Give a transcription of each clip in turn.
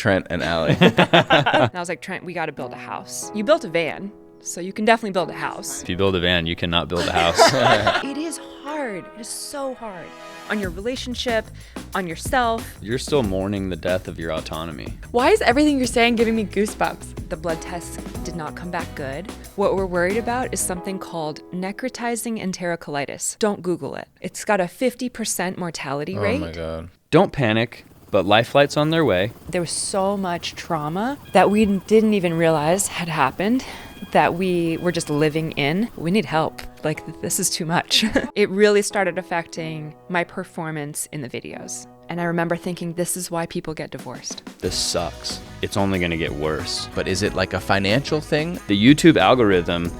Trent and Allie. And I was like, Trent, we got to build a house. You built a van, so you can definitely build a house. If you build a van, you cannot build a house. It is hard. It is so hard. On your relationship, on yourself. You're still mourning the death of your autonomy. Why is everything you're saying giving me goosebumps? The blood tests did not come back good. What we're worried about is something called necrotizing enterocolitis. Don't Google it. It's got a 50% mortality rate. Oh my God. Don't panic, but life flight's on their way. There was so much trauma that we didn't even realize had happened, that we were just living in. We need help. Like, this is too much. It really started affecting my performance in the videos. And I remember thinking, this is why people get divorced. This sucks. It's only gonna get worse. But is it like a financial thing? The YouTube algorithm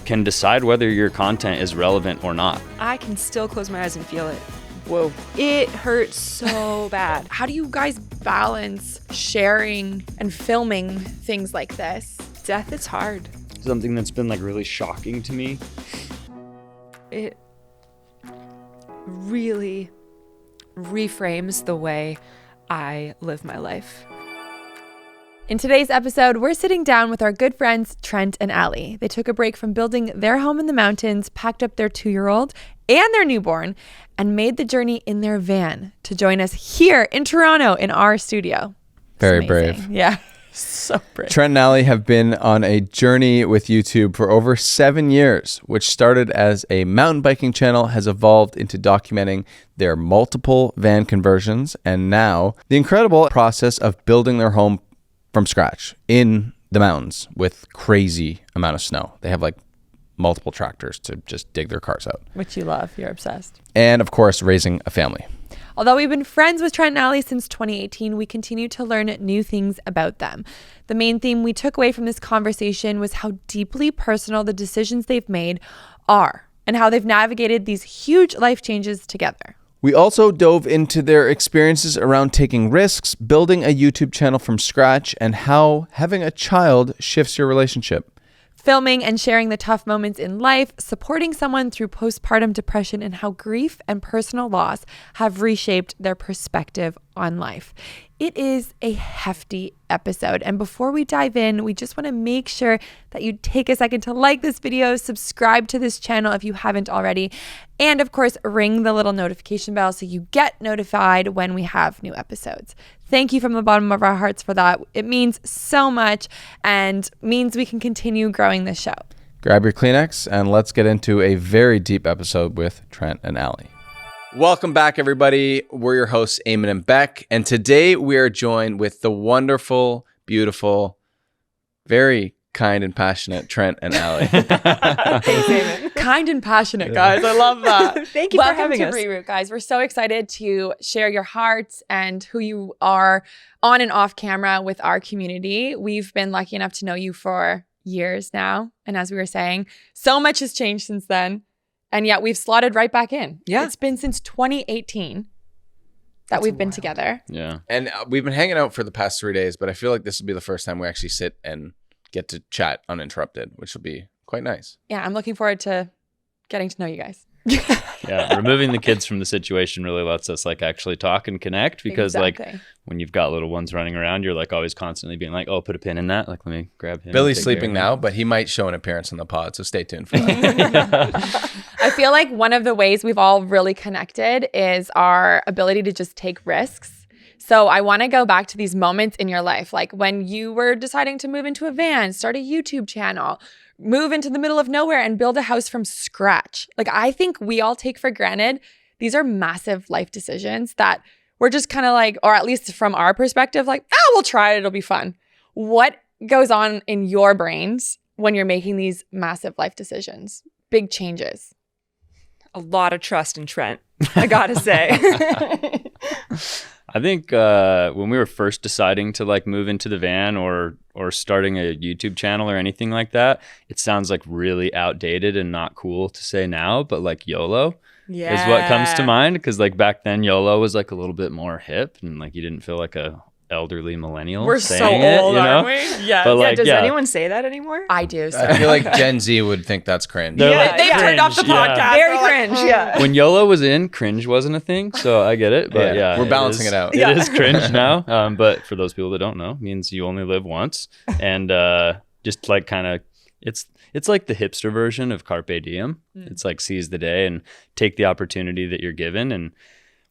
can decide whether your content is relevant or not. I can still close my eyes and feel it. Whoa. It hurts so bad. How do you guys balance sharing and filming things like this? Death is hard. Something that's been like really shocking to me. It really reframes the way I live my life. In today's episode, we're sitting down with our good friends, Trent and Allie. They took a break from building their home in the mountains, packed up their 2-year-old and their newborn, and made the journey in their van to join us here in Toronto in our studio. Very It's amazing. brave. Yeah, so brave. Trent and Allie have been on a journey with YouTube for over 7 years, which started as a mountain biking channel, has evolved into documenting their multiple van conversions, and now the incredible process of building their home from scratch in the mountains with crazy amount of snow. They have like multiple tractors to just dig their cars out. Which you love. You're obsessed. And of course, raising a family. Although we've been friends with Trent and Allie since 2018, we continue to learn new things about them. The main theme we took away from this conversation was how deeply personal the decisions they've made are and how they've navigated these huge life changes together. We also dove into their experiences around taking risks, building a YouTube channel from scratch, and how having a child shifts your relationship. Filming and sharing the tough moments in life, supporting someone through postpartum depression, and how grief and personal loss have reshaped their perspective on life. It is a hefty episode. And before we dive in, we just want to make sure that you take a second to like this video, subscribe to this channel if you haven't already, and of course, ring the little notification bell so you get notified when we have new episodes. Thank you from the bottom of our hearts for that. It means so much and means we can continue growing this show. Grab your Kleenex and let's get into a very deep episode with Trent and Allie. Welcome back, everybody. We're your hosts, Eamon and Bec, and today we are joined with the wonderful, beautiful, very kind and passionate Trent and Allie. Thanks, Eamon. Kind and passionate, guys. I love that. Thank you Welcome for having to us. Reroot, guys. We're so excited to share your hearts and who you are on and off camera with our community. We've been lucky enough to know you for years now. And as we were saying, so much has changed since then. And yet we've slotted right back in. Yeah. It's been since 2018 that we've been together. Yeah. And we've been hanging out for the past 3 days, but I feel like this will be the first time we actually sit and get to chat uninterrupted, which will be quite nice. Yeah, I'm looking forward to getting to know you guys. Yeah. Removing the kids from the situation really lets us like actually talk and connect because like Exactly. when you've got little ones running around, you're like always constantly being like, oh, put a pin in that. Like, let me grab him. Billy's and take sleeping care now, of but he might show an appearance on the pod, so stay tuned for that. I feel like one of the ways we've all really connected is our ability to just take risks. So I want to go back to these moments in your life, like when you were deciding to move into a van, start a YouTube channel, move into the middle of nowhere and build a house from scratch. Like, I think we all take for granted these are massive life decisions that we're just kind of like, or at least from our perspective, like, we'll try it. It'll be fun. What goes on in your brains when you're making these massive life decisions, big changes? A lot of trust in Trent, I gotta say. I think when we were first deciding to like move into the van or starting a YouTube channel or anything like that, it sounds like really outdated and not cool to say now, but like YOLO is what comes to mind. Because like back then YOLO was like a little bit more hip and like you didn't feel like a elderly millennial. We're saying so old, it, you know? aren't we? Yes. But Yeah, like, does anyone say that anymore? I do. So. I feel like Gen Z would think that's cringe. They're Yeah, like, They turned off the cringe, yeah. podcast. Very They're like, cringe, yeah. When YOLO was in, cringe wasn't a thing, so I get it. But yeah, we're balancing it out. It is cringe now. But for those people that don't know, it means you only live once, and just like kind of, it's like the hipster version of carpe diem. It's like seize the day and take the opportunity that you're given. And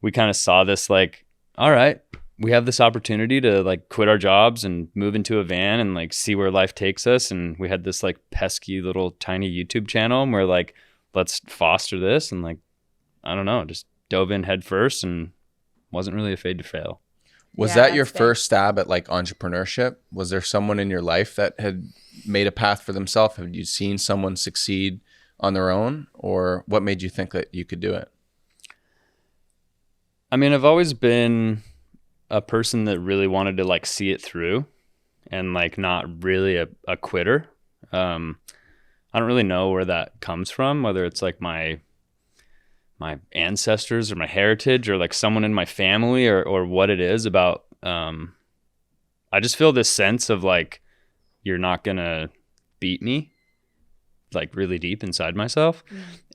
we kind of saw this like, all right, we have this opportunity to like quit our jobs and move into a van and like see where life takes us. And we had this like pesky little tiny YouTube channel and we're like, let's foster this. And like, I don't know, just dove in head first and wasn't really afraid to fail. Was that your first stab at like entrepreneurship? Was there someone in your life that had made a path for themselves? Have you seen someone succeed on their own, or what made you think that you could do it? I mean, I've always been a person that really wanted to like see it through and like not really a quitter. I don't really know where that comes from, whether it's like my ancestors or my heritage or like someone in my family or what it is about. I just feel this sense of like, you're not gonna beat me, like really deep inside myself.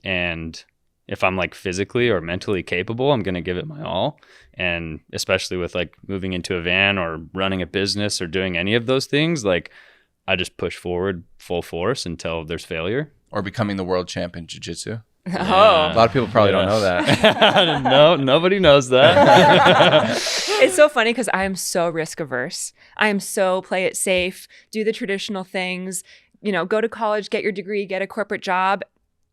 And if I'm like physically or mentally capable, I'm going to give it my all. And especially with like moving into a van or running a business or doing any of those things, like I just push forward full force until there's failure. Or becoming the world champ in jiu-jitsu. Oh. A lot of people probably don't know that. No, nobody knows that. It's so funny because I am so risk averse. I am so play it safe, do the traditional things, go to college, get your degree, get a corporate job,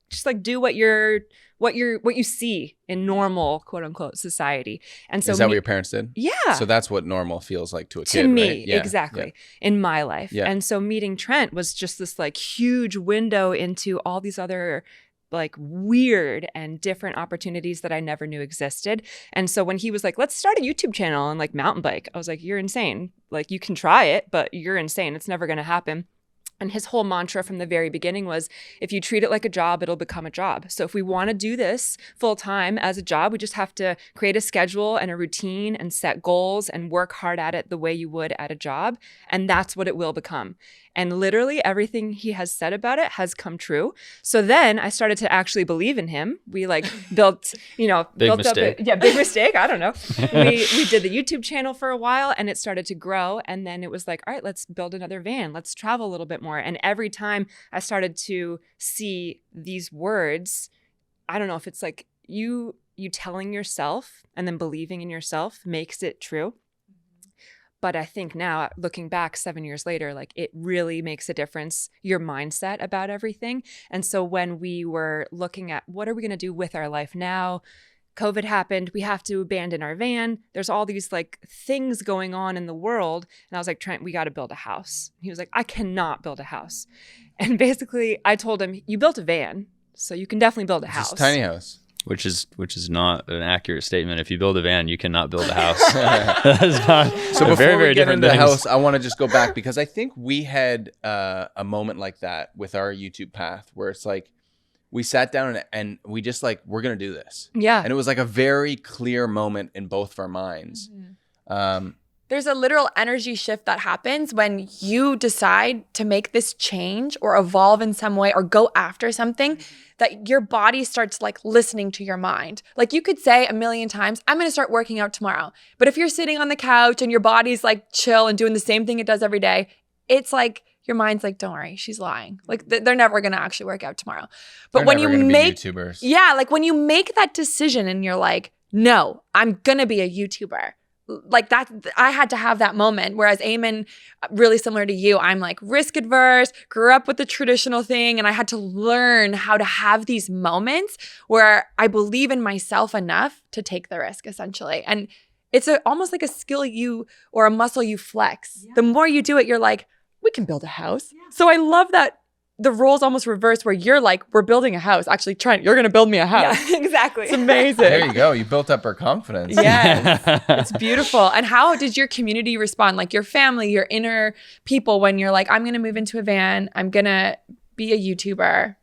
just like do what you see in normal quote unquote society. And so is that what your parents did? Yeah. So that's what normal feels like to a kid, to me, right? Yeah, exactly. In my life. Yeah. And so meeting Trent was just this like huge window into all these other like weird and different opportunities that I never knew existed. And so when he was like, let's start a YouTube channel and like mountain bike, I was like, you're insane. Like you can try it, but you're insane. It's never going to happen. And his whole mantra from the very beginning was, if you treat it like a job, it'll become a job. So if we want to do this full time as a job, we just have to create a schedule and a routine and set goals and work hard at it the way you would at a job. And that's what it will become. And literally everything he has said about it has come true. So then I started to actually believe in him. We like built, Big mistake. Big mistake. I don't know. We did the YouTube channel for a while and it started to grow. And then it was like, all right, let's build another van. Let's travel a little bit more. And every time I started to see these words, I don't know if it's like you telling yourself and then believing in yourself makes it true. But I think now, looking back 7 years later, like it really makes a difference, your mindset about everything. And so when we were looking at what are we going to do with our life now, COVID happened, we have to abandon our van. There's all these like things going on in the world. And I was like, Trent, we got to build a house. He was like, I cannot build a house. And basically I told him, you built a van, so you can definitely build a house. Just a tiny house. Which is not an accurate statement. If you build a van, you cannot build a house. That is not. So before very, we very get different into the things. house, I want to just go back because I think we had a moment like that with our YouTube path where it's like we sat down and we just like, we're going to do this. Yeah. And it was like a very clear moment in both of our minds. There's a literal energy shift that happens when you decide to make this change or evolve in some way or go after something that your body starts like listening to your mind. Like you could say a million times, I'm going to start working out tomorrow. But if you're sitting on the couch and your body's like chill and doing the same thing it does every day, it's like your mind's like, don't worry, she's lying. Like they're never going to actually work out tomorrow. But They're when never you gonna make, be YouTubers. yeah, like when you make that decision and you're like, no, I'm going to be a YouTuber. Like that, I had to have that moment. Whereas Eamon, really similar to you, I'm like risk adverse, grew up with the traditional thing. And I had to learn how to have these moments where I believe in myself enough to take the risk essentially. And it's almost like a skill or a muscle you flex. Yeah. The more you do it, you're like, we can build a house. Yeah. So I love that the roles almost reverse where you're like, we're building a house. Actually, Trent, you're going to build me a house. Yeah, exactly. It's amazing. There you go. You built up her confidence. Yes. It's beautiful. And how did your community respond? Like your family, your inner people when you're like, I'm going to move into a van. I'm going to be a YouTuber.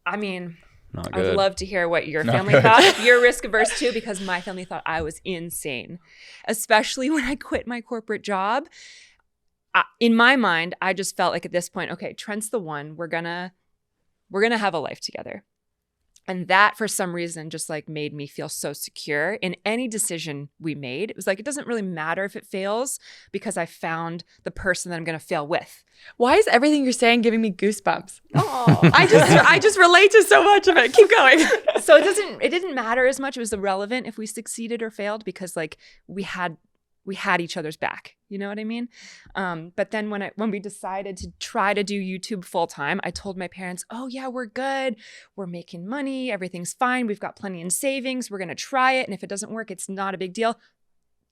I mean, Not I would good. love to hear what your family thought. If you're risk averse too, because my family thought I was insane, especially when I quit my corporate job. In my mind, I just felt like at this point, okay, Trent's the one. We're gonna have a life together. And that, for some reason, just like made me feel so secure in any decision we made. It was like, it doesn't really matter if it fails because I found the person that I'm going to fail with. Why is everything you're saying giving me goosebumps? Oh, I just relate to so much of it. Keep going. So it didn't matter as much. It was irrelevant if we succeeded or failed because like we had each other's back. You know what I mean? But then when we decided to try to do YouTube full time, I told my parents, oh yeah, we're good. We're making money. Everything's fine. We've got plenty in savings. We're going to try it. And if it doesn't work, it's not a big deal.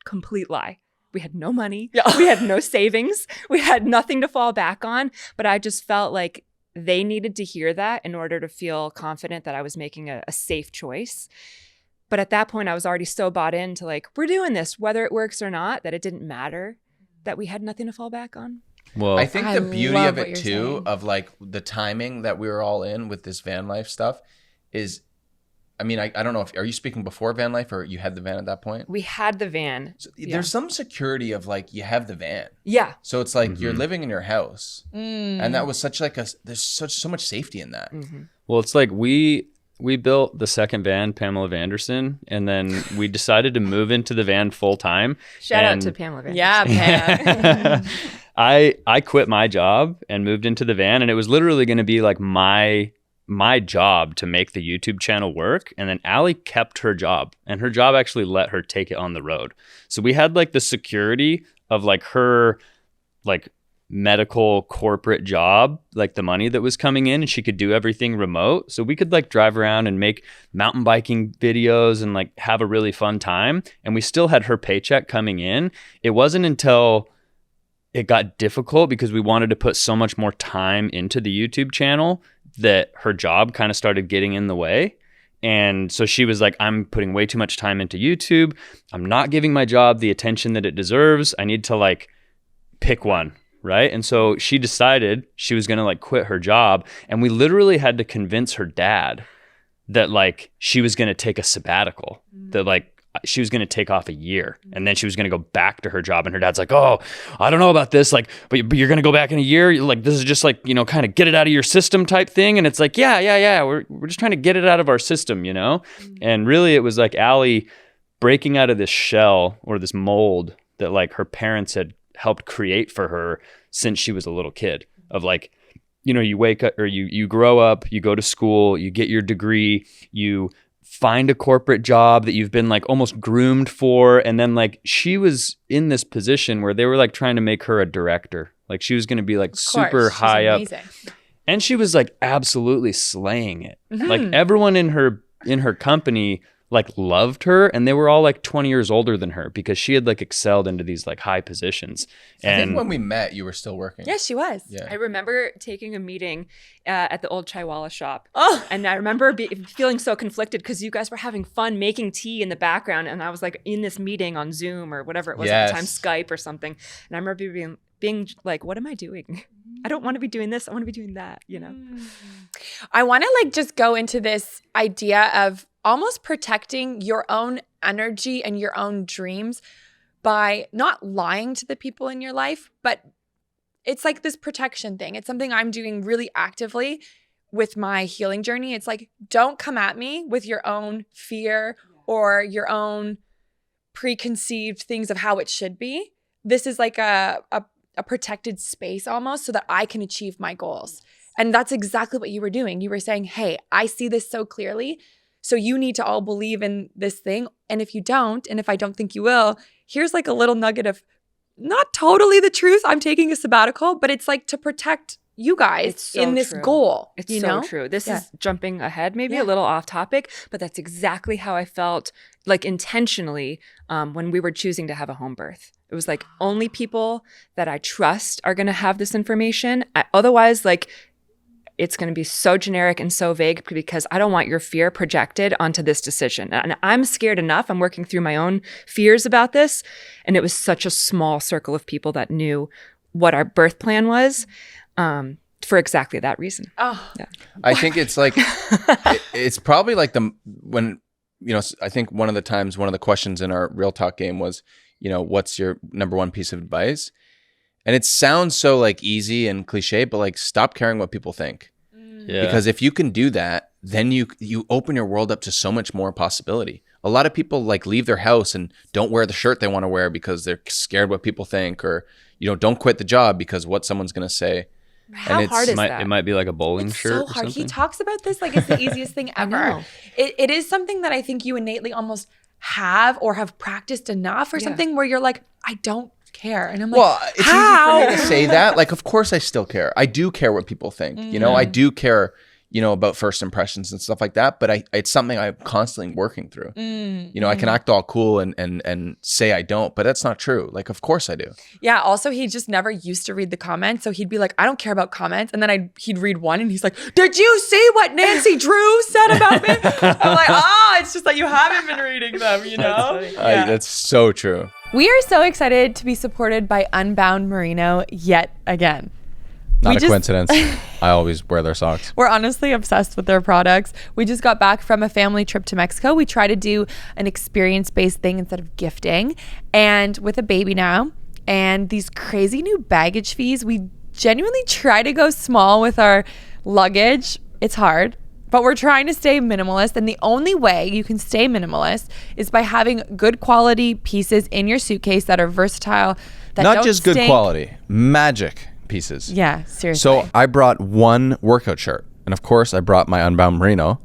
Complete lie. We had no money. Yeah. We had no savings. We had nothing to fall back on. But I just felt like they needed to hear that in order to feel confident that I was making a safe choice. But at that point, I was already so bought into like, we're doing this, whether it works or not, that it didn't matter, that we had nothing to fall back on. Well, I think I the beauty love of what it you're too, saying. of like the timing that we were all in with this van life stuff is, I mean, I don't know if, are you speaking before van life or you had the van at that point? We had the van. So there's some security of like, you have the van. Yeah. So it's like you're living in your house. And that was such like there's so much safety in that. Well, it's like we built the second van, Pamela Vanderson, and then we decided to move into the van full time. Shout out to Pamela Van. Yeah, Pam. I quit my job and moved into the van, and it was literally going to be like my job to make the YouTube channel work. And then Allie kept her job, and her job actually let her take it on the road. So we had like the security of like her like medical corporate job, like the money that was coming in, and she could do everything remote. So we could like drive around and make mountain biking videos and like have a really fun time. And we still had her paycheck coming in. It wasn't until it got difficult because we wanted to put so much more time into the YouTube channel that her job kind of started getting in the way. And so she was like, I'm putting way too much time into YouTube. I'm not giving my job the attention that it deserves. I need to like pick one. Right. And so she decided she was going to like quit her job. And we literally had to convince her dad that like she was going to take a sabbatical, that like she was going to take off a year and then she was going to go back to her job. And her dad's like, oh, I don't know about this. Like, but you're going to go back in a year. Like, this is just like, you know, kind of get it out of your system type thing. And it's like, yeah. We're just trying to get it out of our system, you know? And really it was like Allie breaking out of this shell or this mold that like her parents had helped create for her since she was a little kid, of like, you know, you wake up or you grow up, you go to school, you get your degree, you find a corporate job that you've been like almost groomed for. And then like she was in this position where they were like trying to make her a director. Like she was going to be like super high up. And she was like absolutely slaying it. Like everyone in her company like loved her, and they were all like 20 years older than her because she had like excelled into these like high positions. And I think when we met, you were still working. Yes, she was. Yeah. I remember taking a meeting at the old Chaiwala shop. Oh. And I remember feeling so conflicted because you guys were having fun making tea in the background. And I was like in this meeting on Zoom or whatever it was at the time, Skype or something. And I remember being like, what am I doing? I don't want to be doing this. I want to be doing that, you know? I want to like just go into this idea of almost protecting your own energy and your own dreams by not lying to the people in your life, but it's like this protection thing. It's something I'm doing really actively with my healing journey. It's like, don't come at me with your own fear or your own preconceived things of how it should be. This is like a protected space almost so that I can achieve my goals. And that's exactly what you were doing. You were saying, hey, I see this so clearly. So you need to all believe in this thing. And if you don't, and if I don't think you will, here's like a little nugget of not totally the truth. I'm taking a sabbatical, but it's like to protect you guys in this goal. It's so true. This is jumping ahead, maybe a little off topic, but that's exactly how I felt like intentionally when we were choosing to have a home birth. It was like only people that I trust are going to have this information. Otherwise, like, it's going to be so generic and so vague because I don't want your fear projected onto this decision. And I'm scared enough. I'm working through my own fears about this. And it was such a small circle of people that knew what our birth plan was. for exactly that reason. Oh, Yeah. I think it's like, it's probably like I think one of the questions in our Real Talk game was, what's your number one piece of advice? And it sounds so like easy and cliche, but like stop caring what people think. Yeah. Because if you can do that, then you open your world up to so much more possibility. A lot of people like leave their house and don't wear the shirt they want to wear because they're scared what people think, or don't quit the job because what someone's going to say. How hard is that? It might be like a bowling shirt so or hard. something. He talks about this like it's the easiest thing ever. know. It is something that I think you innately almost have or have practiced enough or something where you're like, I don't care. And I'm like, Well, it's how? easy for me to say that. Like, of course I still care. I do care what people think. I do care, about first impressions and stuff like that. But it's something I'm constantly working through. I can act all cool and say I don't, but that's not true. Like, of course I do. Yeah. Also, he just never used to read the comments. So he'd be like, I don't care about comments. And then he'd read one and he's like, did you see what Nancy Drew said about me? I'm like, it's just that you haven't been reading them, Yeah. That's so true. We are so excited to be supported by Unbound Merino yet again. Not a coincidence. I always wear their socks. We're honestly obsessed with their products. We just got back from a family trip to Mexico. We try to do an experience-based thing instead of gifting. And with a baby now and these crazy new baggage fees, we genuinely try to go small with our luggage. It's hard, but we're trying to stay minimalist. And the only way you can stay minimalist is by having good quality pieces in your suitcase that are versatile, that Not don't just good stink. quality, magic pieces. Yeah, seriously. So I brought one workout shirt, and of course I brought my Unbound Merino,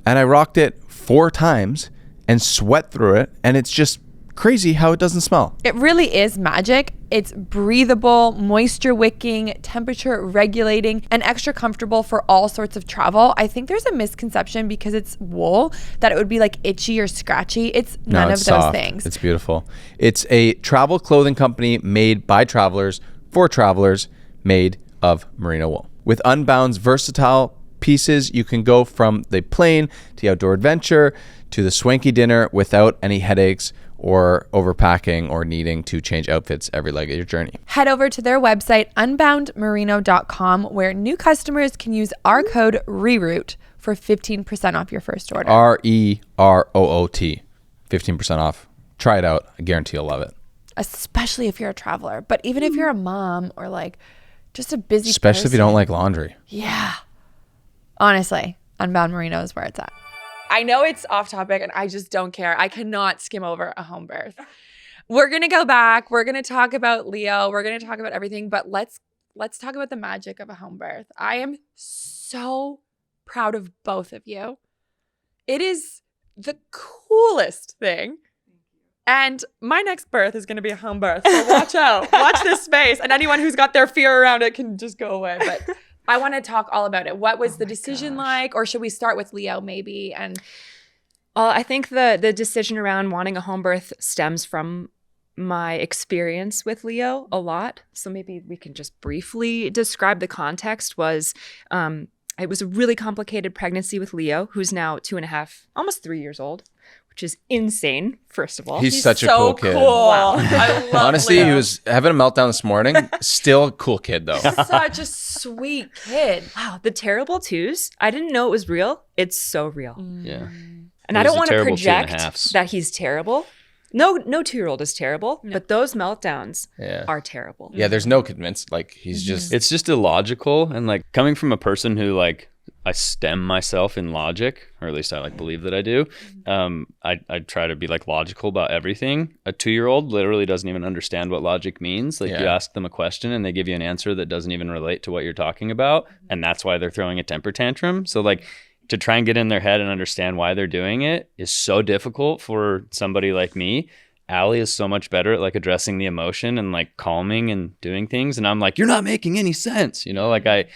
and I rocked it 4 times and sweat through it, and it's just crazy how it doesn't smell. It really is magic. It's breathable, moisture wicking, temperature regulating, and extra comfortable for all sorts of travel. I think there's a misconception because it's wool that it would be like itchy or scratchy. It's none it's of those soft. things. It's beautiful. It's a travel clothing company made by travelers for travelers, made of merino wool. With Unbound's versatile pieces, you can go from the plain to the outdoor adventure to the swanky dinner without any headaches or overpacking or needing to change outfits every leg of your journey. Head over to their website, unboundmerino.com, where new customers can use our code REROOT for 15% off your first order. REROOT. 15% off. Try it out. I guarantee you'll love it. Especially if you're a traveler. But even if you're a mom or like just a busy Especially person. if you don't like laundry. Yeah. Honestly, Unbound Merino is where it's at. I know it's off topic and I just don't care. I cannot skim over a home birth. We're going to go back. We're going to talk about Leo. We're going to talk about everything, but let's talk about the magic of a home birth. I am so proud of both of you. It is the coolest thing. And my next birth is going to be a home birth. So watch out. Watch this space. And anyone who's got their fear around it can just go away. But I want to talk all about it. What was the decision like? Or should we start with Leo maybe? And I think the decision around wanting a home birth stems from my experience with Leo a lot. So maybe we can just briefly describe the context. It was a really complicated pregnancy with Leo, who's now 2.5, almost 3 years old, which is insane, first of all. He's such a so cool kid. Wow. I love Honestly, Leo. he was having a meltdown this morning. Still a cool kid, though. Such a sweet kid. Wow, the terrible twos. I didn't know it was real. It's so real. Yeah. And It I was don't a want to terrible project 2.5s. that he's terrible. No 2-year-old is terrible, but those meltdowns Yeah. are terrible. Yeah, there's no convince. Like, he's just... It's just illogical, and like coming from a person who like I stem myself in logic, or at least I like believe that I do. I try to be like logical about everything. A 2-year-old literally doesn't even understand what logic means. Like you ask them a question and they give you an answer that doesn't even relate to what you're talking about, and that's why they're throwing a temper tantrum. So like to try and get in their head and understand why they're doing it is so difficult for somebody like me. Allie is so much better at like addressing the emotion and like calming and doing things, and I'm like, you're not making any sense, like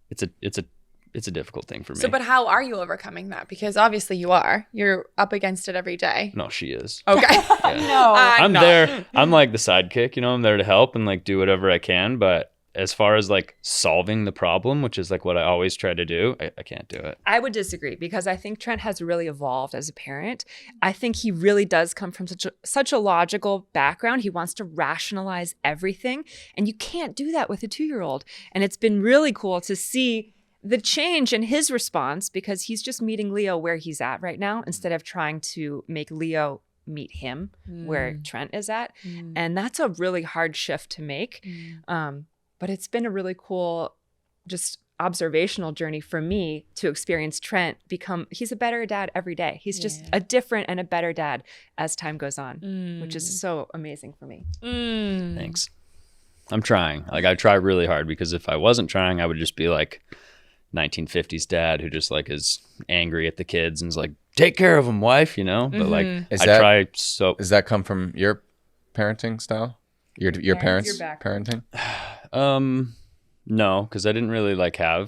it's a difficult thing for me. So, but how are you overcoming that? Because obviously you are. You're up against it every day. No, she is. Okay. Yeah. No. I'm there. I'm like the sidekick, I'm there to help and like do whatever I can, but as far as like solving the problem, which is like what I always try to do, I can't do it. I would disagree because I think Trent has really evolved as a parent. I think he really does come from such a logical background. He wants to rationalize everything, and you can't do that with a 2-year-old. And it's been really cool to see the change in his response because he's just meeting Leo where he's at right now instead of trying to make Leo meet him where Trent is at. And that's a really hard shift to make. But it's been a really cool, just observational journey for me to experience Trent he's a better dad every day. He's just a different and a better dad as time goes on, which is so amazing for me. Thanks. I'm trying. Like I try really hard because if I wasn't trying, I would just be like 1950s dad who just like is angry at the kids and is like, take care of them, wife, you know? But like does that come from your parenting style? Your parents parenting? No, because I didn't really like I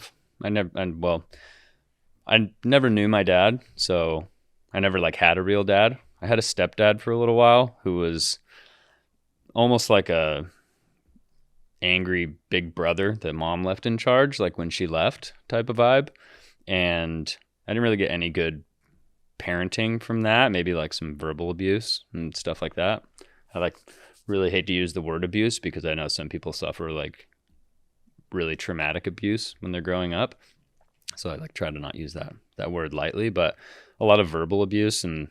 never knew my dad, so I never like had a real dad. I had a stepdad for a little while who was almost like a angry big brother that mom left in charge, like when she left type of vibe. And I didn't really get any good parenting from that, maybe like some verbal abuse and stuff like that. I like really hate to use the word abuse because I know some people suffer like really traumatic abuse when they're growing up. So I like try to not use that word lightly, but a lot of verbal abuse. And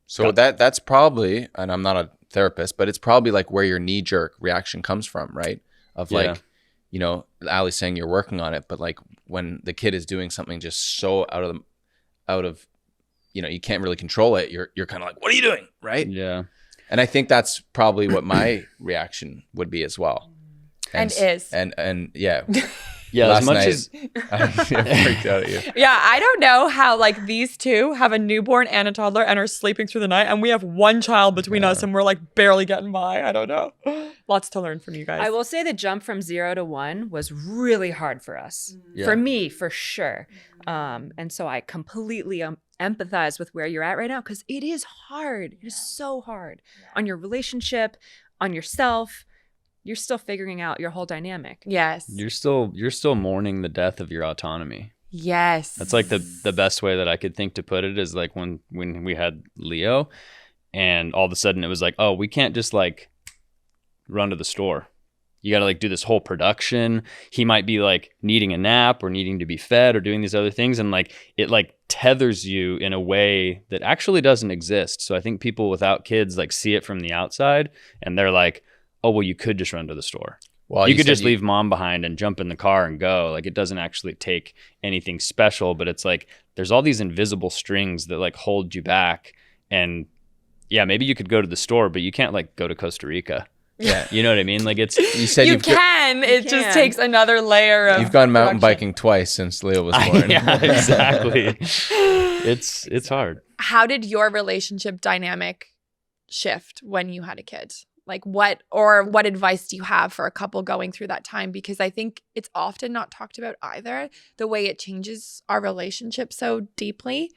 so that's probably, and I'm not a therapist, but it's probably like where your knee-jerk reaction comes from, right? Of like, you know, Allie's saying you're working on it, but like when the kid is doing something just so out of, you know, you can't really control it. You're kind of like, what are you doing? Right? Yeah. And I think that's probably what my reaction would be as well. And is. And yeah. Yeah, Last as much night, as I freaked out at you. Yeah, I don't know how like these two have a newborn and a toddler and are sleeping through the night, and we have one child between us and we're like barely getting by. I don't know. Lots to learn from you guys. I will say the jump from 0 to 1 was really hard for us. Yeah. For me, for sure. And so I completely empathize with where you're at right now because it is hard. It is so hard on your relationship, on yourself. You're still figuring out your whole dynamic. Yes. you're still mourning the death of your autonomy. Yes. That's like the best way that I could think to put it is like when we had Leo and all of a sudden it was like, oh, we can't just like run to the store. You got to like do this whole production. He might be like needing a nap or needing to be fed or doing these other things. And like it like tethers you in a way that actually doesn't exist. So I think people without kids like see it from the outside and they're like, oh, well, you could just run to the store. Well, you could just leave mom behind and jump in the car and go. Like it doesn't actually take anything special, but it's like there's all these invisible strings that like hold you back. And yeah, maybe you could go to the store, but you can't like go to Costa Rica. Yeah. You know what I mean? Like it's you said you can. It just takes another layer of You've gone mountain biking twice since Leo was born. Yeah, exactly. It's hard. How did your relationship dynamic shift when you had a kid? Like what advice do you have for a couple going through that time? Because I think it's often not talked about either, the way it changes our relationship so deeply.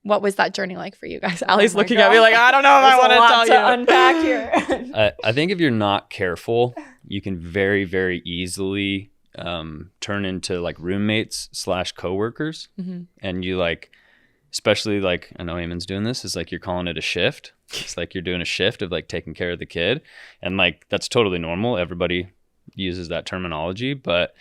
What was that journey like for you guys? Allie's looking at me like, I don't know if I want to tell you. Unpack here. I think if you're not careful, you can very, very easily turn into like roommates / coworkers. Mm-hmm. And you like, especially like, I know Eamon's doing this, is like you're calling it a shift. It's like you're doing a shift of like taking care of the kid. And like, that's totally normal. Everybody uses that terminology, but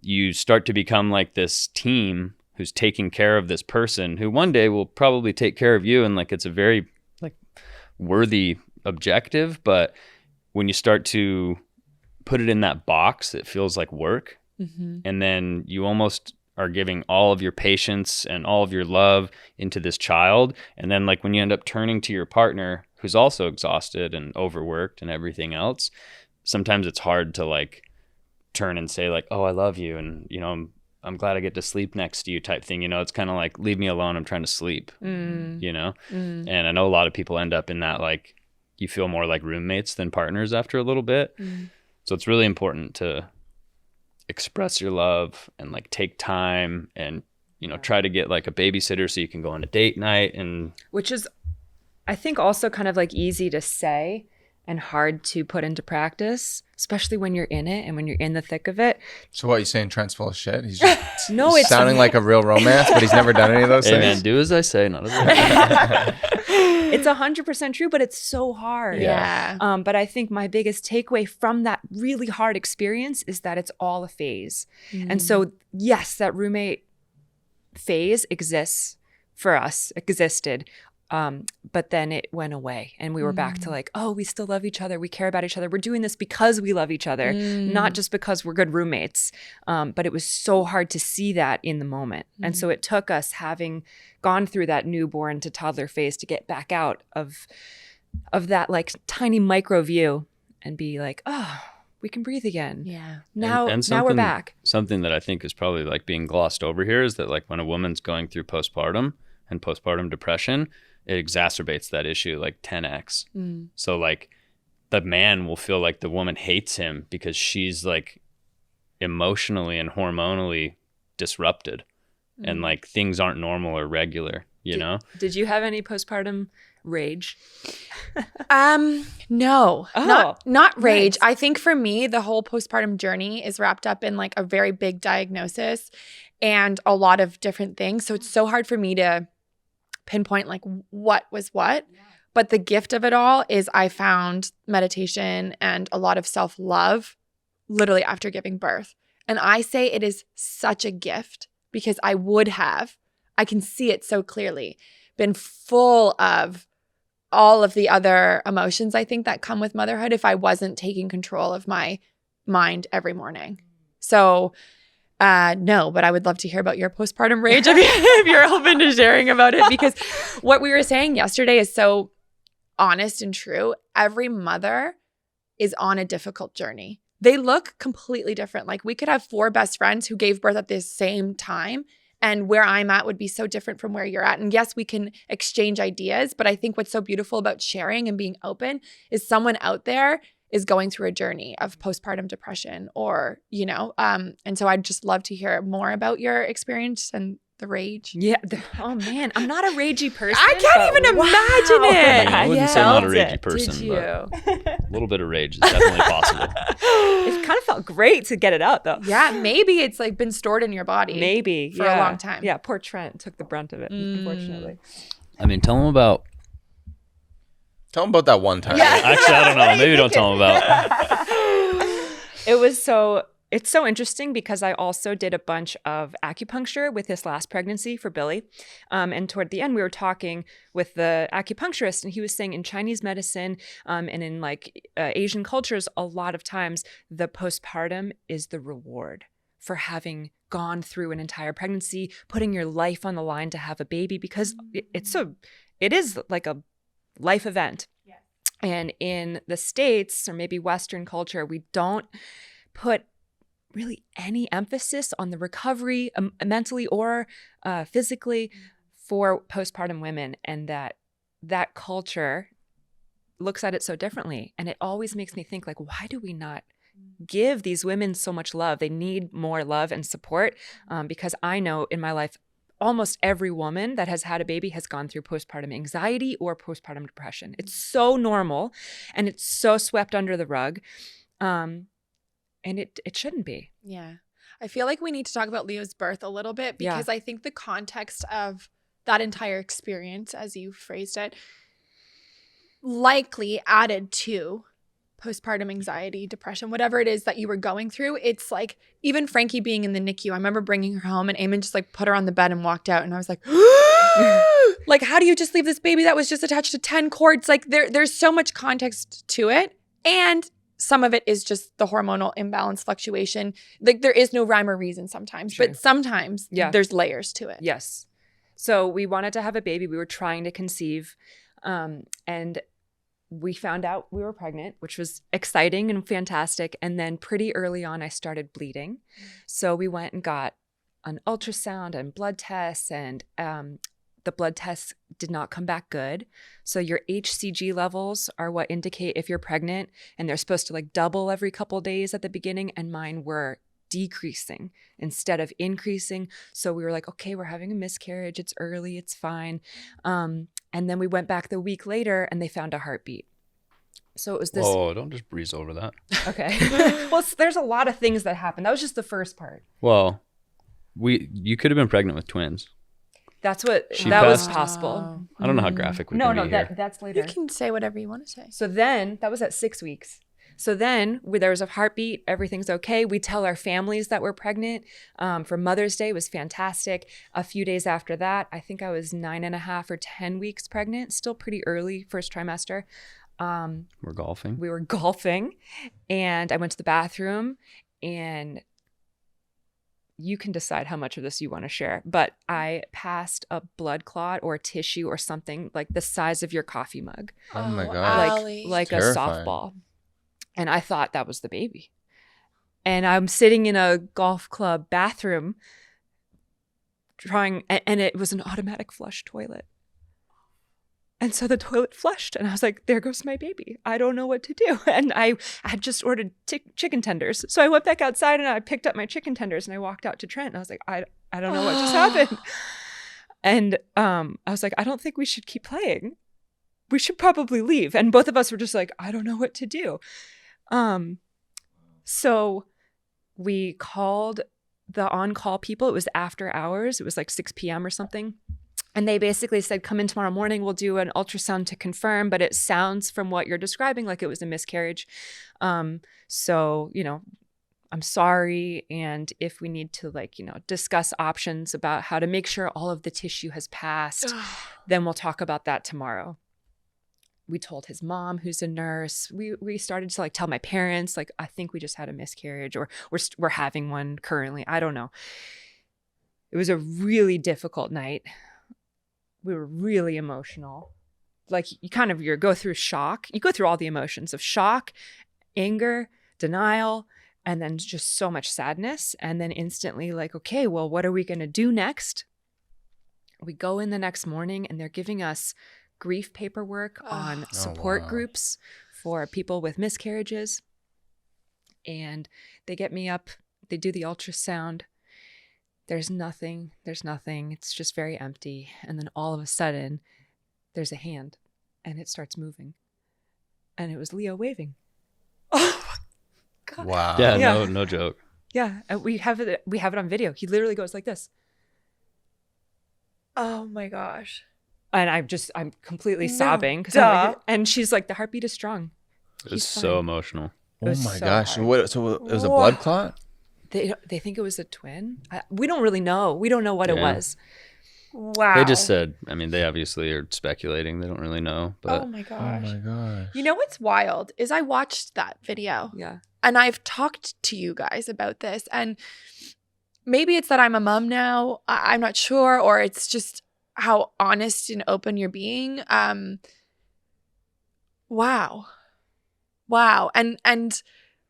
you start to become like this team who's taking care of this person who one day will probably take care of you. And like, it's a very like worthy objective. But when you start to put it in that box, it feels like work. Mm-hmm. And then you almost are giving all of your patience and all of your love into this child. And then like when you end up turning to your partner who's also exhausted and overworked and everything else, sometimes it's hard to like turn and say like, oh, I love you. And, you know, I'm glad I get to sleep next to you type thing. You know, it's kind of like, leave me alone. I'm trying to sleep, you know? And I know a lot of people end up in that, like, you feel more like roommates than partners after a little bit. So it's really important to express your love and like take time and, you know, try to get like a babysitter so you can go on a date night. And which is, I think, also kind of like easy to say and hard to put into practice, especially when you're in it and when you're in the thick of it. So what, you saying Trent's full of shit? He's just No, he's it's sounding like a real romance, but he's never done any of those Hey, things. man, do as I say, not as I do. It's 100% true, but it's so hard. Yeah. But I think my biggest takeaway from that really hard experience is that it's all a phase. And so, yes, that roommate phase exists for us, existed. But then it went away and we were back to like, oh, we still love each other. We care about each other. We're doing this because we love each other, not just because we're good roommates. But it was so hard to see that in the moment. And so it took us having gone through that newborn to toddler phase to get back out of that like tiny micro view and be like, oh, we can breathe again. Yeah. Now we're something- back. Something that I think is probably like being glossed over here is that like when a woman's going through postpartum and postpartum depression, it exacerbates that issue like 10x. So like the man will feel like the woman hates him because she's like emotionally and hormonally disrupted and like things aren't normal or regular, you know? Did you have any postpartum rage? No, Oh, not rage. nice. I think for me, the whole postpartum journey is wrapped up in like a very big diagnosis and a lot of different things. So it's so hard for me to pinpoint like what was what. But the gift of it all is I found meditation and a lot of self-love literally after giving birth. And I say it is such a gift because I can see it so clearly, been full of all of the other emotions I think that come with motherhood if I wasn't taking control of my mind every morning. So no, but I would love to hear about your postpartum rage if you're open to sharing about it, because what we were saying yesterday is so honest and true. Every mother is on a difficult journey. They look completely different. Like we could have 4 best friends who gave birth at the same time, and where I'm at would be so different from where you're at. And yes, we can exchange ideas, but I think what's so beautiful about sharing and being open is someone out there is going through a journey of postpartum depression or, you know, and so I'd just love to hear more about your experience and the rage. Yeah. Oh man, I'm not a ragey person. I can't even imagine it. I wouldn't say I'm not a ragey person, Did you? but a little bit of rage is definitely possible. It kind of felt great to get it out though. Yeah, maybe it's like been stored in your body. Maybe for a long time. Yeah, poor Trent took the brunt of it, unfortunately. I mean, tell them about. Tell him about that one time. Actually, I don't know. Maybe don't tell them about. It's so interesting because I also did a bunch of acupuncture with this last pregnancy for Billie. And toward the end, we were talking with the acupuncturist, and he was saying in Chinese medicine and in like Asian cultures, a lot of times the postpartum is the reward for having gone through an entire pregnancy, putting your life on the line to have a baby, because it is like a life event. Yeah. And in the States, or maybe Western culture, we don't put really any emphasis on the recovery mentally or physically for postpartum women, and that culture looks at it so differently. And it always makes me think like, why do we not give these women so much love? They need more love and support, because I know in my life, almost every woman that has had a baby has gone through postpartum anxiety or postpartum depression. It's so normal and it's so swept under the rug. And it shouldn't be. Yeah. I feel like we need to talk about Leo's birth a little bit, because I think the context of that entire experience, as you phrased it, likely added to postpartum anxiety, depression, whatever it is that you were going through. It's like even Frankie being in the NICU, I remember bringing her home and Eamon just like put her on the bed and walked out, and I was like, like, how do you just leave this baby that was just attached to 10 cords? Like there's so much context to it. And some of it is just the hormonal imbalance fluctuation. Like there is no rhyme or reason sometimes, but sometimes there's layers to it. Yes. So we wanted to have a baby. We were trying to conceive, and we found out we were pregnant, which was exciting and fantastic. And then pretty early on, I started bleeding. So we went and got an ultrasound and blood tests, and the blood tests did not come back good. So your HCG levels are what indicate if you're pregnant, and they're supposed to like double every couple days at the beginning, and mine were decreasing instead of increasing. So we were like, okay, we're having a miscarriage. It's early. It's fine. And then we went back the week later and they found a heartbeat. So it was this. Oh, don't just breeze over that. Okay. Well, there's a lot of things that happened. That was just the first part. Well, you could have been pregnant with twins. That was possible. I don't know how graphic we can be here. That's later. You can say whatever you want to say. So then that was at 6 weeks. So then there was a heartbeat. Everything's okay. We tell our families that we're pregnant. For Mother's Day was fantastic. A few days after that, I think I was 9.5 or 10 weeks pregnant. Still pretty early, first trimester. We're golfing. We were golfing, and I went to the bathroom, and you can decide how much of this you want to share, but I passed a blood clot or tissue or something like the size of your coffee mug. Oh my God. Like a Terrifying. softball. And I thought that was the baby. And I'm sitting in a golf club bathroom and it was an automatic flush toilet. And so the toilet flushed, and I was like, there goes my baby. I don't know what to do. And I had just ordered chicken tenders. So I went back outside, and I picked up my chicken tenders, and I walked out to Trent, and I was like, I don't know what just happened. And I was like, I don't think we should keep playing. We should probably leave. And both of us were just like, I don't know what to do. So we called the on-call people. It was after hours. It was like 6 p.m. or something. And they basically said, come in tomorrow morning, we'll do an ultrasound to confirm, but it sounds from what you're describing like it was a miscarriage. So, I'm sorry. And if we need to discuss options about how to make sure all of the tissue has passed, then we'll talk about that tomorrow. We told his mom, who's a nurse. We started to tell my parents, I think we just had a miscarriage, or we're having one currently. I don't know. It was a really difficult night. We were really emotional. You go through shock. You go through all the emotions of shock, anger, denial, and then just so much sadness. And then instantly okay, well, what are we going to do next? We go in the next morning, and they're giving us grief paperwork on support groups for people with miscarriages. And they get me up. They do the ultrasound. There's nothing. It's just very empty. And then all of a sudden, there's a hand, and it starts moving. And it was Leo waving. Oh my God. Wow. Yeah. No joke. Yeah. And we have it on video. He literally goes like this. Oh my gosh. And I'm completely sobbing. And she's like, the heartbeat is strong. It was so emotional. Oh my gosh. So it was a blood clot? They think it was a twin. We don't really know. We don't know what it was. Wow. They just said, they obviously are speculating. They don't really know. But oh my gosh. Oh my gosh. You know what's wild is I watched that video. Yeah. And I've talked to you guys about this. And maybe it's that I'm a mom now. I'm not sure. Or it's just how honest and open you're being. Wow. And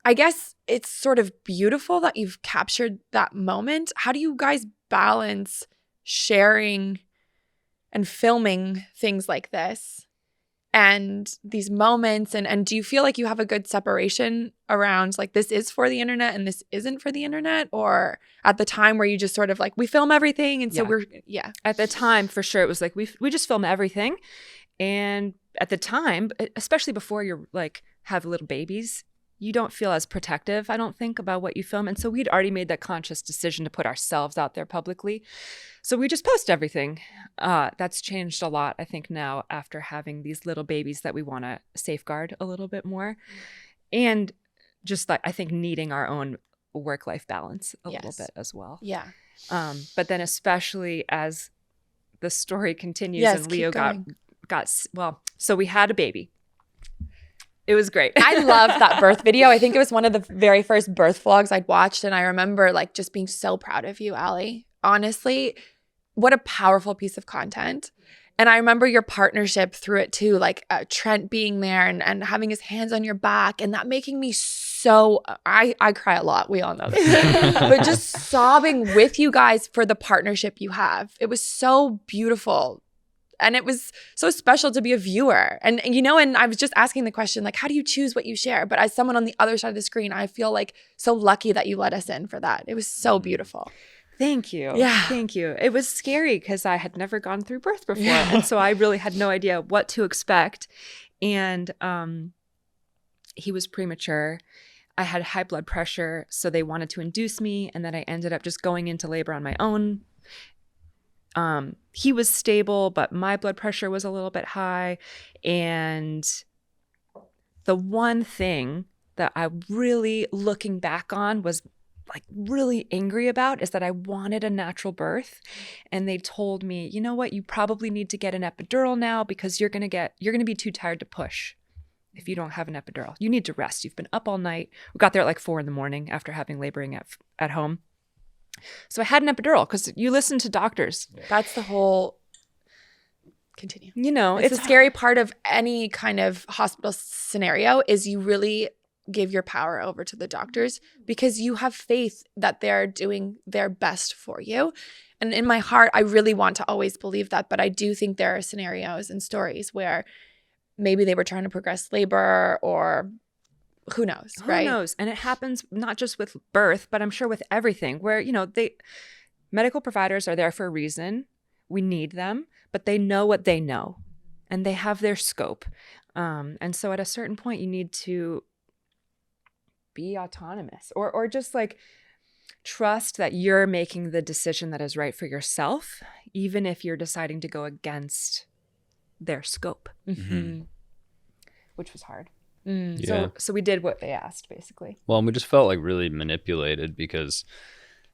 I guess it's sort of beautiful that you've captured that moment. How do you guys balance sharing and filming things like this and these moments? And do you feel like you have a good separation around this is for the internet and this isn't for the internet? Or at the time where you just sort of we film everything and so At the time, for sure, it was we just film everything. And at the time, especially before you're have little babies, you don't feel as protective, I don't think, about what you film. And so we'd already made that conscious decision to put ourselves out there publicly. So we just post everything. That's changed a lot, I think, now after having these little babies that we want to safeguard a little bit more. And just I think needing our own work-life balance a little bit as well. Yeah. But then especially as the story continues and Leo so we had a baby. It was great. I love that birth video. I think it was one of the very first birth vlogs I'd watched. And I remember just being so proud of you, Allie. Honestly, what a powerful piece of content. And I remember your partnership through it too, Trent being there and having his hands on your back and that making me so, I cry a lot. We all know this. But just sobbing with you guys for the partnership you have. It was so beautiful. And it was so special to be a viewer. And and I was just asking the question, how do you choose what you share? But as someone on the other side of the screen, I feel so lucky that you let us in for that. It was so beautiful. Thank you. Yeah. Thank you. It was scary because I had never gone through birth before. Yeah. And so I really had no idea what to expect. And he was premature. I had high blood pressure, so they wanted to induce me, and then I ended up just going into labor on my own. He was stable, but my blood pressure was a little bit high. And the one thing that I really, looking back on, was like really angry about is that I wanted a natural birth. And they told me, you know what, you probably need to get an epidural now because you're going to be too tired to push if you don't have an epidural. You need to rest. You've been up all night. We got there at like 4 a.m. after having laboring at home. So I had an epidural because you listen to doctors. That's the whole. Continue. You know, it's a scary part of any kind of hospital scenario is you really give your power over to the doctors because you have faith that they're doing their best for you. And in my heart, I really want to always believe that. But I do think there are scenarios and stories where maybe they were trying to progress labor or who knows, right? Who knows? And it happens not just with birth, but I'm sure with everything where, you know, medical providers are there for a reason. We need them, but they know what they know and they have their scope. And so at a certain point, you need to be autonomous or just like trust that you're making the decision that is right for yourself, even if you're deciding to go against their scope, which was hard. Yeah. So we did what they asked, basically. Well, and we just felt like really manipulated because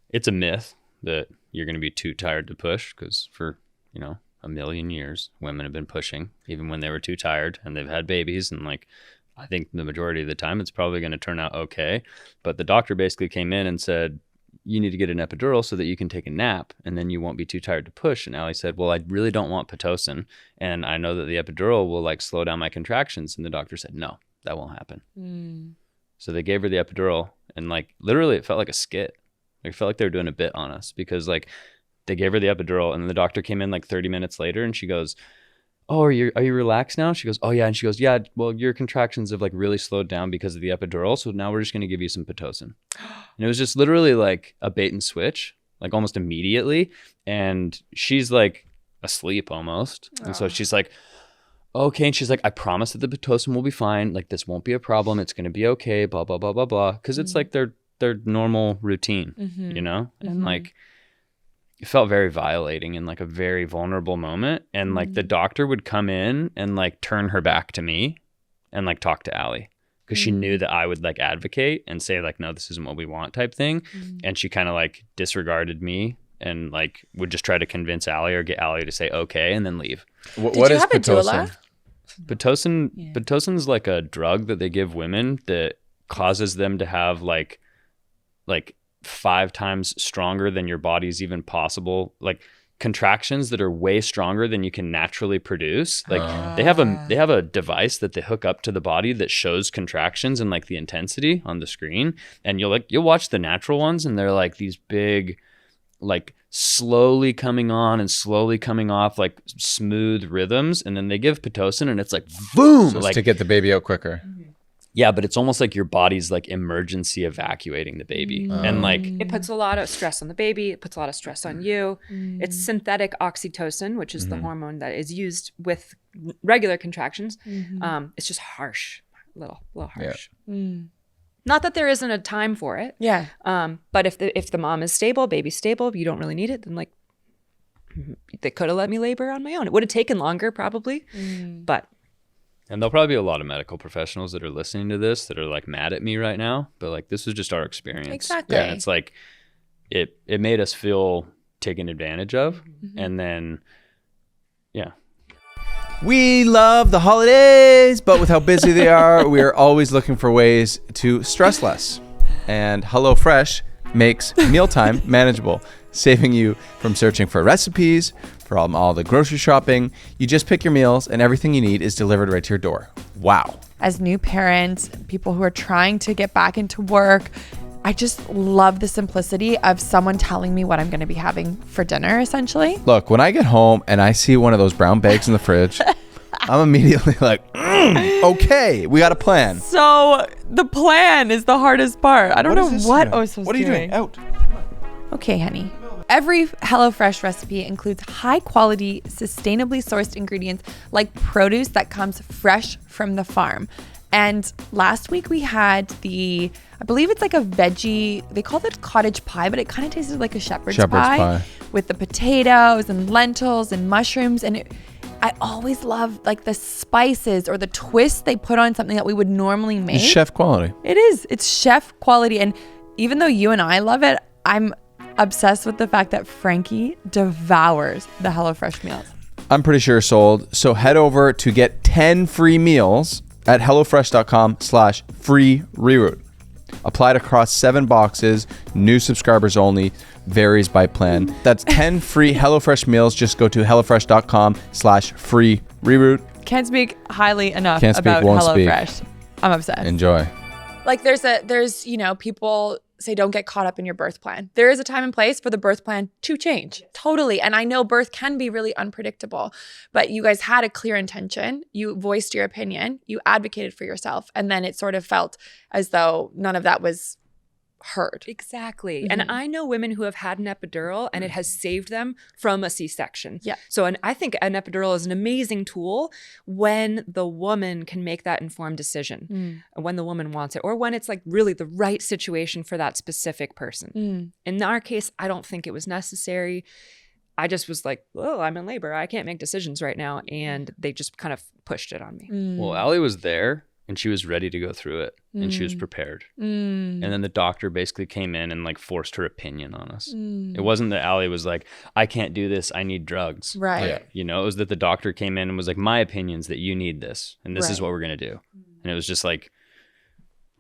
it's a myth that you're going to be too tired to push because for, you know, a million years, women have been pushing even when they were too tired and they've had babies. And like, I think the majority of the time it's probably going to turn out okay. But the doctor basically came in and said, you need to get an epidural so that you can take a nap and then you won't be too tired to push. And Allie said, well, I really don't want Pitocin. And I know that the epidural will like slow down my contractions. And the doctor said, no, that won't happen. So they gave her the epidural and like literally it felt like a skit. Like, it felt like they were doing a bit on us because like they gave her the epidural and then the doctor came in like 30 minutes later and she goes, oh, are you relaxed now? She goes, oh yeah. And she goes, yeah, well, your contractions have like really slowed down because of the epidural. So now we're just going to give you some Pitocin. And it was just literally like a bait and switch, like almost immediately. And she's like asleep almost. And so she's like, okay. And she's like, I promise that the Pitocin will be fine. Like this won't be a problem. It's going to be okay. Blah, blah, blah, blah, blah. Cause it's like their normal routine, you know? And like, it felt very violating in like a very vulnerable moment. And like the doctor would come in and like turn her back to me and like talk to Allie because she knew that I would like advocate and say like, no, this isn't what we want type thing. And she kind of like disregarded me and like would just try to convince Allie or get Allie to say okay and then leave. What is Pitocin? Pitocin is like a drug that they give women that causes them to have like 5 times stronger than your body's even possible, like contractions that are way stronger than you can naturally produce. Like they have a device that they hook up to the body that shows contractions and like the intensity on the screen. And you'll watch the natural ones and they're like these big, like slowly coming on and slowly coming off, like smooth rhythms. And then they give Pitocin and it's like boom, So it's like to get the baby out quicker. Yeah, but it's almost like your body's like emergency evacuating the baby. And like it puts a lot of stress on the baby. It puts a lot of stress on you. It's synthetic oxytocin, which is the hormone that is used with regular contractions. It's just harsh, a little harsh. Not that there isn't a time for it. Yeah. But if the mom is stable, baby's stable, you don't really need it, then like they could have let me labor on my own. It would have taken longer probably, but. And there'll probably be a lot of medical professionals that are listening to this that are like mad at me right now, but like this was just our experience. Exactly. And it's like it made us feel taken advantage of. And then We love the holidays, but with how busy they are, we are always looking for ways to stress less. And HelloFresh makes mealtime manageable, saving you from searching for recipes, from all the grocery shopping. You just pick your meals and everything you need is delivered right to your door. Wow. As new parents, people who are trying to get back into work, I just love the simplicity of someone telling me what I'm going to be having for dinner, essentially. Look, when I get home and I see one of those brown bags in the fridge, I'm immediately like, okay, we got a plan. So the plan is the hardest part. I don't know what Oso's doing. What are you doing? Out. Okay, honey. Every HelloFresh recipe includes high-quality, sustainably sourced ingredients like produce that comes fresh from the farm. And last week we had I believe it's like a veggie, they called it cottage pie, but it kind of tasted like a shepherd's pie with the potatoes and lentils and mushrooms. And I always love like the spices or the twist they put on something that we would normally make. It's chef quality. It is. It's chef quality. And even though you and I love it, I'm obsessed with the fact that Frankie devours the HelloFresh meals. I'm pretty sure sold. So head over to get 10 free meals at hellofresh.com/free reroot. Applied across 7 boxes, new subscribers only, varies by plan. That's 10 free HelloFresh meals. Just go to hellofresh.com/free reroot. Can't speak highly enough Can't speak, about won't HelloFresh. speak. I'm obsessed. Enjoy. Like there's, you know, people say don't get caught up in your birth plan. There is a time and place for the birth plan to change. Totally. And I know birth can be really unpredictable, but you guys had a clear intention. You voiced your opinion. You advocated for yourself. And then it sort of felt as though none of that was heard. Exactly. Mhm. And I know women who have had an epidural and it has saved them from a C-section. Yeah. So I think an epidural is an amazing tool when the woman can make that informed decision, when the woman wants it, or when it's like really the right situation for that specific person. In our case, I don't think it was necessary. I just was like, oh, I'm in labor. I can't make decisions right now. And they just kind of pushed it on me. Well, Allie was there and she was ready to go through it and she was prepared. And then the doctor basically came in and like forced her opinion on us. It wasn't that Allie was like, I can't do this. I need drugs. Right. Yeah. You know, it was that the doctor came in and was like, my opinion's that you need this and this is what we're going to do. And it was just like,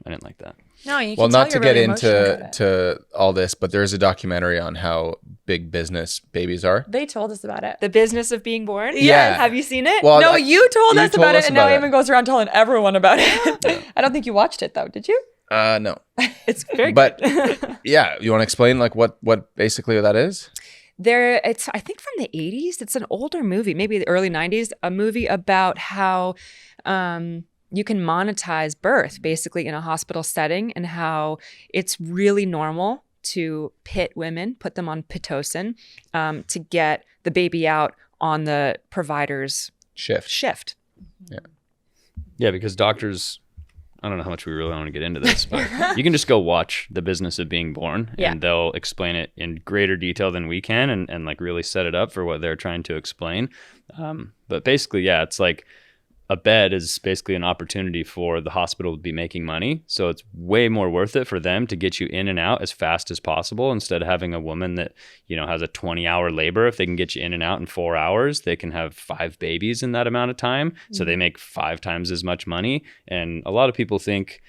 I didn't like that. No, you can Well, tell not to you're get really emotional about it. into all this, but there's a documentary on how big business babies are. They told us about it. The business of being born? Yeah. Have you seen it? Well, No, you told us about it, and now about Eamon goes around telling everyone about it. I don't think you watched it though, did you? No. It's very But good. yeah, you want to explain like what basically that is? It's I think from the 80s. It's an older movie, maybe the early 90s, a movie about how you can monetize birth basically in a hospital setting and how it's really normal to pit women, put them on Pitocin to get the baby out on the provider's shift. Yeah, because doctors, I don't know how much we really want to get into this, but you can just go watch The Business of Being Born and they'll explain it in greater detail than we can and like really set it up for what they're trying to explain. But basically, yeah, it's like a bed is basically an opportunity for the hospital to be making money. So it's way more worth it for them to get you in and out as fast as possible instead of having a woman that, you know, has a 20-hour labor. If they can get you in and out in 4 hours, they can have 5 babies in that amount of time. So they make 5 times as much money. And a lot of people think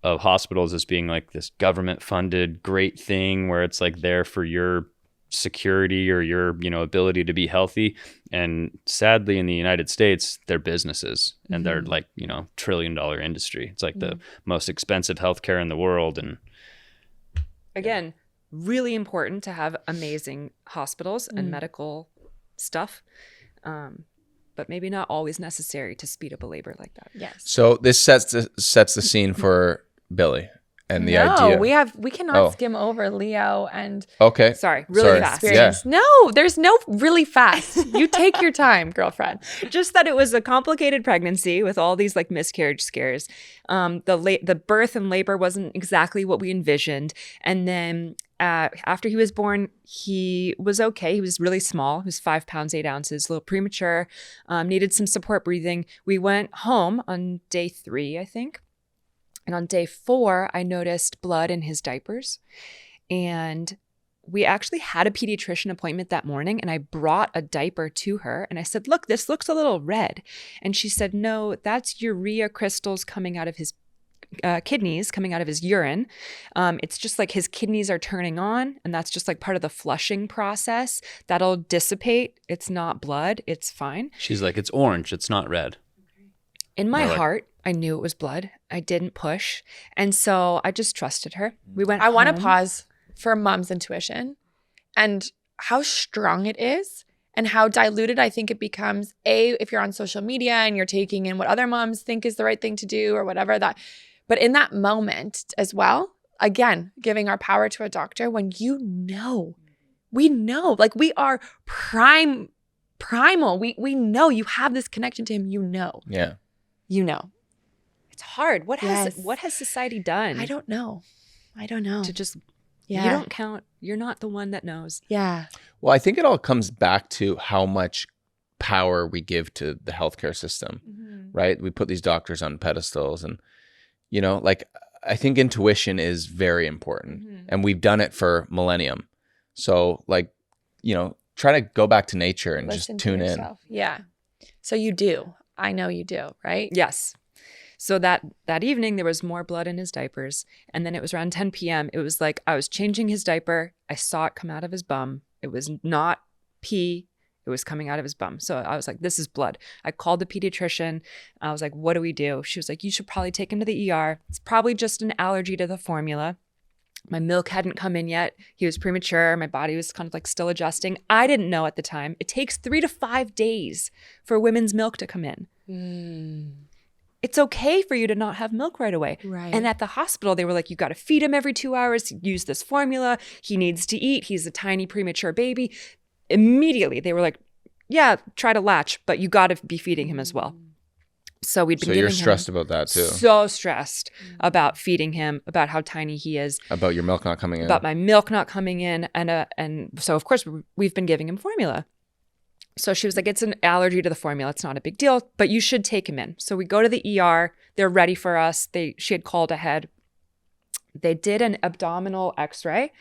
of hospitals as being like this government funded great thing where it's like there for your security or your, you know, ability to be healthy. And sadly in the United States, they're businesses and they're like, you know, $1 trillion industry. It's like the most expensive healthcare in the world. And Again, really important to have amazing hospitals and medical stuff. But maybe not always necessary to speed up a labor like that. Yes. So this sets the scene for Billie and the idea. we cannot skim over Leo and Okay. Sorry, really fast. Yeah. No, there's no really fast. You take your time, girlfriend. Just that it was a complicated pregnancy with all these like miscarriage scares. The birth and labor wasn't exactly what we envisioned. And then after he was born, he was okay. He was really small. He was 5 pounds, 8 ounces, a little premature, needed some support breathing. We went home on day 3, I think. And on day 4, I noticed blood in his diapers. And we actually had a pediatrician appointment that morning, and I brought a diaper to her. And I said, look, this looks a little red. And she said, no, that's urea crystals coming out of his kidneys, coming out of his urine. It's just like his kidneys are turning on, and that's just like part of the flushing process. That'll dissipate. It's not blood. It's fine. she's like, it's orange, it's not red. In my We're like- heart, I knew it was blood. I didn't push. And so I just trusted her. We went I want to home. pause for mom's intuition and how strong it is and how diluted I think it becomes. If you're on social media and you're taking in what other moms think is the right thing to do or whatever that. But in that moment as well, again, giving our power to a doctor when we know, like we are primal. We know you have this connection to him, Yeah. you know. It's hard. What Yes. has society done? I don't know. To just Yeah. you don't count. You're not the one that knows. Yeah. Well, I think it all comes back to how much power we give to the healthcare system, right? We put these doctors on pedestals and, you know, like I think intuition is very important and we've done it for millennium. So like, you know, try to go back to nature and Listen just to tune in. yourself. Yeah. So you do. I know you do, right? Yes. So that evening, there was more blood in his diapers. And then it was around 10 p.m. It was like I was changing his diaper. I saw it come out of his bum. It was not pee. It was coming out of his bum. So I was like, this is blood. I called the pediatrician. I was like, what do we do? She was like, you should probably take him to the ER. It's probably just an allergy to the formula. My milk hadn't come in yet. He was premature. My body was kind of like still adjusting. I didn't know at the time. It takes 3 to 5 days for women's milk to come in. It's okay for you to not have milk right away. Right. And at the hospital, they were like, you got to feed him every 2 hours. Use this formula. He needs to eat. He's a tiny premature baby. Immediately, they were like, yeah, try to latch, but you got to be feeding him as well. So we'd been So giving you're him stressed about that too, so stressed about feeding him, about how tiny he is, about your milk not coming in. about my milk not coming in. And so, of course, we've been giving him formula. So she was like, it's an allergy to the formula. It's not a big deal, but you should take him in. So we go to the ER. They're ready for us. She had called ahead. They did an abdominal x-ray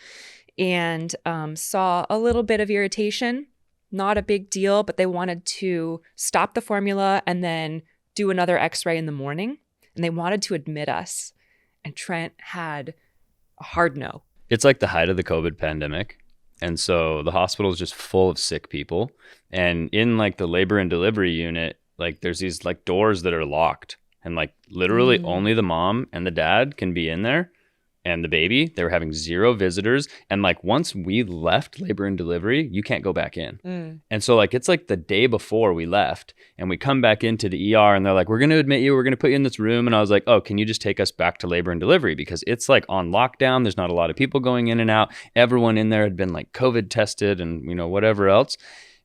and saw a little bit of irritation. Not a big deal, but they wanted to stop the formula and then do another x-ray in the morning. And they wanted to admit us. And Trent had a hard no. It's like the height of the COVID pandemic. And so the hospital is just full of sick people. And in like the labor and delivery unit, like there's these like doors that are locked. And like literally only the mom and the dad can be in there. And the baby, they were having 0 visitors. And like once we left labor and delivery, you can't go back in. And so like it's like the day before we left and we come back into the ER and they're like, we're going to admit you, we're going to put you in this room. And I was like, oh, can you just take us back to labor and delivery? Because it's like on lockdown. There's not a lot of people going in and out. Everyone in there had been like COVID tested and, you know, whatever else.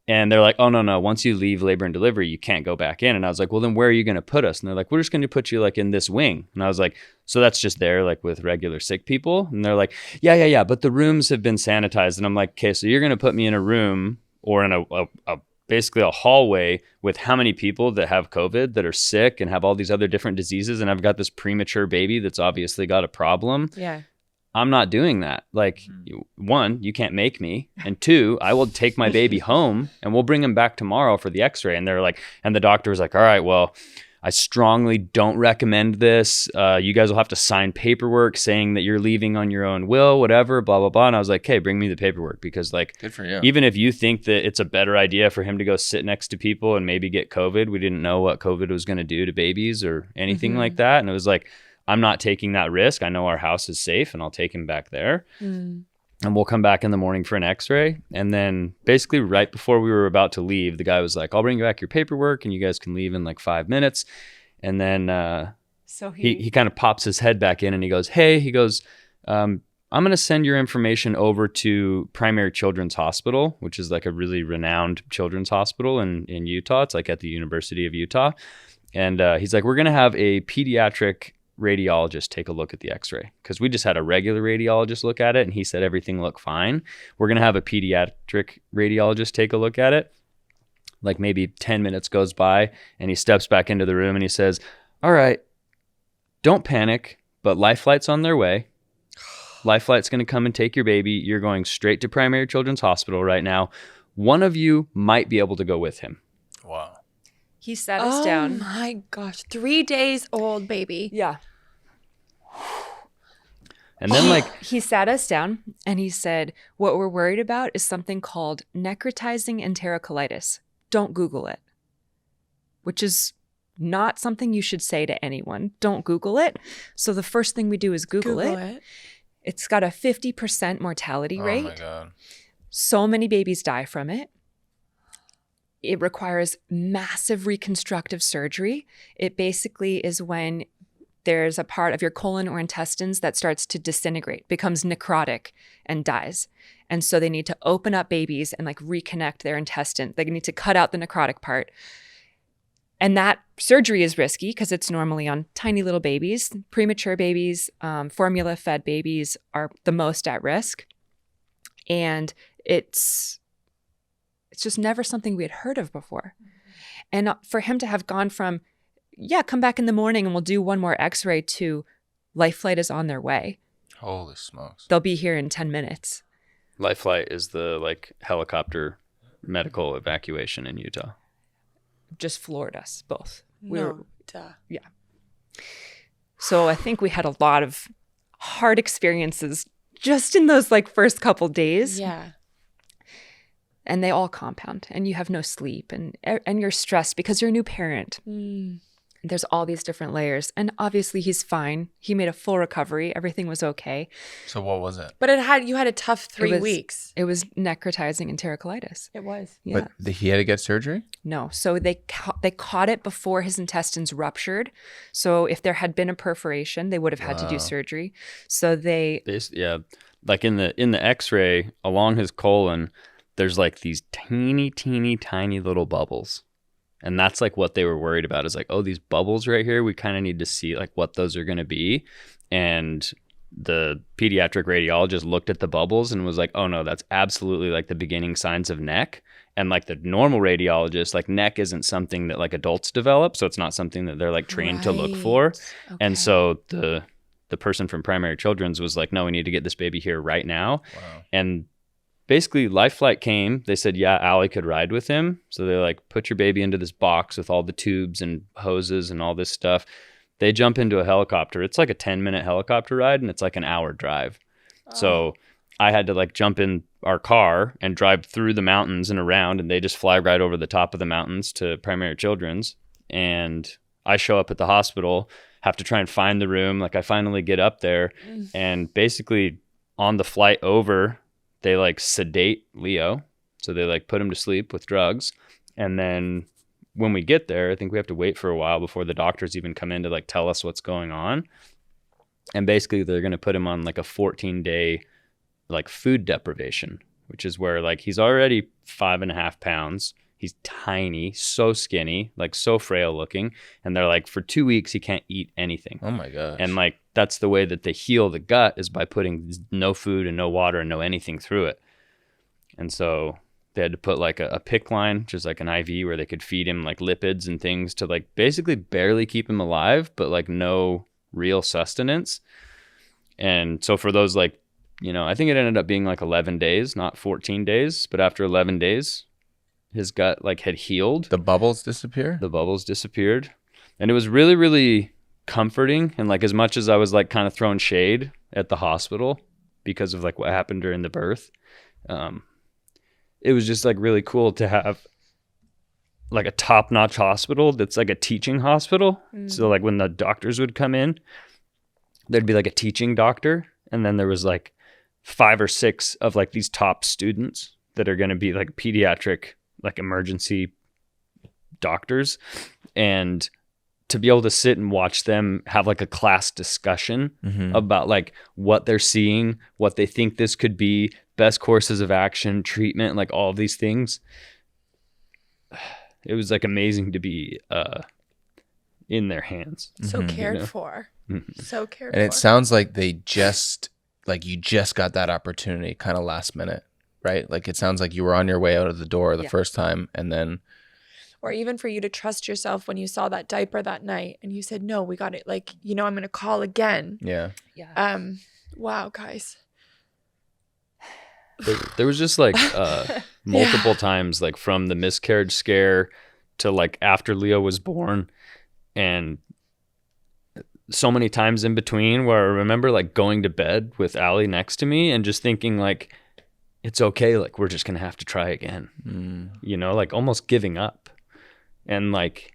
And they're like, oh, no. Once you leave labor and delivery, you can't go back in. And I was like, well, then where are you going to put us? And they're like, we're just going to put you like in this wing. And I was like, so that's just there like with regular sick people? And they're like, yeah. But the rooms have been sanitized. And I'm like, okay, so you're going to put me in a room or in a basically a hallway with how many people that have COVID that are sick and have all these other different diseases. And I've got this premature baby that's obviously got a problem. Yeah. I'm not doing that. Like, 1, you can't make me. And 2, I will take my baby home and we'll bring him back tomorrow for the x-ray. And they're like, and the doctor was like, all right, well, I strongly don't recommend this. You guys will have to sign paperwork saying that you're leaving on your own will, whatever, blah, blah, blah. And I was like, hey, bring me the paperwork because like, Good for you. even if you think that it's a better idea for him to go sit next to people and maybe get COVID, we didn't know what COVID was going to do to babies or anything like that. And it was like, I'm not taking that risk. I know our house is safe and I'll take him back there. And we'll come back in the morning for an x-ray. And then basically right before we were about to leave, the guy was like, I'll bring you back your paperwork and you guys can leave in like 5 minutes. And then So he kind of pops his head back in and he goes, hey, I'm going to send your information over to Primary Children's Hospital, which is like a really renowned children's hospital in Utah. It's like at the University of Utah. And he's like, we're going to have a pediatric radiologist take a look at the x-ray because we just had a regular radiologist look at it and he said everything looked fine. We're going to have a pediatric radiologist take a look at it. Like maybe 10 minutes goes by and he steps back into the room and he says, all right, don't panic, but Lifelight's on their way. Lifelight's going to come and take your baby. You're going straight to Primary Children's Hospital right now. One of you might be able to go with him. Wow. he sat us down. Oh my gosh. 3 days old baby. Yeah. And then like He sat us down and he said, what we're worried about is something called necrotizing enterocolitis. Don't Google it. Which is not something you should say to anyone. Don't Google it. So the first thing we do is Google it. It's got a 50% mortality rate. Oh my God. So many babies die from it. It requires massive reconstructive surgery. It basically is when there's a part of your colon or intestines that starts to disintegrate, becomes necrotic, and dies. And so they need to open up babies and like reconnect their intestine. They need to cut out the necrotic part. And that surgery is risky because it's normally on tiny little babies. Premature babies, formula-fed babies are the most at risk. And it's just never something we had heard of before. And for him to have gone from, come back in the morning and we'll do one more x-ray to life flight is on their way. Holy smokes. They'll be here in 10 minutes. Life flight is the like helicopter medical evacuation in Utah. Just floored us both. Duh. So I think we had a lot of hard experiences just in those like first couple days. Yeah. And they all compound, and you have no sleep, and you're stressed because you're a new parent. There's all these different layers, and obviously he's fine. He made a full recovery. Everything was okay. So what was it? But you had a tough 3 weeks. It was necrotizing enterocolitis. It was. Yeah. But he had to get surgery? No. So they caught it before his intestines ruptured. So if there had been a perforation, they would have had to do surgery. So like in the X-ray along his colon, there's like these teeny, teeny, tiny little bubbles. And that's like what they were worried about is like, oh, these bubbles right here, we kind of need to see like what those are going to be. And the pediatric radiologist looked at the bubbles and was like, oh no, that's absolutely like the beginning signs of neck. And like the normal radiologist, like neck isn't something that like adults develop. So it's not something that they're like trained to look for. Okay. And so the person from Primary Children's was like, no, we need to get this baby here right now. Wow. And basically, Life Flight came. They said, yeah, Allie could ride with him. So they like put your baby into this box with all the tubes and hoses and all this stuff. They jump into a helicopter. It's like a 10-minute helicopter ride, and it's like an hour drive. So I had to like jump in our car and drive through the mountains and around, and they just fly right over the top of the mountains to Primary Children's. And I show up at the hospital, have to try and find the room. Like I finally get up there, and basically on the flight over, they like sedate Leo. So they like put him to sleep with drugs. And then when we get there, I think we have to wait for a while before the doctors even come in to like tell us what's going on. And basically they're going to put him on like a 14-day like food deprivation, which is where like he's already 5.5 pounds. He's tiny, so skinny, like so frail looking. And they're like, for 2 weeks, he can't eat anything. Oh my gosh. And like, that's the way that they heal the gut is by putting no food and no water and no anything through it. And so they had to put like a PICC line, which is like an IV where they could feed him like lipids and things to like basically barely keep him alive, but like no real sustenance. And so for those like, I think it ended up being like 11 days, not 14 days. But after 11 days, his gut like had healed. The bubbles disappear? The bubbles disappeared. And it was really, really comforting. And like as much as I was like kind of throwing shade at the hospital because of like what happened during the birth, it was just like really cool to have like a top-notch hospital that's like a teaching hospital. So like when the doctors would come in, there'd be like a teaching doctor, and then there was like 5 or 6 of like these top students that are going to be like pediatric like emergency doctors. And to be able to sit and watch them have like a class discussion about like what they're seeing, what they think this could be, best courses of action, treatment, like all of these things. It was like amazing to be in their hands. So cared for. So cared for. And it sounds like they just, like you just got that opportunity kind of last minute, right? Like it sounds like you were on your way out of the door the first time, and then. Or even for you to trust yourself when you saw that diaper that night and you said, no, we got it. Like, I'm going to call again. Yeah. Wow, guys. There was just like multiple times, like from the miscarriage scare to like after Leo was born, and so many times in between where I remember like going to bed with Allie next to me and just thinking like, it's okay. Like we're just going to have to try again, like almost giving up, and like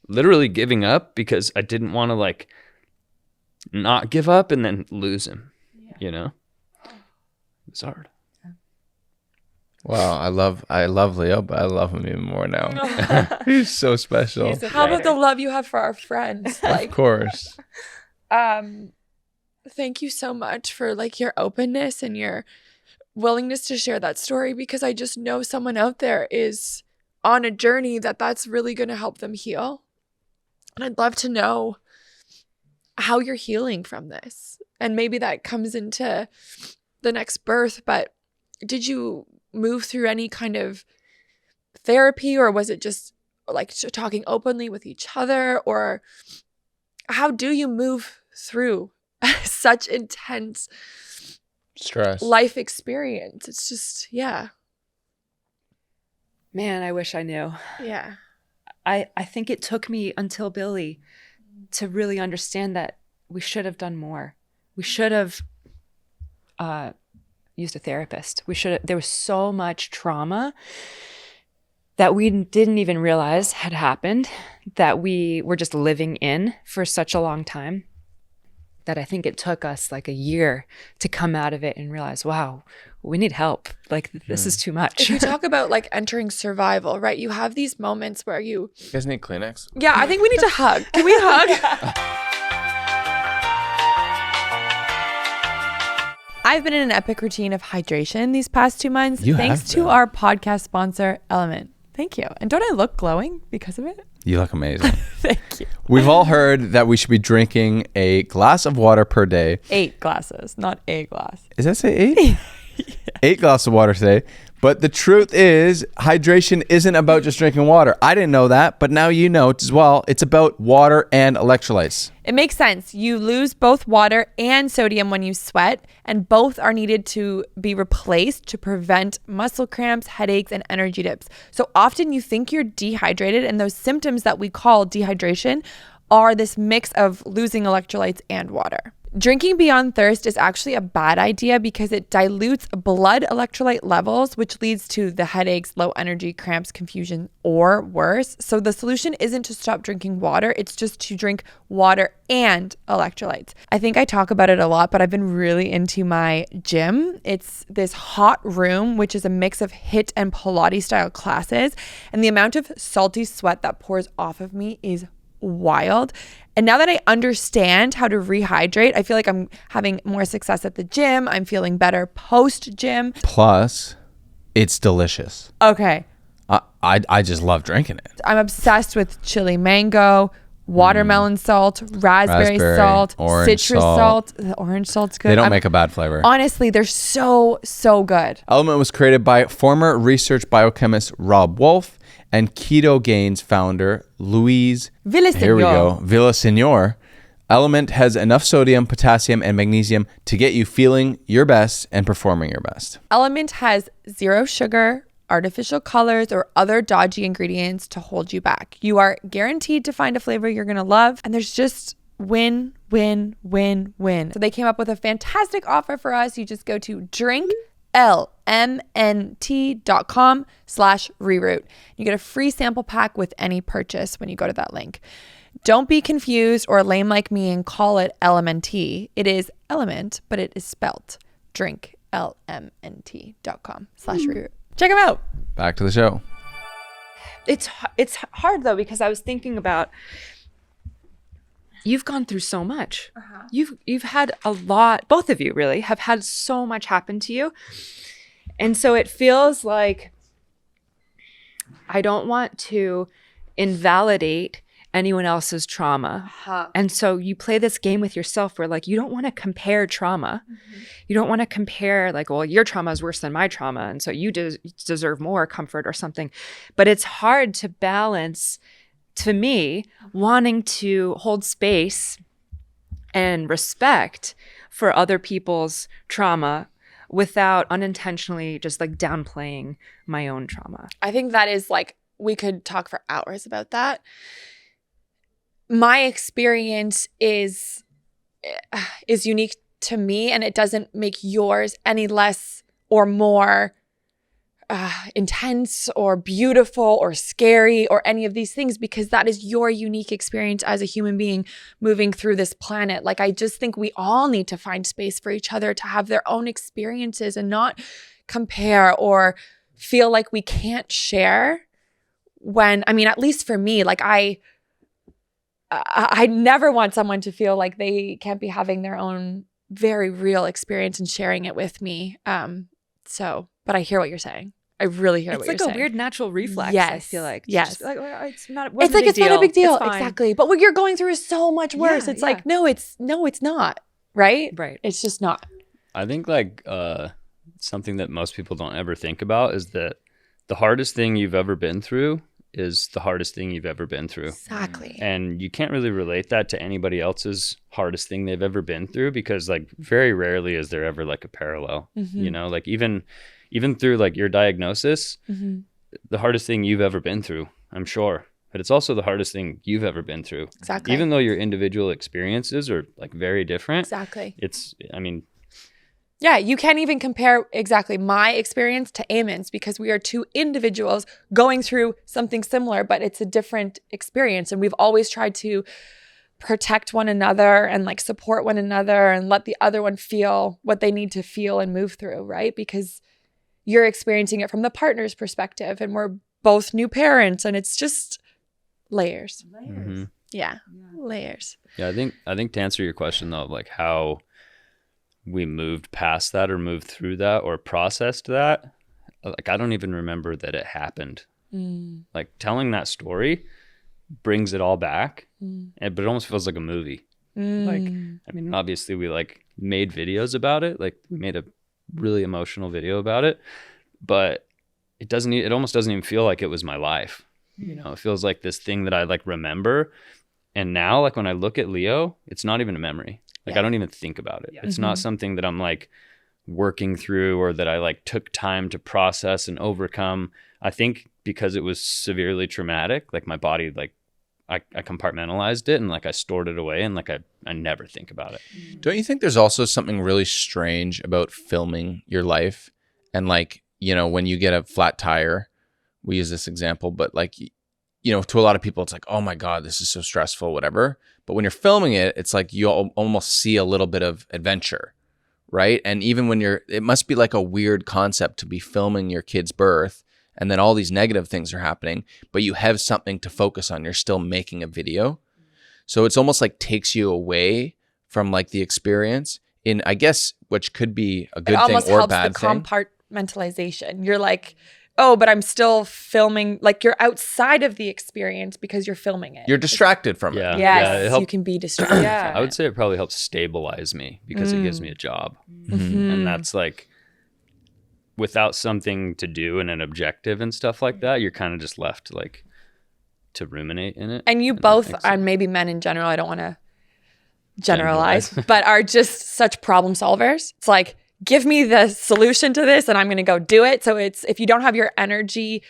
literally giving up because I didn't want to like not give up and then lose him, It's hard. Wow, I love Leo, but I love him even more now. He's so special. How about the love you have for our friends? Like, of course. Thank you so much for like your openness and your willingness to share that story, because I just know someone out there is on a journey that's really going to help them heal. And I'd love to know how you're healing from this. And maybe that comes into the next birth, but did you move through any kind of therapy, or was it just like talking openly with each other? Or how do you move through such intense Stress, life experience? It's just, yeah. Man, I wish I knew. Yeah. I think it took me until Billie to really understand that we should have done more. We should have used a therapist. There was so much trauma that we didn't even realize had happened, that we were just living in for such a long time, that I think it took us like a year to come out of it and realize, wow, we need help. Like, this is too much. If you talk about like entering survival, right? You have these moments where you guys need Kleenex? Yeah, I think we need to hug. Can we hug? I've been in an epic routine of hydration these past 2 months, thanks to our podcast sponsor, Element. Thank you. And don't I look glowing because of it? You look amazing. Thank you. We've all heard that we should be drinking a glass of water per day. 8 glasses, not a glass. Does that say 8? Yeah. 8 glasses of water today. But the truth is, hydration isn't about just drinking water. I didn't know that, but now you know it as well. It's about water and electrolytes. It makes sense. You lose both water and sodium when you sweat, and both are needed to be replaced to prevent muscle cramps, headaches, and energy dips. So often you think you're dehydrated, and those symptoms that we call dehydration are this mix of losing electrolytes and water. Drinking beyond thirst is actually a bad idea because it dilutes blood electrolyte levels, which leads to the headaches, low energy, cramps, confusion, or worse. So the solution isn't to stop drinking water, it's just to drink water and electrolytes. I think I talk about it a lot, but I've been really into my gym. It's this hot room, which is a mix of HIIT and Pilates style classes. And the amount of salty sweat that pours off of me is wild. And now that I understand how to rehydrate, I feel like I'm having more success at the gym. I'm feeling better post gym. Plus, it's delicious. Okay. I just love drinking it. I'm obsessed with chili mango, watermelon salt, raspberry salt, orange citrus salt. The orange salt's good. They don't make a bad flavor. Honestly, they're so good. Element was created by former research biochemist Rob Wolf and Keto Gains founder Louise Villaseñor. Element has enough sodium, potassium, and magnesium to get you feeling your best and performing your best. Element has 0 sugar, artificial colors, or other dodgy ingredients to hold you back. You are guaranteed to find a flavor you're going to love, and there's just win, win, win, win. So they came up with a fantastic offer for us. You just go to drinklmnt.com/reroot. You get a free sample pack with any purchase when you go to that link. Don't be confused or lame like me and call it LMNT. It is Element, but it is spelt drinklmnt.com/reroot. Check them out. Back to the show. It's hard though, because I was thinking about, you've gone through so much. You've had a lot, both of you really have had so much happen to you. And so it feels like I don't want to invalidate anyone else's trauma. And so you play this game with yourself where like you don't want to compare trauma. You don't want to compare like, well, your trauma is worse than my trauma, and so you deserve more comfort or something. But it's hard to balance, to me, wanting to hold space and respect for other people's trauma without unintentionally just like downplaying my own trauma. I think that is like, we could talk for hours about that. My experience is unique to me, and it doesn't make yours any less or more intense or beautiful or scary or any of these things, because that is your unique experience as a human being moving through this planet. Like, I just think we all need to find space for each other to have their own experiences and not compare or feel like we can't share when, I mean, at least for me, like I never want someone to feel like they can't be having their own very real experience and sharing it with me. But I hear what you're saying. I really hear It's what like you're a saying. weird natural reflex. Yes. I feel like. Yes. Just like, well, it's not. It's like, it's not a big deal. It's fine. Exactly. But what you're going through is so much worse. Yeah, It's like, no, it's not. Right? Right. It's just not. I think like something that most people don't ever think about is that the hardest thing you've ever been through is the hardest thing you've ever been through. Exactly. And you can't really relate that to anybody else's hardest thing they've ever been through, because like very rarely is there ever like a parallel, you know, like even through like your diagnosis, the hardest thing you've ever been through, I'm sure, but it's also the hardest thing you've ever been through. Exactly. Even though your individual experiences are like very different. Exactly. Yeah, you can't even compare exactly my experience to Eamon's, because we are two individuals going through something similar, but it's a different experience. And we've always tried to protect one another and like support one another and let the other one feel what they need to feel and move through, right? Because you're experiencing it from the partner's perspective, and we're both new parents, and it's just layers. Yeah, layers. Yeah, I think to answer your question though, like how we moved past that or moved through that or processed that, like I don't even remember that it happened. Like telling that story brings it all back, but it almost feels like a movie. Like, I mean, obviously we like made videos about it, like we made a really emotional video about it, but it almost doesn't even feel like it was my life. You know, it feels like this thing that I like remember, and now like when I look at Leo, it's not even a memory. Like I don't even think about it. It's not something that I'm like working through or that I like took time to process and overcome. I think because it was severely traumatic, like my body, like I compartmentalized it and like I stored it away, and like I never think about it. Don't you think there's also something really strange about filming your life? And like, you know, when you get a flat tire, we use this example, but like, you know, to a lot of people, it's like, oh my God, this is so stressful, whatever. But when you're filming it, it's like you almost see a little bit of adventure, right? And even when it must be like a weird concept to be filming your kid's birth, and then all these negative things are happening, but you have something to focus on. You're still making a video. So it's almost like takes you away from like the experience in, I guess, which could be a good thing or a bad thing. It almost helps the compartmentalization. You're like, oh, but I'm still filming. Like you're outside of the experience because you're filming it. You're distracted from it. Yeah. Yes, you can be distracted. Yeah. I would say it probably helps stabilize me because it gives me a job. And that's like, without something to do and an objective and stuff like that, you're kind of just left like to ruminate in it. And you both, and maybe men in general, I don't want to generalize, but are just such problem solvers. It's like, give me the solution to this and I'm going to go do it. So it's, if you don't have your energy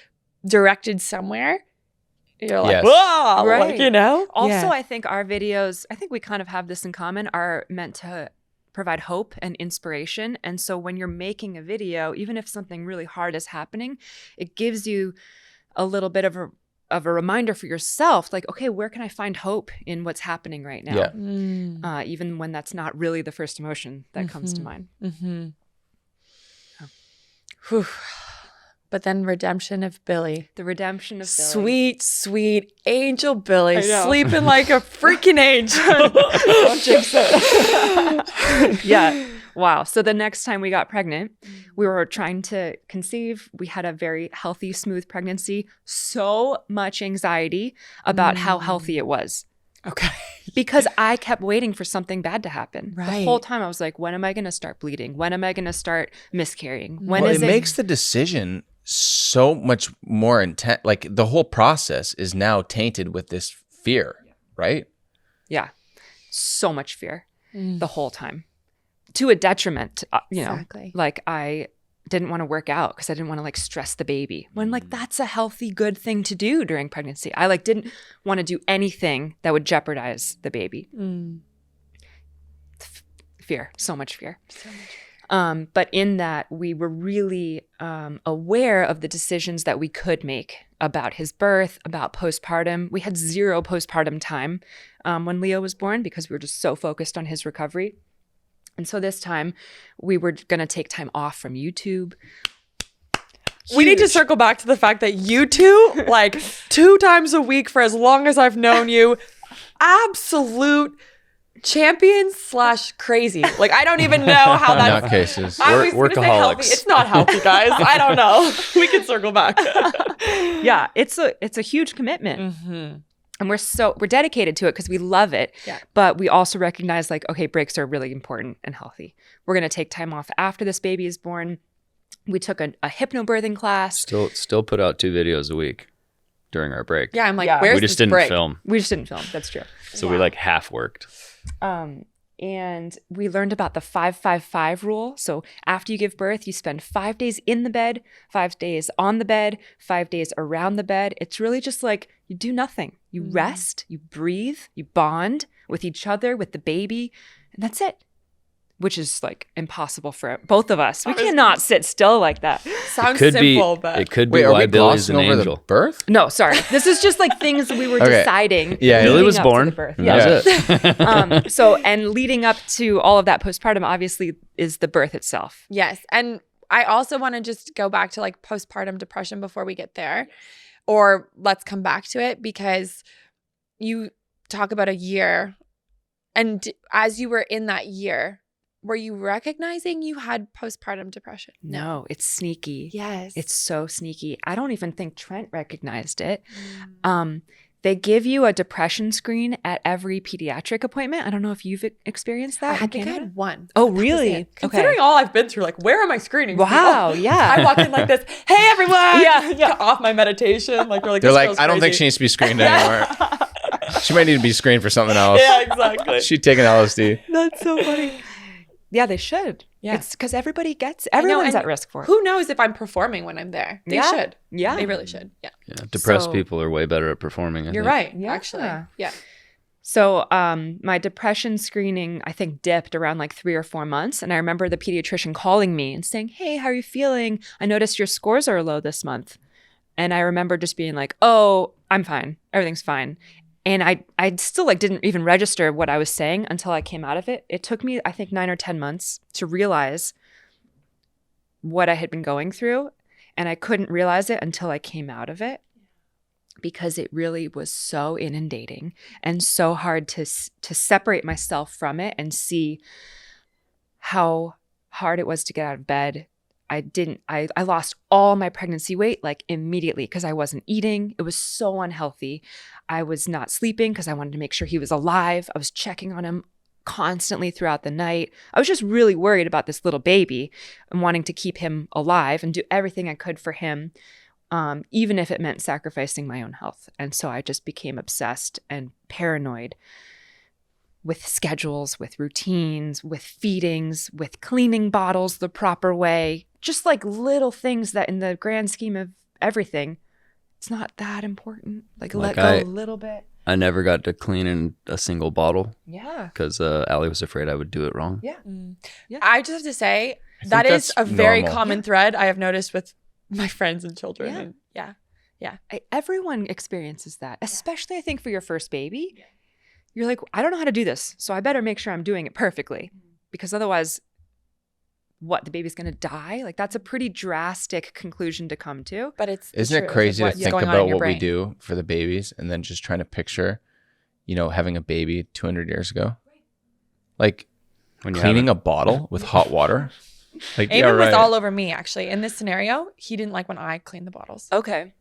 directed somewhere, you're like, Yes. whoa, Right. like, you know? Also, I think our videos, I think we kind of have this in common, are meant to provide hope and inspiration. And so when you're making a video, even if something really hard is happening, it gives you a little bit of a reminder for yourself, like, okay, where can I find hope in what's happening right now? Yeah. Even when that's not really the first emotion that comes to mind. Whew. But then redemption of Billie. The redemption of Billie. Sweet, sweet angel Billie, I know. sleeping like a freaking angel. Don't jinx it. Yeah. Wow. So the next time we got pregnant, we were trying to conceive. We had a very healthy, smooth pregnancy. So much anxiety about how healthy it was. Okay. Because I kept waiting for something bad to happen. Right. The whole time I was like, when am I going to start bleeding? When am I going to start miscarrying? When Well, is it makes the decision so much more intense. Like the whole process is now tainted with this fear, right? Yeah. So much fear the whole time, to a detriment, you know, Exactly. like I didn't want to work out because I didn't want to like stress the baby, when like that's a healthy, good thing to do during pregnancy. I like didn't want to do anything that would jeopardize the baby. Fear, so much fear. But in that, we were really aware of the decisions that we could make about his birth, about postpartum. We had 0 postpartum time when Leo was born because we were just so focused on his recovery. And so this time, we were going to take time off from YouTube. We need to circle back to the fact that you two, like 2 times a week for as long as I've known you, absolute champion / crazy. Like, I don't even know how that's Nutcases. I was gonna say healthy. Workaholics. It's not healthy, guys. I don't know. We can circle back. Yeah, it's a huge commitment. And we're dedicated to it because we love it. Yeah. But we also recognize like, okay, breaks are really important and healthy. We're going to take time off after this baby is born. We took a hypnobirthing class. Still put out 2 videos a week during our break. Yeah, I'm like, Yeah. where's We just this didn't break? film. We just didn't film. That's true. So we like half worked. And we learned about the 5-5-5 rule. So after you give birth, you spend 5 days in the bed, 5 days on the bed, 5 days around the bed. It's really just like you do nothing. You rest, you breathe, you bond with each other, with the baby, and that's it. Which is like impossible for both of us. We cannot sit still like that. Sounds Could simple, be. but It could Wait, be are why we Billie's an glossing over angel. the birth? No, sorry. This is just like things we were Okay. deciding. Yeah, Billie leading was up to born. the birth. And Yeah. that was it. So, and leading up to all of that postpartum, obviously, is the birth itself. yes. And I also want to just go back to like postpartum depression before we get there, or let's come back to it, because you talk about a year, and as you were in that year, were you recognizing you had postpartum depression? No, it's sneaky. Yes. It's so sneaky. I don't even think Trent recognized it. They give you a depression screen at every pediatric appointment. I don't know if you've experienced that. I in think I Canada? had one. Oh, That was really? it. Considering all I've been through, like, where am I screening? Wow, people? yeah. I walk in like this. Hey, everyone! Yeah. Off my meditation. Like, they're like, They're this like, girl's I don't think she crazy. needs to be screened anymore. She might need to be screened for something else. Yeah, exactly. She's taking LSD. That's so funny. Yeah, they should. Yeah. It's because everybody's I know, at and risk for it. Who knows if I'm performing when I'm there? They Yeah. should. Yeah. They really should. Yeah. Yeah, depressed So- people are way better at performing. I You're think. right. Yeah. Actually. Yeah. So my depression screening, I think, dipped around like 3 or 4 months. And I remember the pediatrician calling me and saying, hey, how are you feeling? I noticed your scores are low this month. And I remember just being like, oh, I'm fine. Everything's fine. And I still like didn't even register what I was saying until I came out of it. It took me, I think, 9 or 10 months to realize what I had been going through. And I couldn't realize it until I came out of it, because it really was so inundating and so hard to separate myself from it and see how hard it was to get out of bed. I lost all my pregnancy weight like immediately because I wasn't eating. It was so unhealthy. I was not sleeping because I wanted to make sure he was alive. I was checking on him constantly throughout the night. I was just really worried about this little baby and wanting to keep him alive and do everything I could for him, even if it meant sacrificing my own health. And so I just became obsessed and paranoid with schedules, with routines, with feedings, with cleaning bottles the proper way, just like little things that in the grand scheme of everything, it's not that important. Like let go a little bit. I never got to clean in a single bottle Yeah. because Allie was afraid I would do it wrong. Yeah. I just have to say, I that think is that's a very normal. common thread I have noticed with my friends and children. Yeah. And yeah. Everyone experiences that, especially I think for your first baby. You're like, I don't know how to do this, so I better make sure I'm doing it perfectly, because otherwise, what, the baby's gonna die? Like, that's a pretty drastic conclusion to come to. But it's the Isn't it truth of crazy to what's think going on in about your what we brain. do for the babies and then just trying to picture, having a baby 200 years ago? Like When you cleaning have a bottle with hot water? Like, Eamon was all over me, actually. In this scenario, he didn't like when I cleaned the bottles. Okay.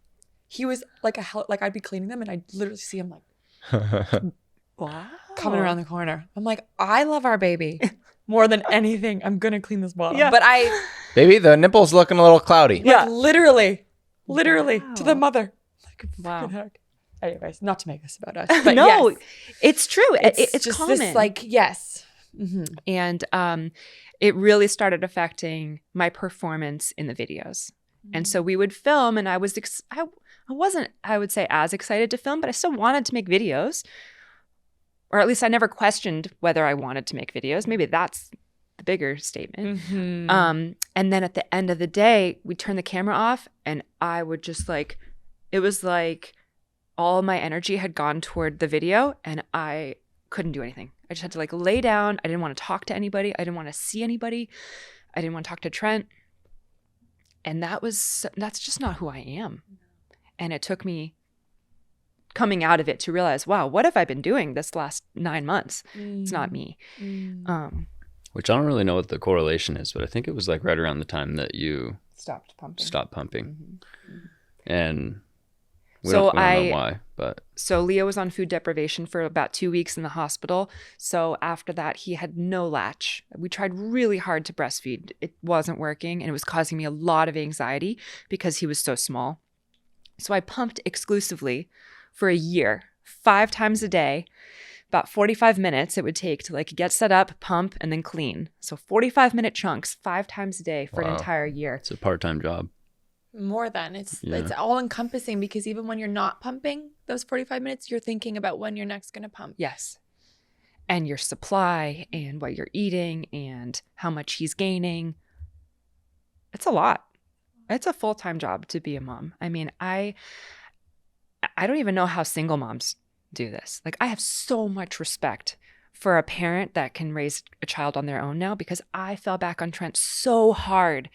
He was like like I'd be cleaning them and I'd literally see him like Wow. coming around the corner. I'm like, I love our baby more than anything. I'm gonna clean this bottle. Yeah. But I Baby, the nipple's looking a little cloudy. Yeah. literally to the Wow. mother. Like, Wow. freaking heck. Anyways, not to make this about us. But No, yes, it's true. It's just common. this like, yes. Mm-hmm. And it really started affecting my performance in the videos. And so we would film, and I wasn't, I would say, as excited to film, but I still wanted to make videos. Or at least I never questioned whether I wanted to make videos. Maybe that's the bigger statement. Mm-hmm. And then at the end of the day, we turned the camera off, and I would just like, it was like all my energy had gone toward the video, and I couldn't do anything. I just had to like lay down. I didn't want to talk to anybody. I didn't want to see anybody. I didn't want to talk to Trent. And that's just not who I am. And it took me coming out of it to realize, wow, what have I been doing this last 9 months? It's not me. Which I don't really know what the correlation is, but I think it was like right around the time that you Stopped pumping. And we don't know why, but. So Leo was on food deprivation for about 2 weeks in the hospital. So after that, he had no latch. We tried really hard to breastfeed. It wasn't working, and it was causing me a lot of anxiety because he was so small. So I pumped exclusively for a year, 5 times a day. About 45 minutes it would take to like get set up, pump, and then clean. So 45-minute chunks 5 times a day for an entire year. It's a part-time job. More than it's all encompassing, because even when you're not pumping those 45 minutes, you're thinking about when you're next going to pump. Yes. And your supply and what you're eating and how much he's gaining. It's a lot. It's a full-time job to be a mom. I mean, I don't even know how single moms do this. Like, I have so much respect for a parent that can raise a child on their own now, because I fell back on Trent so hard.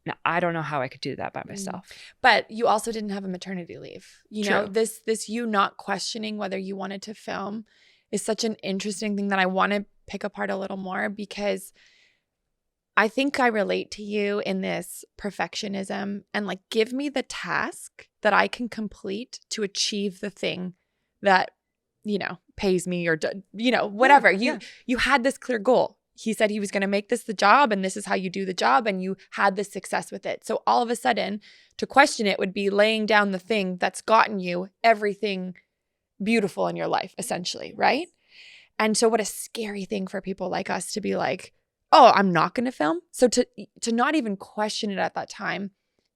Now, I don't know how I could do that by myself. But you also didn't have a maternity leave. You know, this you not questioning whether you wanted to film is such an interesting thing that I want to pick apart a little more, because I think I relate to you in this perfectionism and like, give me the task that I can complete to achieve the thing that, you know, pays me, or, you know, whatever. You had this clear goal. He said he was going to make this the job, and this is how you do the job, and you had this success with it. So all of a sudden, to question it would be laying down the thing that's gotten you everything beautiful in your life, essentially, right? And so what a scary thing for people like us to be like, oh, I'm not going to film. So to not even question it at that time,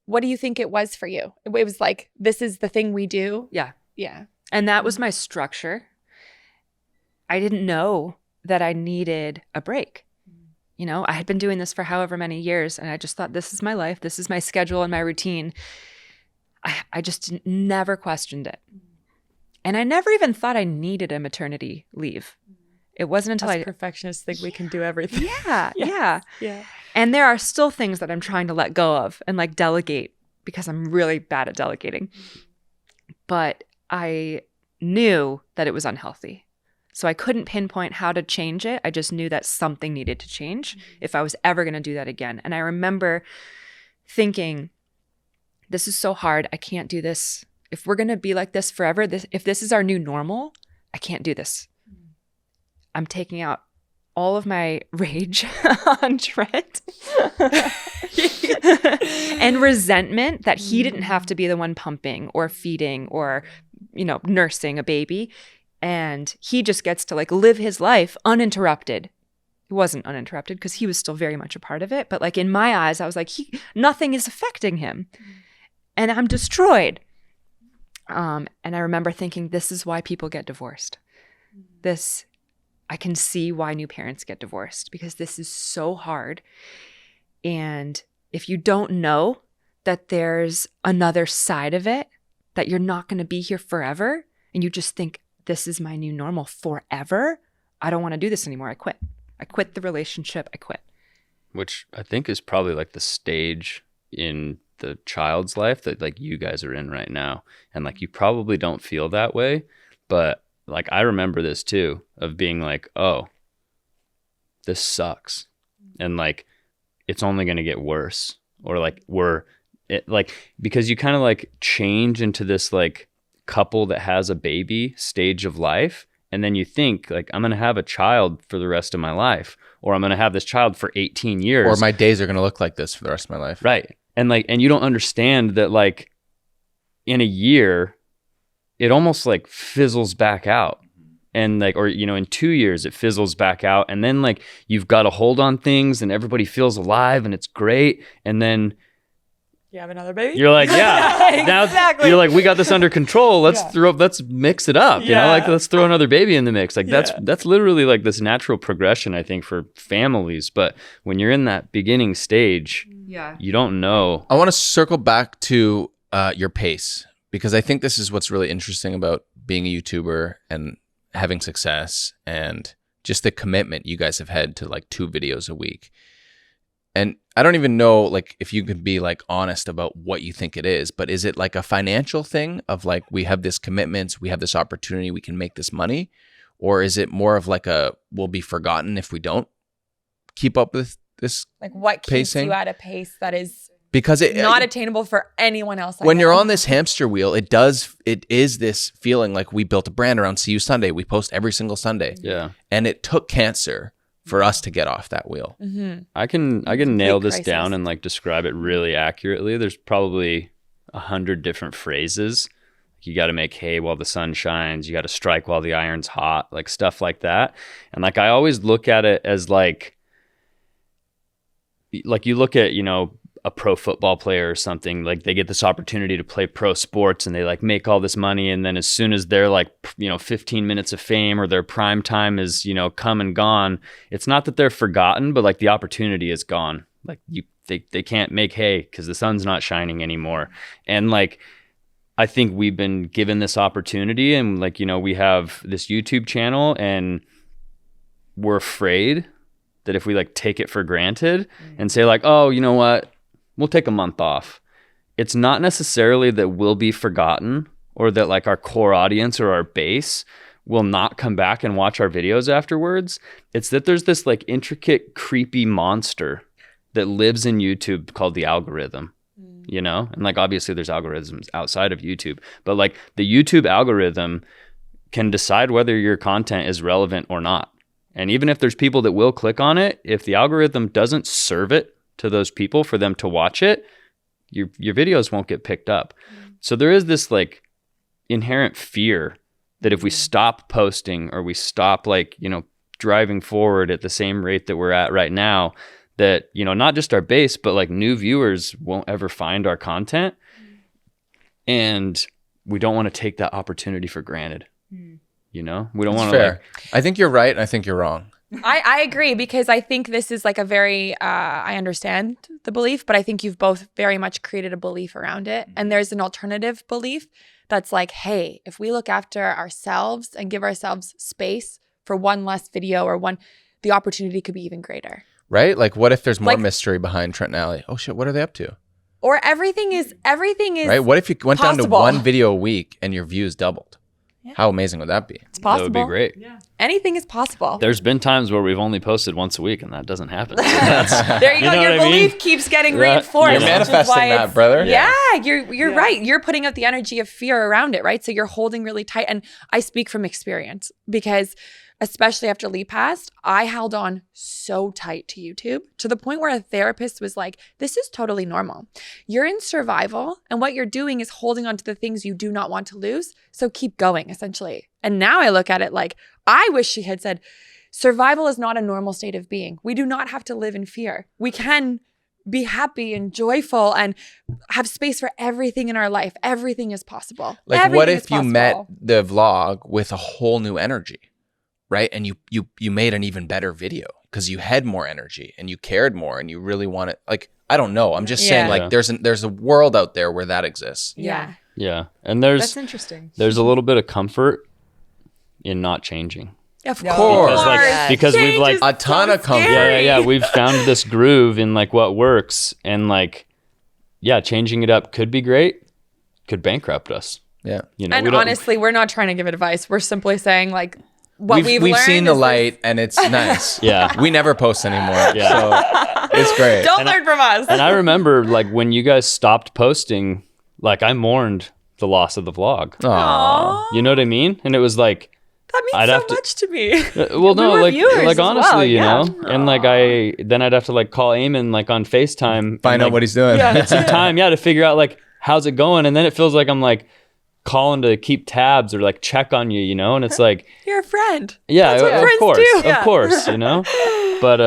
what do you think it was for you? It was like, this is the thing we do. Yeah. Yeah. And that was my structure. I didn't know that I needed a break. You know, I had been doing this for however many years, and I just thought, this is my life. This is my schedule and my routine. I just never questioned it. And I never even thought I needed a maternity leave. It wasn't until perfectionists think we can do everything. Yeah. And there are still things that I'm trying to let go of and like delegate, because I'm really bad at delegating. But I knew that it was unhealthy. So I couldn't pinpoint how to change it. I just knew that something needed to change if I was ever going to do that again. And I remember thinking, this is so hard. I can't do this. If we're going to be like this forever, if this is our new normal, I can't do this. I'm taking out all of my rage on Trent and resentment that he didn't have to be the one pumping or feeding or, you know, nursing a baby. And he just gets to like live his life uninterrupted. It wasn't uninterrupted because he was still very much a part of it. But like in my eyes, I was like, nothing is affecting him. And I'm destroyed. And I remember thinking, this is why people get divorced. I can see why new parents get divorced, because this is so hard. And if you don't know that there's another side of it, that you're not going to be here forever, and you just think, this is my new normal forever, I don't want to do this anymore. I quit. I quit the relationship. I quit. Which I think is probably like the stage in the child's life that like you guys are in right now. And like, you probably don't feel that way, but like, I remember this too, of being like, oh, this sucks. And like, it's only going to get worse. Or like, because you kind of like change into this like couple that has a baby stage of life. And then you think like, I'm going to have a child for the rest of my life, or I'm going to have this child for 18 years. Or my days are going to look like this for the rest of my life. Right. And like, and you don't understand that like in a year, it almost like fizzles back out. And like, or, you know, in 2 years it fizzles back out. And then like, you've got a hold on things and everybody feels alive and it's great. And then you have another baby? You're like, yeah, now exactly. You're like, we got this under control. Let's mix it up. You know, like let's throw another baby in the mix. Like that's literally like this natural progression, I think, for families. But when you're in that beginning stage, you don't know. I want to circle back to your pace, because I think this is what's really interesting about being a YouTuber and having success, and just the commitment you guys have had to like 2 videos a week. And I don't even know like if you can be like honest about what you think it is, but is it like a financial thing of like we have this commitments, we have this opportunity, we can make this money? Or is it more of like we'll be forgotten if we don't keep up with this Like what keeps pacing? you at a pace that is Because not attainable for anyone else. When you're on this hamster wheel, it is this feeling like we built a brand around See You Sunday. We post every single Sunday. Yeah. And it took cancer for us to get off that wheel. Mm-hmm. I can nail this crisis. down and like describe it really accurately. There's probably 100 different phrases. You got to make hay while the sun shines. You got to strike while the iron's hot, like stuff like that. And like, I always look at it as like you look at, you know, a pro football player or something, like they get this opportunity to play pro sports and they like make all this money. And then as soon as they're like, you know, 15 minutes of fame or their prime time is, you know, come and gone, it's not that they're forgotten, but like the opportunity is gone. Like they can't make hay because the sun's not shining anymore. And like, I think we've been given this opportunity and like, you know, we have this YouTube channel and we're afraid that if we like take it for granted and say like, oh, you know what, we'll take a month off. It's not necessarily that we'll be forgotten or that like our core audience or our base will not come back and watch our videos afterwards. It's that there's this like intricate, creepy monster that lives in YouTube called the algorithm, you know? And like, obviously there's algorithms outside of YouTube, but like the YouTube algorithm can decide whether your content is relevant or not. And even if there's people that will click on it, if the algorithm doesn't serve it to those people for them to watch it, your videos won't get picked up. So there is this like inherent fear that if we stop posting or we stop like, you know, driving forward at the same rate that we're at right now, that, you know, not just our base, but like new viewers won't ever find our content. And we don't want to take that opportunity for granted. You know, we don't want to fair. I think you're right and I think you're wrong. I agree because I think this is like a very, I understand the belief, but I think you've both very much created a belief around it. And there's an alternative belief that's like, hey, if we look after ourselves and give ourselves space for one less video or the opportunity could be even greater. Right? Like what if there's more Like- mystery behind Trent and Allie? Oh shit, what are they up to? Or everything is Right? What if you went down to possible. one video a week and your views doubled? Yeah. How amazing would that be? It's possible. That would be great. Anything is possible. There's been times where we've only posted once a week and that doesn't happen. So There you go. know Your what I mean? belief keeps getting Yeah, reinforced. you're which is manifesting why that, brother. Yeah, you're right. You're putting out the energy of fear around it, right? So you're holding really tight. And I speak from experience because especially after Lee passed, I held on so tight to YouTube to the point where a therapist was like, this is totally normal. You're in survival and what you're doing is holding on to the things you do not want to lose. So keep going, essentially. And now I look at it like, I wish she had said, survival is not a normal state of being. We do not have to live in fear. We can be happy and joyful and have space for everything in our life. Everything is possible. Like Everything what is if you possible. met the vlog with a whole new energy? Right? And you made an even better video because you had more energy and you cared more and you really want it. Like, I don't know. I'm just saying like there's a world out there where that exists. Yeah. yeah. And That's interesting. there's a little bit of comfort in not changing. Of course. course. Because we've Change like is A ton so of comfort. scary. yeah, we've found this groove in like what works and like, yeah, changing it up could be great, could bankrupt us. Yeah. You know, And honestly, we're not trying to give advice. We're simply saying like what we've we've learned seen the is light and it's nice. Yeah. We never post anymore. Yeah. So it's great. Don't learn from us. And I remember like when you guys stopped posting, like I mourned the loss of the vlog. Aw. You know what I mean? And it was like, That means I'd so have to- much to me. well, no, were like viewers as well, honestly, you yeah. know, and like then I'd have to like call Eamon like on FaceTime, Find and, out like, what he's doing. some time, to figure out like how's it going, and then it feels like I'm like calling to keep tabs or like check on you, you know, and it's like, You're a friend. yeah, That's what of friends course, do. Yeah. of course, you know, but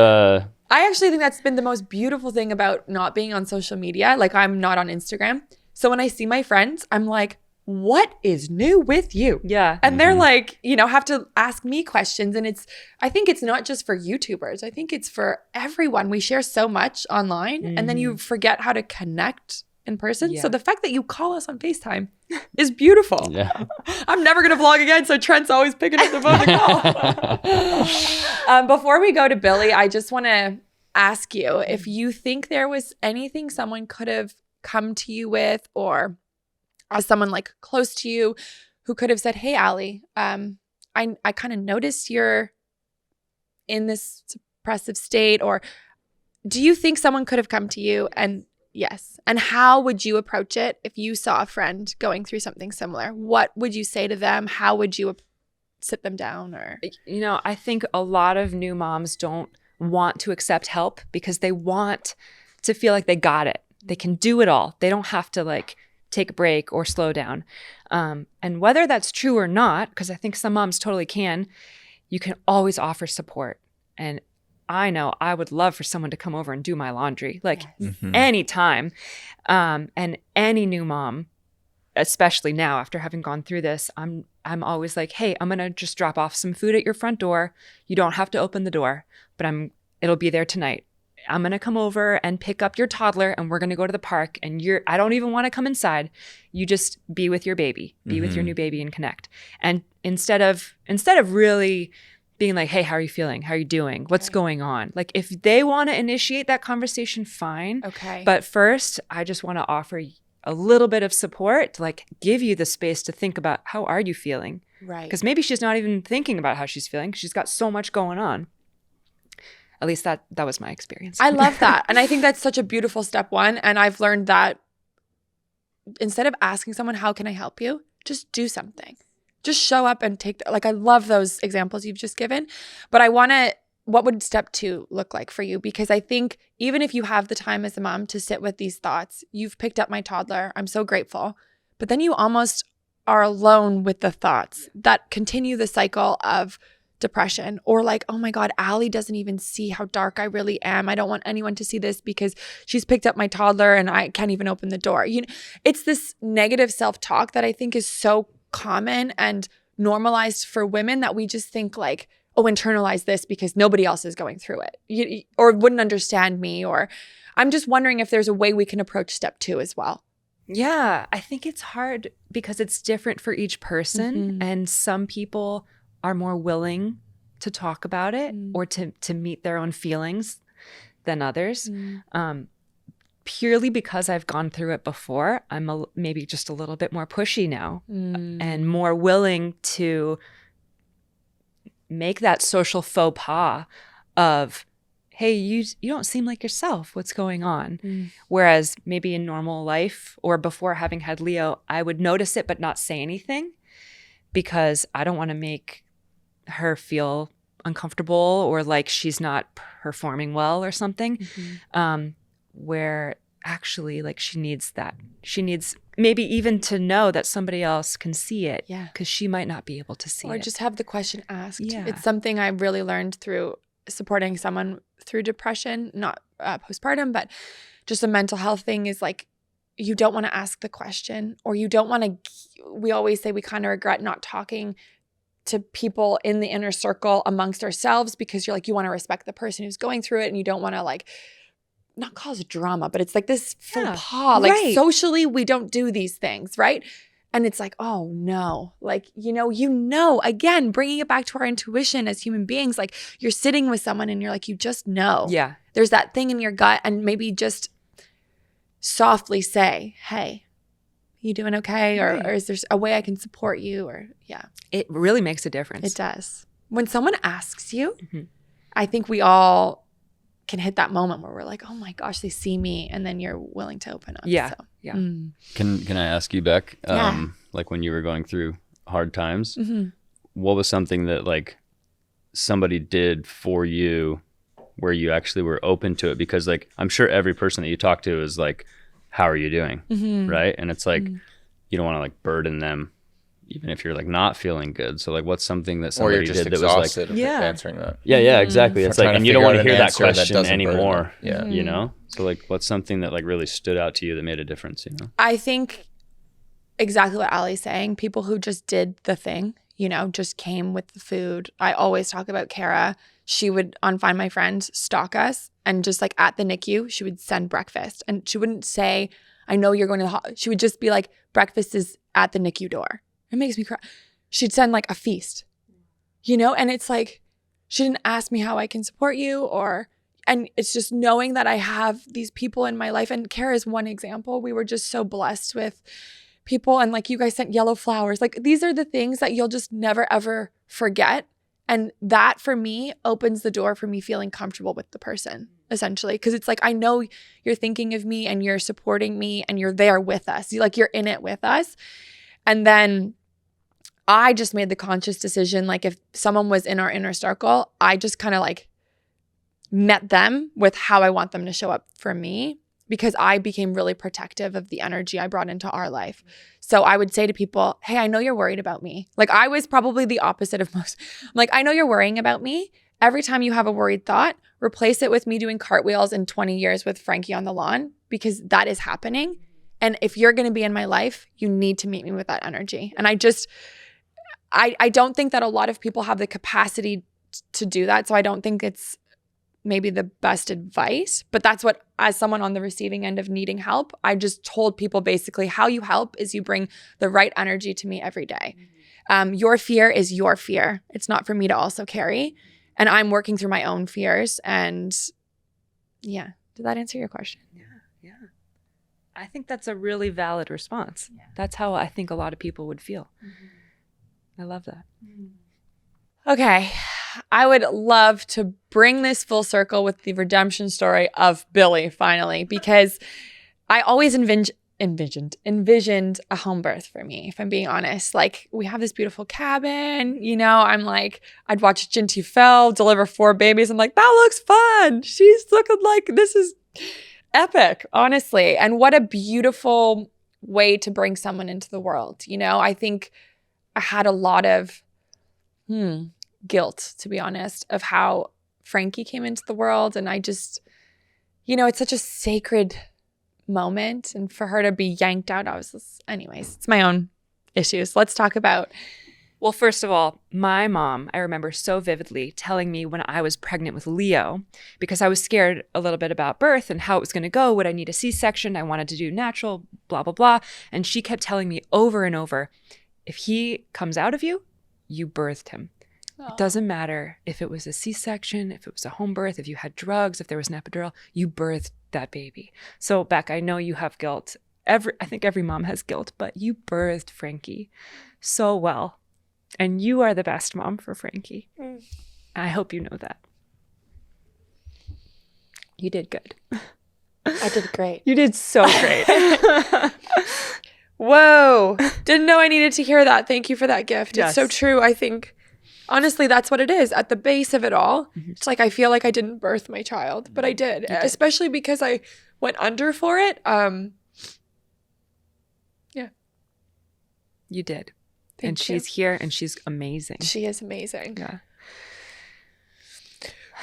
I actually think that's been the most beautiful thing about not being on social media. Like I'm not on Instagram. So when I see my friends, I'm like, what is new with you? Yeah. And they're like, you know, have to ask me questions. And I think it's not just for YouTubers. I think it's for everyone. We share so much online and then you forget how to connect in person. Yeah. So the fact that you call us on FaceTime is beautiful. yeah, I'm never going to vlog again. So Trent's always picking up the phone to call. Before we go to Billie, I just want to ask you if you think there was anything someone could have come to you with, or as someone like close to you who could have said, hey, Allie, I kind of noticed you're in this suppressive state, or do you think someone could have come to you? And yes. And how would you approach it if you saw a friend going through something similar? What would you say to them? How would you sit them down? Or, you know, I think a lot of new moms don't want to accept help because they want to feel like they got it. They can do it all. They don't have to like take a break or slow down. And whether that's true or not, because I think some moms totally can, you can always offer support. And I know I would love for someone to come over and do my laundry, like anytime. And any new mom, especially now after having gone through this, I'm always like, hey, I'm going to just drop off some food at your front door. You don't have to open the door, but it'll be there tonight. I'm going to come over and pick up your toddler and we're going to go to the park, and I don't even want to come inside. You just be with your baby, be with your new baby and connect. And instead of really being like, hey, how are you feeling? How are you doing? What's going on? Like if they want to initiate that conversation, fine. okay. But first, I just want to offer a little bit of support to like give you the space to think about how are you feeling? Right. Because maybe she's not even thinking about how she's feeling. She's got so much going on. At least that was my experience. I love that. And I think that's such a beautiful step one. And I've learned that instead of asking someone, how can I help you? Just do something. Just show up and I love those examples you've just given. But what would step 2 look like for you? Because I think even if you have the time as a mom to sit with these thoughts, you've picked up my toddler, I'm so grateful. But then you almost are alone with the thoughts that continue the cycle of depression, or like, oh my God, Allie doesn't even see how dark I really am. I don't want anyone to see this because she's picked up my toddler and I can't even open the door. It's this negative self-talk that I think is so common and normalized for women that we just think like, oh, internalize this because nobody else is going through it, or wouldn't understand me. Or I'm just wondering if there's a way we can approach step 2 as well. Yeah, I think it's hard because it's different for each person, and some people are more willing to talk about it or to meet their own feelings than others. Purely because I've gone through it before, I'm maybe just a little bit more pushy now and more willing to make that social faux pas of, hey, you don't seem like yourself. What's going on? Whereas maybe in normal life or before having had Leo, I would notice it but not say anything because I don't want to make her feel uncomfortable or like she's not performing well or something. Where actually like she needs maybe even to know that somebody else can see it, because she might not be able to see it. Or just have the question asked. Yeah. It's something I really learned through supporting someone through depression, not postpartum, but just a mental health thing is like, you don't want to ask the question, or you don't want to, we always say we kind of regret not talking to people in the inner circle amongst ourselves because you're like, you want to respect the person who's going through it and you don't want to like, not cause drama, but it's like this faux pas. Like socially, we don't do these things, right? And it's like, oh no, like, again, bringing it back to our intuition as human beings, like you're sitting with someone and you're like, you just know. Yeah. There's that thing in your gut, and maybe just softly say, hey, you doing okay? Or is there a way I can support you? Or It really makes a difference. It does. When someone asks you, I think we all can hit that moment where we're like, oh my gosh, they see me, and then you're willing to open up. Yeah. So. Yeah. Can I ask you, Bec, like when you were going through hard times, what was something that like somebody did for you where you actually were open to it? Because like, I'm sure every person that you talk to is like, how are you doing? Right. And it's like, you don't want to like burden them even if you're like not feeling good. So like, what's something that somebody did that was like, of answering that. Yeah, exactly. It's like, and you don't want to hear that question that anymore. Yeah. You know? So like, what's something that like really stood out to you that made a difference, you know? I think exactly what Allie's saying. People who just did the thing, just came with the food. I always talk about Kara. She would, on Find My Friend, stalk us, and just like at the NICU, she would send breakfast. And she wouldn't say, I know you're going to the She would just be like, breakfast is at the NICU door. It makes me cry. She'd send like a feast, and it's like, she didn't ask me how I can support you, or And it's just knowing that I have these people in my life. And Kara is one example. We were just so blessed with people. And like you guys sent yellow flowers. Like these are the things that you'll just never, ever forget. And that for me opens the door for me feeling comfortable with the person, essentially. Because it's like, I know you're thinking of me and you're supporting me and you're there with us. You're in it with us. And then I just made the conscious decision, like if someone was in our inner circle, I just kind of like met them with how I want them to show up for me, because I became really protective of the energy I brought into our life. So I would say to people, hey, I know you're worried about me. Like I was probably the opposite of most. I'm like, I know you're worrying about me. Every time you have a worried thought, replace it with me doing cartwheels in 20 years with Frankie on the lawn, because that is happening. And if you're going to be in my life, you need to meet me with that energy. And I don't think that a lot of people have the capacity to do that. So I don't think it's maybe the best advice, but that's what, as someone on the receiving end of needing help, I just told people basically how you help is you bring the right energy to me every day. Your fear is your fear. It's not for me to also carry. And I'm working through my own fears. And yeah, did that answer your question? Yeah. I think that's a really valid response. Yeah. That's how I think a lot of people would feel. Mm-hmm. I love that. Okay. I would love to bring this full circle with the redemption story of Billie finally, because I always envisioned a home birth for me, if I'm being honest. Like we have this beautiful cabin, I'm like, I'd watch Jinty Fell deliver 4 babies. I'm like, that looks fun. She's looking like this is epic, honestly. And what a beautiful way to bring someone into the world. I think I had a lot of guilt, to be honest, of how Frankie came into the world. And I just, it's such a sacred moment. And for her to be yanked out, anyways, it's my own issues. Let's talk about. Well, first of all, my mom, I remember so vividly telling me when I was pregnant with Leo, because I was scared a little bit about birth and how it was going to go. Would I need a C-section? I wanted to do natural, blah, blah, blah. And she kept telling me over and over, if he comes out of you, you birthed him. It doesn't matter if it was a C-section, if it was a home birth, if you had drugs, if there was an epidural, you birthed that baby. So Bec, I know you have guilt. I think every mom has guilt, but you birthed Frankie so well. And you are the best mom for Frankie. I hope you know that. You did good. I did great. You did so great. Whoa. Didn't know I needed to hear that. Thank you for that gift. Yes. It's so true. I think, honestly, that's what it is. At the base of it all, it's like I feel like I didn't birth my child, but I did. Especially because I went under for it. Yeah. You did. Thank and you. She's here and she's amazing. She is amazing. Yeah.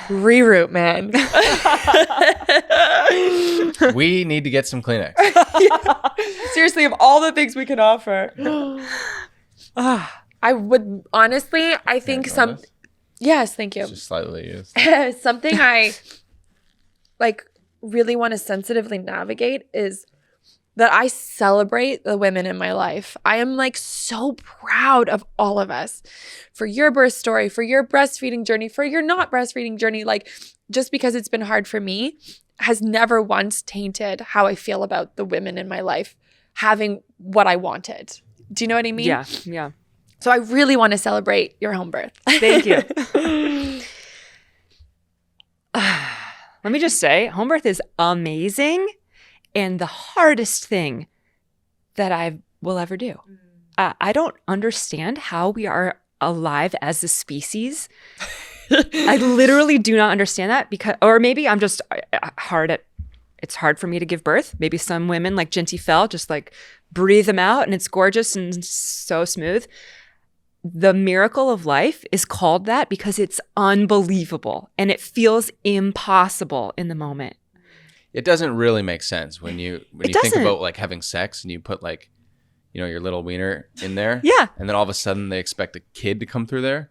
Reroot, man. We need to get some Kleenex. Seriously, of all the things we can offer. I would honestly, I think yes, thank you. It's just slightly used. Something I really want to sensitively navigate is that I celebrate the women in my life. I am so proud of all of us for your birth story, for your breastfeeding journey, for your not breastfeeding journey. Just because it's been hard for me has never once tainted how I feel about the women in my life having what I wanted. Do you know what I mean? Yeah, yeah. So I really want to celebrate your home birth. Thank you. Let me just say, home birth is amazing and the hardest thing that I will ever do. I don't understand how we are alive as a species. I literally do not understand that or maybe I'm just it's hard for me to give birth. Maybe some women like Jinty Fell just breathe them out and it's gorgeous and so smooth. The miracle of life is called that because it's unbelievable and it feels impossible in the moment. It doesn't really make sense when you think about having sex and you put your little wiener in there. Yeah. And then all of a sudden they expect a kid to come through there.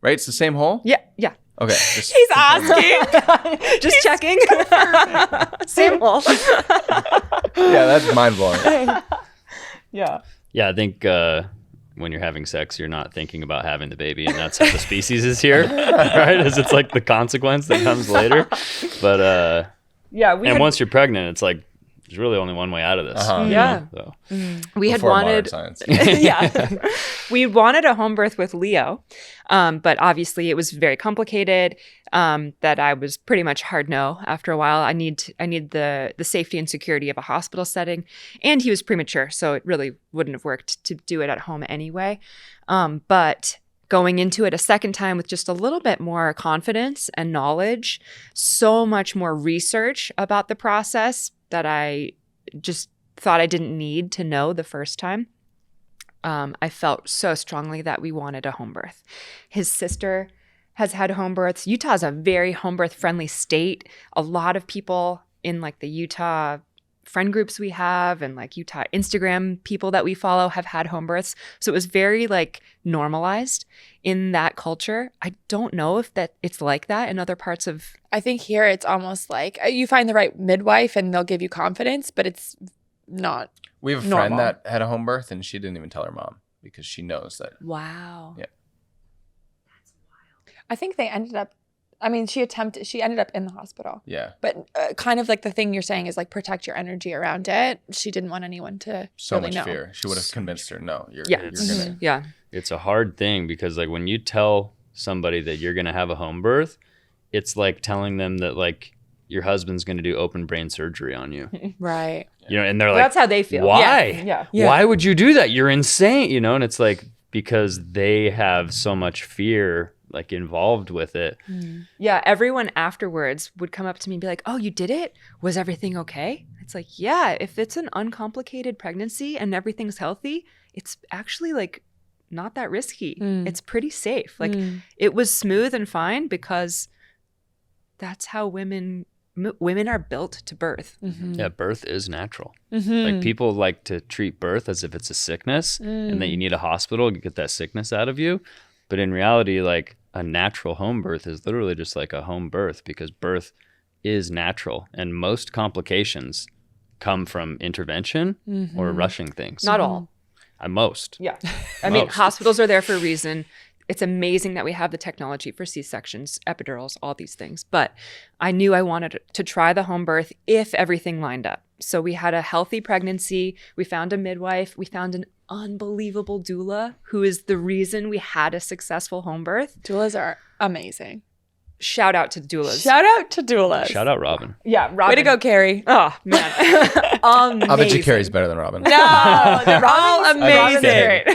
Right? It's the same hole? Yeah. Yeah. Okay. He's asking. Just checking. Same hole. Yeah, that's mind blowing. Yeah. Yeah, I think when you're having sex, you're not thinking about having the baby, and that's how the species is here, right? As it's like the consequence that comes later. But once you're pregnant, it's like there's really only one way out of this. Yeah. So. We had Before modern wanted, science. we wanted a home birth with Leo, but obviously it was very complicated. That I was pretty much hard no after a while. I need the safety and security of a hospital setting, and he was premature, so it really wouldn't have worked to do it at home anyway. But going into it a second time with just a little bit more confidence and knowledge, so much more research about the process that I just thought I didn't need to know the first time. I felt so strongly that we wanted a home birth. His sister has had home births. Utah is a very home birth friendly state. A lot of people in like the Utah friend groups we have and like Utah Instagram people that we follow have had home births. So it was very like normalized in that culture. I don't know if that it's like that in other parts of. I think here it's almost like you find the right midwife and they'll give you confidence, but it's not. We have a friend that had a home birth and she didn't even tell her mom because she knows that. Wow. Yeah. I think they ended up, she ended up in the hospital. Yeah. But kind of like the thing you're saying is like protect your energy around it. She didn't want anyone to so really much know. fear. She would have convinced her, no, you're Yeah. gonna. Yeah. It's a hard thing because like when you tell somebody that you're going to have a home birth, it's like telling them that like your husband's going to do open brain surgery on you. Right. You know, and they're Well, like, that's how they feel. why? Yeah. Why would you do that? You're insane. You know, and it's like because they have so much fear like involved with it. Yeah, everyone afterwards would come up to me and be like, "Oh, you did it? Was everything okay?" It's like, yeah, if it's an uncomplicated pregnancy and everything's healthy, it's actually like not that risky. It's pretty safe. Like it was smooth and fine because that's how women are built to birth. Yeah, birth is natural. Like people like to treat birth as if it's a sickness and that you need a hospital to get that sickness out of you. But in reality, like a natural home birth is literally just like a home birth because birth is natural. And most complications come from intervention or rushing things. Not all. Most. Yeah. I mean, hospitals are there for a reason. It's amazing that we have the technology for C-sections, epidurals, all these things. But I knew I wanted to try the home birth if everything lined up. So we had a healthy pregnancy. We found a midwife. We found an unbelievable doula who is the reason we had a successful home birth. Doulas are amazing. Shout out to doulas. Shout out to doulas. Shout out Robin. Yeah, Robin. Way to go, Carrie. Oh, man. Amazing. I bet you Carrie's better than Robin. No, they're all amazing. Great.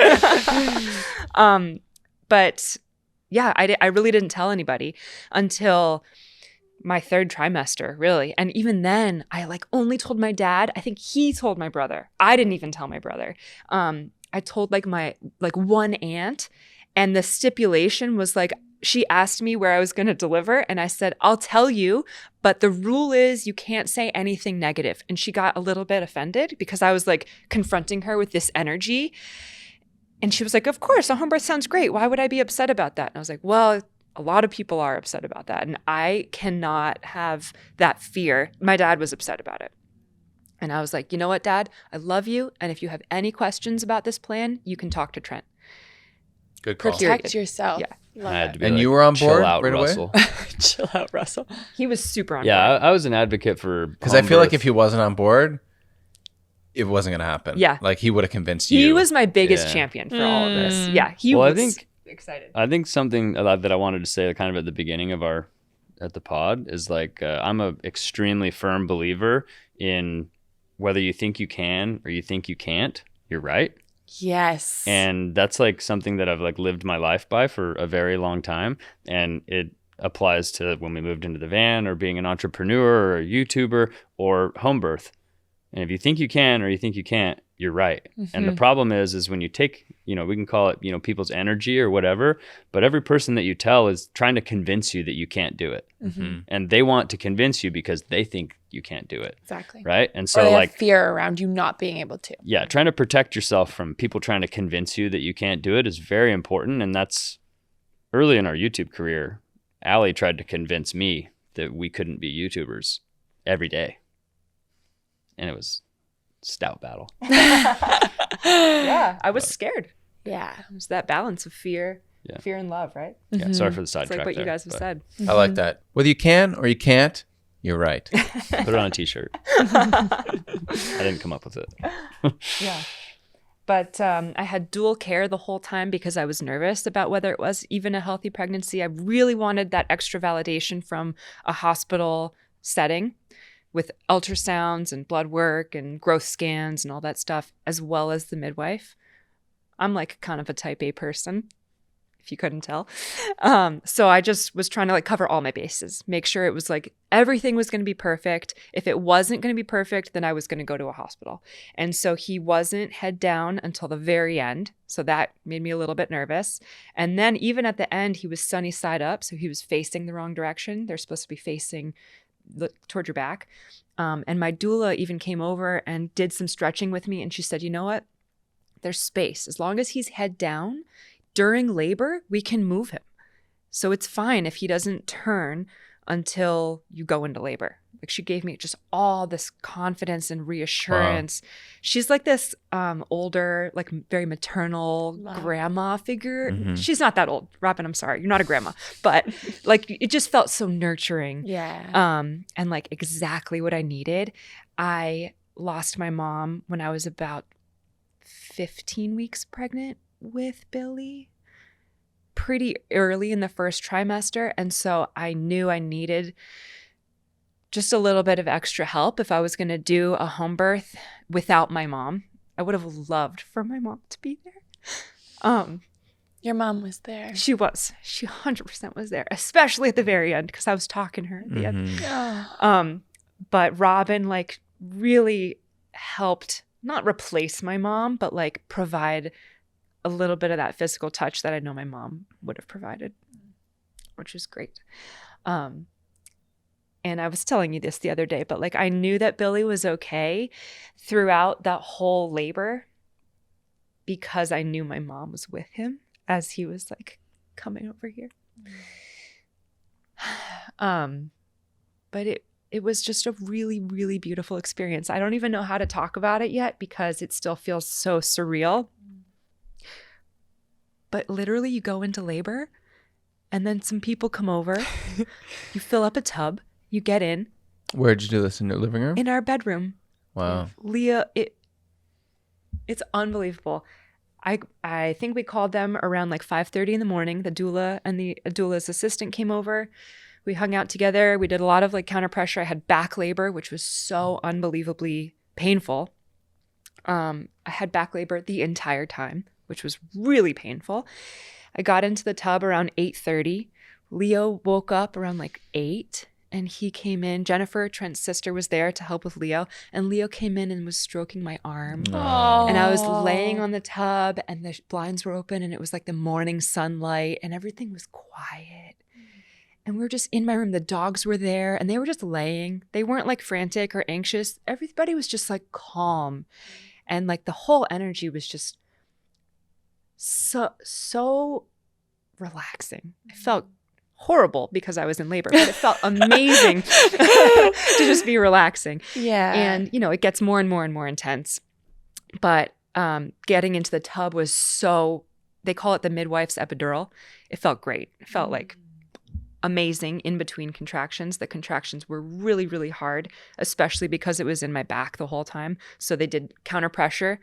But yeah, I really didn't tell anybody until my third trimester, really. And even then, I like only told my dad. I think he told my brother. I didn't even tell my brother. I told like my one aunt, and the stipulation was like, she asked me where I was going to deliver, and I said, I'll tell you, but the rule is you can't say anything negative. And she got a little bit offended because I was like confronting her with this energy. And she was like, of course, a home birth sounds great. Why would I be upset about that? And I was like, well, a lot of people are upset about that. And I cannot have that fear. My dad was upset about it. And I was like, you know what, Dad? I love you. And if you have any questions about this plan, you can talk to Trent. Good call. Protect yourself. Yeah. I had to be And like, you were on board chill out, right away? Russell. Chill out, Russell. He was super on Yeah, board. I was an advocate for Because I feel like if he wasn't on board, it wasn't going to happen. Yeah. Like he would have convinced you. He was my biggest Yeah. champion for all of this. Yeah, he Well, I was think- excited. I think something that I wanted to say kind of at the beginning of at the pod is like I'm a extremely firm believer in whether you think you can or you think you can't, you're right. Yes. And that's like something that I've like lived my life by for a very long time. And it applies to when we moved into the van or being an entrepreneur or a YouTuber or home birth. And if you think you can or you think you can't, you're right. And the problem is when you take, we can call it, people's energy or whatever, but every person that you tell is trying to convince you that you can't do it. And they want to convince you because they think you can't do it. Exactly. Right. And Or so they like, have fear around you not being able to. yeah, trying to protect yourself from people trying to convince you that you can't do it is very important. And that's early in our YouTube career. Allie tried to convince me that we couldn't be YouTubers every day. And it was a stout battle. Yeah, I was scared. Yeah. It's that balance of fear Yeah. and love, right? Yeah, sorry for the It's sidetrack. like what you there, guys have but said. I like that. Whether you can or you can't, you're right. Put it on a t-shirt. I didn't come up with it. Yeah. But I had dual care the whole time because I was nervous about whether it was even a healthy pregnancy. I really wanted that extra validation from a hospital setting with ultrasounds and blood work and growth scans and all that stuff, as well as the midwife. I'm like kind of a type A person, if you couldn't tell. So I just was trying to like cover all my bases, make sure it was like everything was going to be perfect. If it wasn't going to be perfect, then I was going to go to a hospital. And so he wasn't head down until the very end. So that made me a little bit nervous. And then even at the end, he was sunny side up. So he was facing the wrong direction. They're supposed to be facing toward your back. And my doula even came over and did some stretching with me. And she said, you know what? There's space. As long as he's head down, during labor, we can move him. So it's fine if he doesn't turn until you go into labor. Like she gave me just all this confidence and reassurance. Wow. She's like this older, like very maternal grandma figure. Mm-hmm. She's not that old. Robin, I'm sorry. You're not a grandma. But like it just felt so nurturing. Yeah. And like exactly what I needed. I lost my mom when I was about 15 weeks pregnant with Billie, pretty early in the first trimester. And so I knew I needed just a little bit of extra help if I was going to do a home birth without my mom. I would have loved for my mom to be there. Your mom was there. She was. She 100% was there, especially at the very end because I was talking to her at the end. But Robin like really helped not replace my mom, but like provide a little bit of that physical touch that I know my mom would have provided, which is great. And I was telling you this the other day, but like I knew that Billie was okay throughout that whole labor because I knew my mom was with him as he was like coming over here. But it was just a really, really beautiful experience. I don't even know how to talk about it yet because it still feels so surreal. But literally you go into labor and then some people come over, you fill up a tub, you get in. Where'd you do this? In the living room? In our bedroom. Wow. Leah, it's unbelievable. I think we called them around like 5:30 in the morning. The doula and the doula's assistant came over. We hung out together. We did a lot of like counter pressure. I had back labor, which was so unbelievably painful. I had back labor the entire time, which was really painful. I got into the tub around 8:30. Leo woke up around like 8 and he came in. Jennifer, Trent's sister, was there to help with Leo. And Leo came in and was stroking my arm. Aww. And I was laying on the tub and the blinds were open and it was like the morning sunlight and everything was quiet. And we were just in my room. The dogs were there and they were just laying. They weren't like frantic or anxious. Everybody was just like calm. And like the whole energy was just so relaxing. It felt horrible because I was in labor, but it felt amazing to just be relaxing. Yeah. And, you know, it gets more and more and more intense. But getting into the tub was so, they call it the midwife's epidural. It felt great. It felt like amazing in between contractions. The contractions were really, really hard, especially because it was in my back the whole time. So they did counter pressure.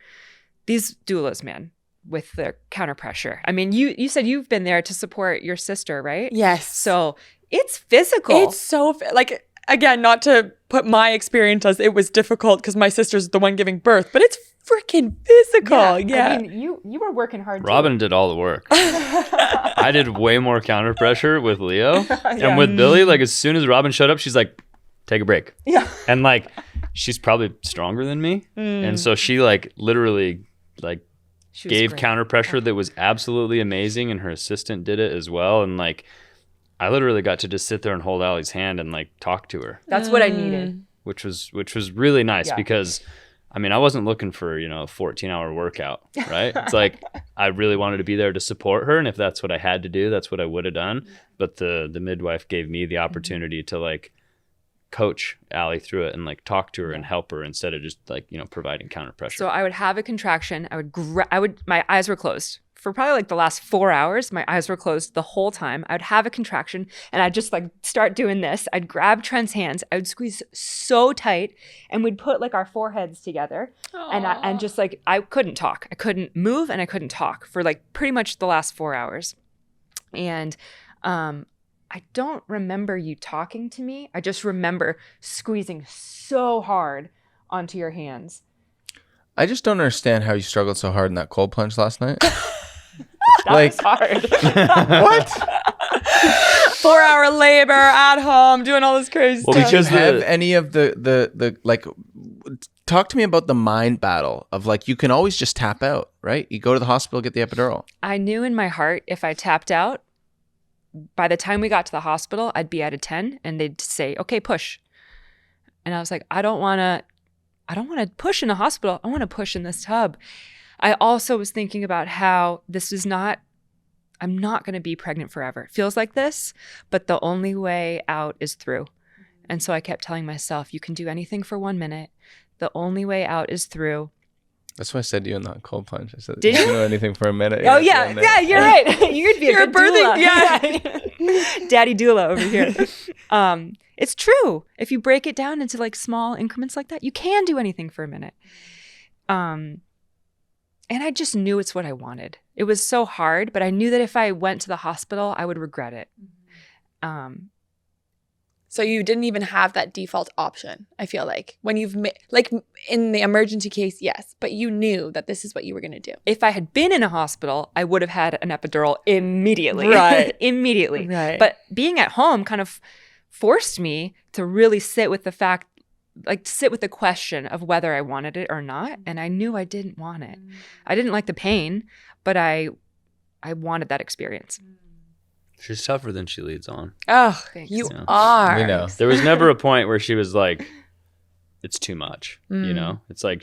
These doulas, man, with the counter pressure. I mean, you said you've been there to support your sister, right? Yes. So it's physical. It's so, like, again, not to put my experience as it was difficult because my sister's the one giving birth, but it's freaking physical. Yeah. I mean, you were working hard Robin did all the work. I did way more counter pressure with Leo. And with Billie, like as soon as Robin showed up, she's like, take a break. Yeah. And like, she's probably stronger than me. And so she like literally like gave counter pressure that was absolutely amazing. And her assistant did it as well. And like, I literally got to just sit there and hold Allie's hand and like talk to her. That's what I needed. Which was really nice because I mean, I wasn't looking for, you know, a 14-hour workout, right? It's like I really wanted to be there to support her. And if that's what I had to do, that's what I would have done. But the midwife gave me the opportunity to like coach Allie through it and like talk to her and help her instead of just like, you know, providing counter pressure. So I would have a contraction. My eyes were closed for probably like the last 4 hours, my eyes were closed the whole time. I'd have a contraction and I'd just like start doing this. I'd grab Trent's hands. I would squeeze so tight and we'd put like our foreheads together. And just like, I couldn't talk. I couldn't move and I couldn't talk for like pretty much the last 4 hours. And I don't remember you talking to me. I just remember squeezing so hard onto your hands. I just don't understand how you struggled so hard in that cold plunge last night. That was hard. What? 4 hour labor at home, doing all this crazy Well, stuff. Did you have any of the like, talk to me about the mind battle of like, you can always just tap out, right? You go to the hospital, get the epidural. I knew in my heart if I tapped out, by the time we got to the hospital, I'd be at a 10 and they'd say, okay, push. And I was like, I don't want to push in a hospital. I want to push in this tub. I also was thinking about how I'm not going to be pregnant forever. It feels like this, but the only way out is through. And so I kept telling myself, you can do anything for 1 minute. The only way out is through. That's what I said to you in that cold plunge. I said, Did you you? can do anything for a minute. Oh yeah, yeah, you're right. You'd be a good birthing, doula. yeah. Daddy doula over here. It's true. If you break it down into like small increments like that, you can do anything for a minute. And I just knew it's what I wanted. It was so hard, but I knew that if I went to the hospital, I would regret it. So you didn't even have that default option, I feel like. When you've like in the emergency case, yes, but you knew that this is what you were going to do. If I had been in a hospital, I would have had an epidural immediately. Right. Immediately. Right. But being at home kind of forced me to really sit with the question of whether I wanted it or not. And I knew I didn't want it. I didn't like the pain, but I wanted that experience. She's tougher than she leads on. Oh, Thanks. you Yeah. are. We know. There was never a point where she was like, it's too much, you Mm. know? It's like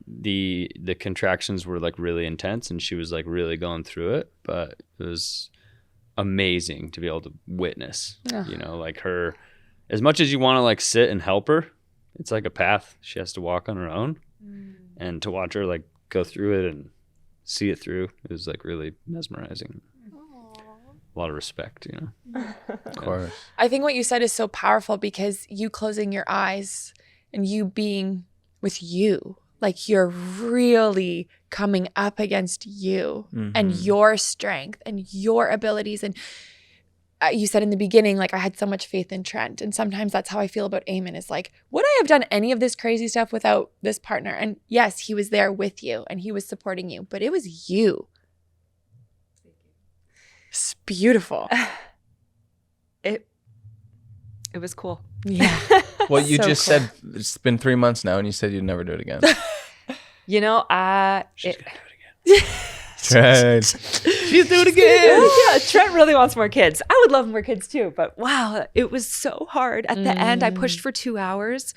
the contractions were like really intense and she was like really going through it, but it was amazing to be able to witness, you know, like her, as much as you want to like sit and help her, it's like a path she has to walk on her own. And to watch her like go through it and see it through, it was like really mesmerizing. A lot of respect, you know. Of course. I think what you said is so powerful because you closing your eyes and you being with you, like you're really coming up against you and your strength and your abilities. And you said in the beginning, like I had so much faith in Trent. And sometimes that's how I feel about Eamon is like, would I have done any of this crazy stuff without this partner? And yes, he was there with you and he was supporting you, but it was you. It's beautiful. It was cool. Yeah. Well, you So just cool. said it's been 3 months now and you said you'd never do it again. You know, She's gonna do it again. Trent. She's doing it again. yeah, Trent really wants more kids. I would love more kids too, but wow, it was so hard. At the end, I pushed for 2 hours.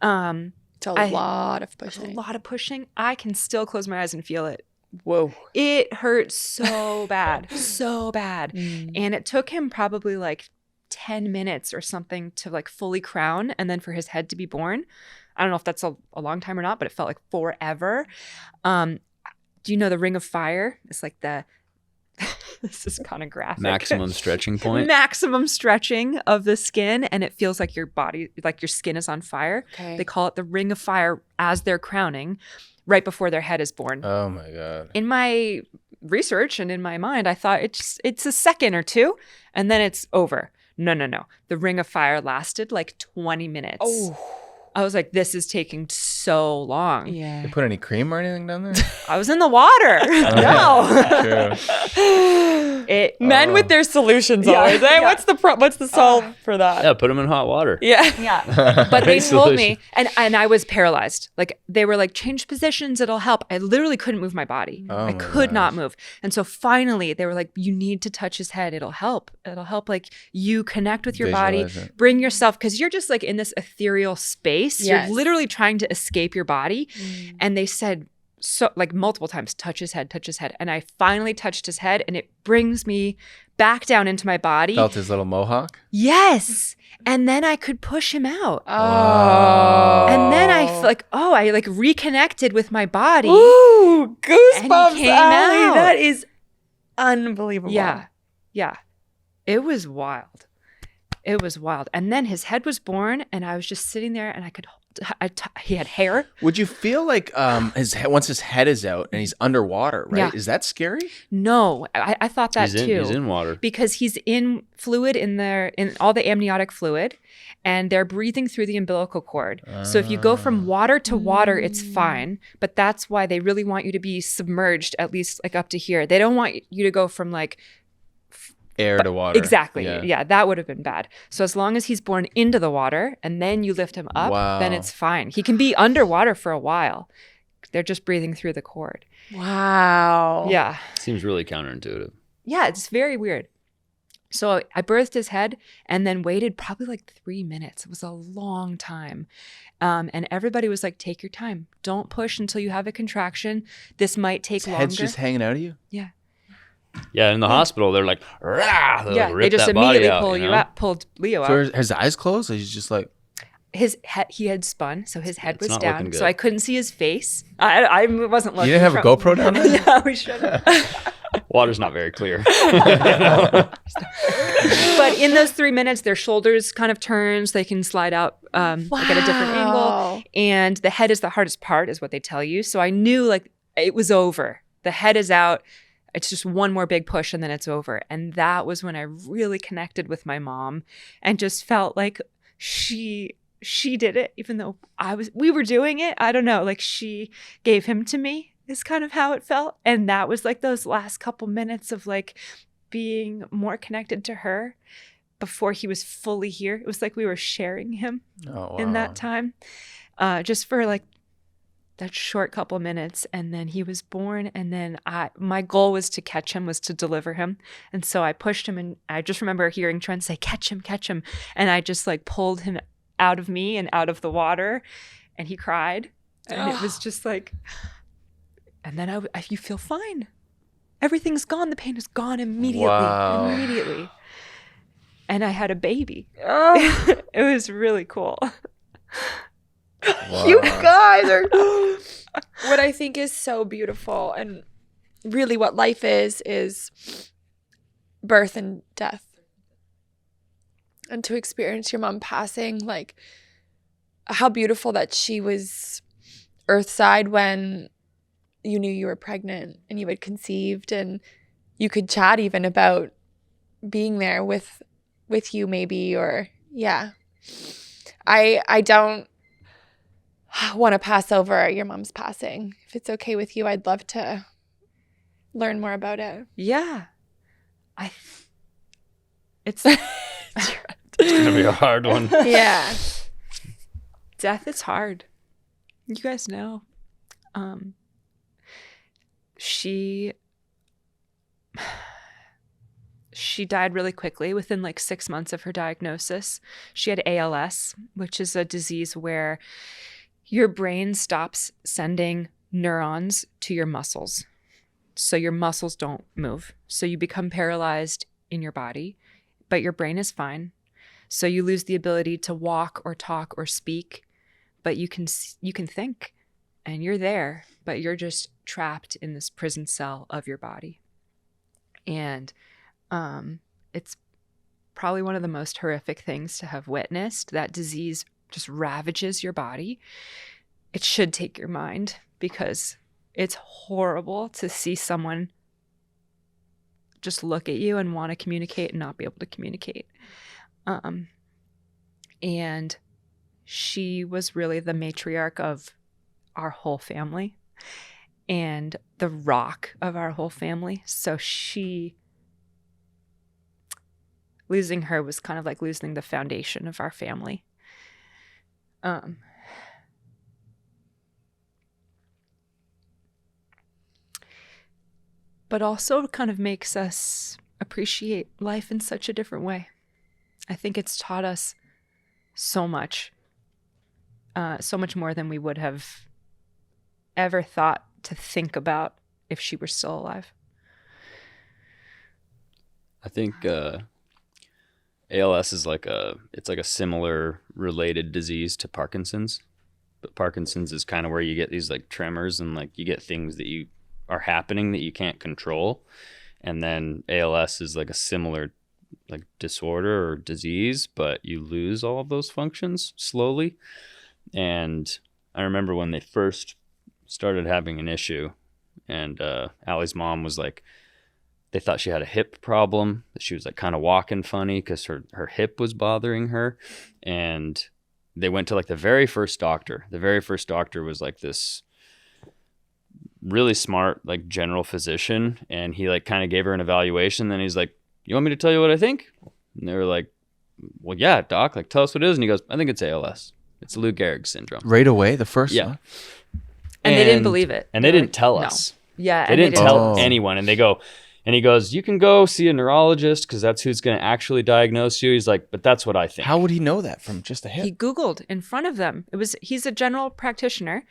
It's a lot of A pushing. lot of pushing. I can still close my eyes and feel it. Whoa. It hurt so bad, so bad. And it took him probably like 10 minutes or something to like fully crown and then for his head to be born. I don't know if that's a long time or not, but it felt like forever. Do you know the Ring of Fire? It's like this is kind of graphic. Maximum stretching point. Maximum stretching of the skin, and it feels like your body, like your skin is on fire. Okay. They call it the Ring of Fire as they're crowning right before their head is born. Oh my God. In my research and in my mind, I thought it's a second or two and then it's over. No. The Ring of Fire lasted like 20 minutes. Oh. I was like, this is taking so long. Yeah. You put any cream or anything down there? I was in the water. No. True. Men with their solutions Yeah, always. Eh? yeah. What's the solve for that? Yeah, put them in hot water. Yeah. Yeah. But they Great told solution. me, and I was paralyzed. Like they were like, change positions, it'll help. I literally couldn't move my body. Oh I my could not gosh. move. And so finally they were like, you need to touch his head. It'll help. It'll help like you connect with your body, Visualize it. bring yourself, because you're just like in this ethereal space. Yes. You're literally trying to escape your body. And they said, so like multiple times, touch his head. And I finally touched his head, and it brings me back down into my body. Felt his little mohawk? Yes. And then I could push him out. Oh. And then I reconnected with my body. Ooh, goosebumps, came Allie. out. That is unbelievable. Yeah. Yeah. It was wild. And then his head was born, and I was just sitting there, and he had hair. Would you feel like once his head is out and he's underwater, right? Yeah. Is that scary? No, I thought that too. He's in water. Because he's in fluid in all the amniotic fluid, and they're breathing through the umbilical cord. So if you go from water to water, it's fine. But that's why they really want you to be submerged, at least like up to here. They don't want you to go from like Air to water. Exactly. Yeah. Yeah, that would have been bad. So as long as he's born into the water and then you lift him up, Wow. then it's fine. He can be underwater for a while. They're just breathing through the cord. Wow. Yeah. Seems really counterintuitive. Yeah, it's very weird. So I birthed his head and then waited probably like 3 minutes. It was a long time. And everybody was like, take your time. Don't push until you have a contraction. This might take His longer. head's just hanging out of you? Yeah. Yeah, in the hospital, they're like, rah! They'll Yeah, rip they just that body immediately out, pull you know? pulled Leo So out. are his eyes closed? Or he's just like, He had spun, so his head It's was not down, looking good. so I couldn't see his face. I wasn't looking. you didn't have a GoPro down there? Yeah, we should have. Water's not very clear. But in those 3 minutes, their shoulders kind of turn, so they can slide out like at a different angle. And the head is the hardest part, is what they tell you. So I knew like it was over. The head is out. It's just one more big push and then it's over. And that was when I really connected with my mom and just felt like she did it, even though we were doing it. I don't know, like she gave him to me is kind of how it felt. And that was like those last couple minutes of like being more connected to her before he was fully here. It was like we were sharing him in that time, just for like that short couple minutes. And then he was born, and then my goal was to catch him, was to deliver him. And so I pushed him, and I just remember hearing Trent say, catch him. And I just like pulled him out of me and out of the water, and he cried. And it was just like, and then you feel fine. Everything's gone. The pain is gone immediately. Wow. Immediately. And I had a baby. Oh, It was really cool. wow. you guys are what I think is so beautiful, and really what life is birth and death. And to experience your mom passing, like how beautiful that she was earthside when you knew you were pregnant and you had conceived, and you could chat even about being there with you maybe, or yeah. I don't want to pass over your mom's passing. If it's okay with you, I'd love to learn more about it. Yeah. It's It's gonna be a hard one. Yeah. death is hard. You guys know. She died really quickly within like 6 months of her diagnosis. She had ALS, which is a disease where your brain stops sending neurons to your muscles. So your muscles don't move. So you become paralyzed in your body, but your brain is fine. So you lose the ability to walk or talk or speak, but you can think, and you're there, but you're just trapped in this prison cell of your body. And it's probably one of the most horrific things to have witnessed. That disease just ravages your body. It should take your mind, because it's horrible to see someone just look at you and want to communicate and not be able to communicate. And she was really the matriarch of our whole family and the rock of our whole family. So losing her was kind of like losing the foundation of our family. But also kind of makes us appreciate life in such a different way. I think it's taught us so much more than we would have ever thought to think about if she were still alive. I think ALS is it's like a similar related disease to Parkinson's, but Parkinson's is kind of where you get these like tremors and like you get things that you are happening that you can't control. And then ALS is like a similar like disorder or disease, but you lose all of those functions slowly. And I remember when they first started having an issue, and Allie's mom was like, they thought she had a hip problem, that she was like kind of walking funny because her hip was bothering her. And they went to like the very first doctor. The very first doctor was like this really smart like general physician, and he like kind of gave her an evaluation. Then he's like, you want me to tell you what I think? And they were like, well, yeah, doc, like tell us what it is. And he goes, I think it's ALS. It's Lou Gehrig's syndrome. Right away, the first Yeah. one? And they didn't believe it. And they They're didn't like, tell no. us. Yeah. They and didn't tell tell us. anyone. And he goes, you can go see a neurologist because that's who's going to actually diagnose you. He's like, but that's what I think. How would he know that from just a hip? He Googled in front of them. He's a general practitioner,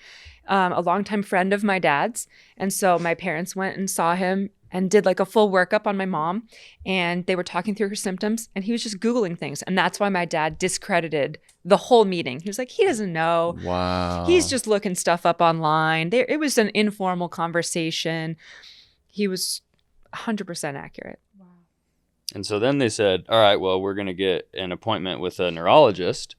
a longtime friend of my dad's. And so my parents went and saw him and did like a full workup on my mom, and they were talking through her symptoms, and he was just Googling things. And that's why my dad discredited the whole meeting. He was like, he doesn't know. Wow. He's just looking stuff up online. It was an informal conversation. He was 100% accurate. And so then they said, all right, well, we're going to get an appointment with a neurologist,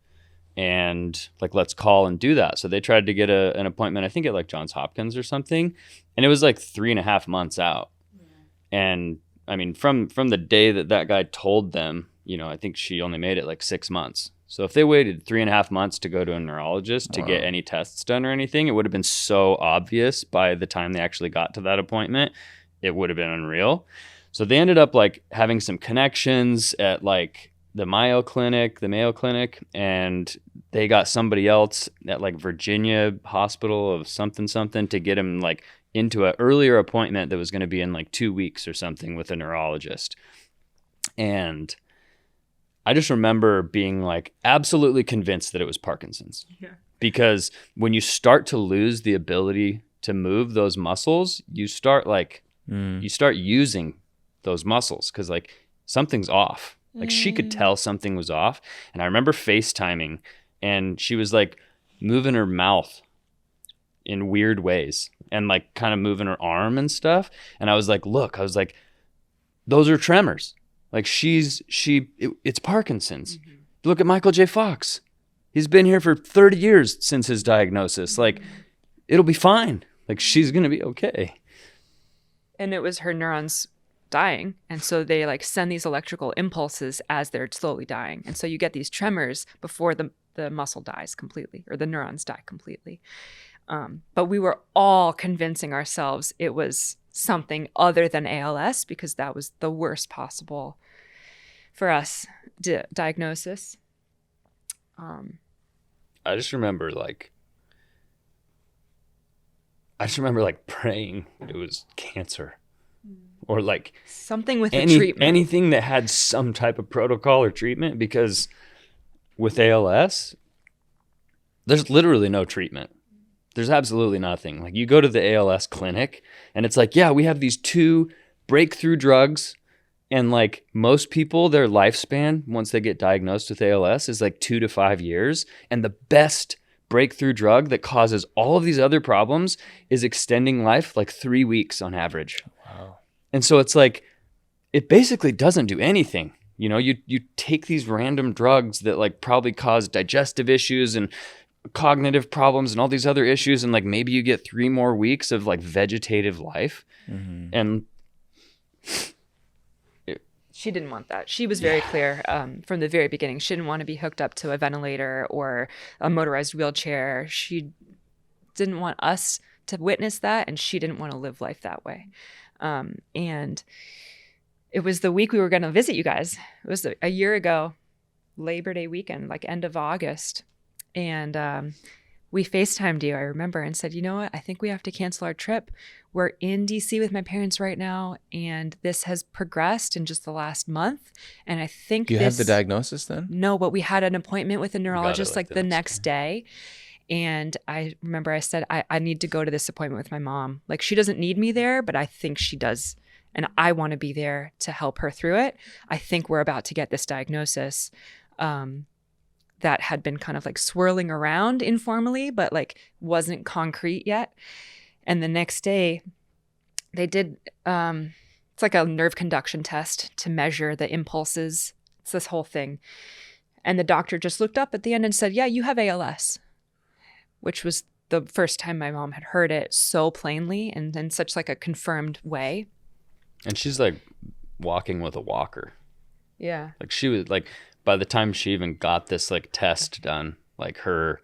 and like, let's call and do that. So they tried to get an appointment, I think at like Johns Hopkins or something. And it was like 3.5 months out. And I mean, from the day that guy told them, I think she only made it like 6 months. So if they waited 3.5 months to go to a neurologist to get any tests done or anything, it would have been so obvious by the time they actually got to that appointment. It would have been unreal. So they ended up like having some connections at like the Mayo Clinic, and they got somebody else at like Virginia Hospital of something to get him like into an earlier appointment that was going to be in like 2 weeks or something with a neurologist. And I just remember being like absolutely convinced that it was Parkinson's. Yeah. Because when you start to lose the ability to move those muscles, you start using those muscles because like something's off. Like she could tell something was off. And I remember FaceTiming, and she was like moving her mouth in weird ways and like kind of moving her arm and stuff. And I was like, those are tremors. Like it's Parkinson's. Mm-hmm. Look at Michael J. Fox. He's been here for 30 years since his diagnosis. Like it'll be fine. Like she's going to be okay. And it was her neurons dying. And so they like send these electrical impulses as they're slowly dying. And so you get these tremors before the muscle dies completely, or the neurons die completely. But we were all convincing ourselves it was something other than ALS because that was the worst possible for us diagnosis. I just remember like praying it was cancer or like something with the treatment. Anything that had some type of protocol or treatment, because with ALS, there's literally no treatment. There's absolutely nothing. Like you go to the ALS clinic and it's like, yeah, we have these 2 breakthrough drugs, and like most people, their lifespan once they get diagnosed with ALS is like 2 to 5 years. And the best breakthrough drug that causes all of these other problems is extending life like 3 weeks on average. Wow. And so it's like, it basically doesn't do anything. You take these random drugs that like probably cause digestive issues and cognitive problems and all these other issues, and like maybe you get 3 more weeks of like vegetative life. Mm-hmm. And she didn't want that. She was very clear from the very beginning. She didn't want to be hooked up to a ventilator or a motorized wheelchair. She didn't want us to witness that, and she didn't want to live life that way. And it was the week we were going to visit you guys. It was a year ago, Labor Day weekend, like end of August. And we FaceTimed you, I remember, and said, you know what? I think we have to cancel our trip. We're in DC with my parents right now, and this has progressed in just the last month. And I think Do you have the diagnosis then? No, but we had an appointment with a neurologist like the next day. And I remember I said, I need to go to this appointment with my mom. Like, she doesn't need me there, but I think she does. And I want to be there to help her through it. I think we're about to get this diagnosis that had been kind of like swirling around informally, but like wasn't concrete yet. And the next day they did, it's like a nerve conduction test to measure the impulses. It's this whole thing. And the doctor just looked up at the end and said, yeah, you have ALS, which was the first time my mom had heard it so plainly and in such like a confirmed way. And she's like walking with a walker. Yeah. Like she was like, by the time she even got this like test done, like her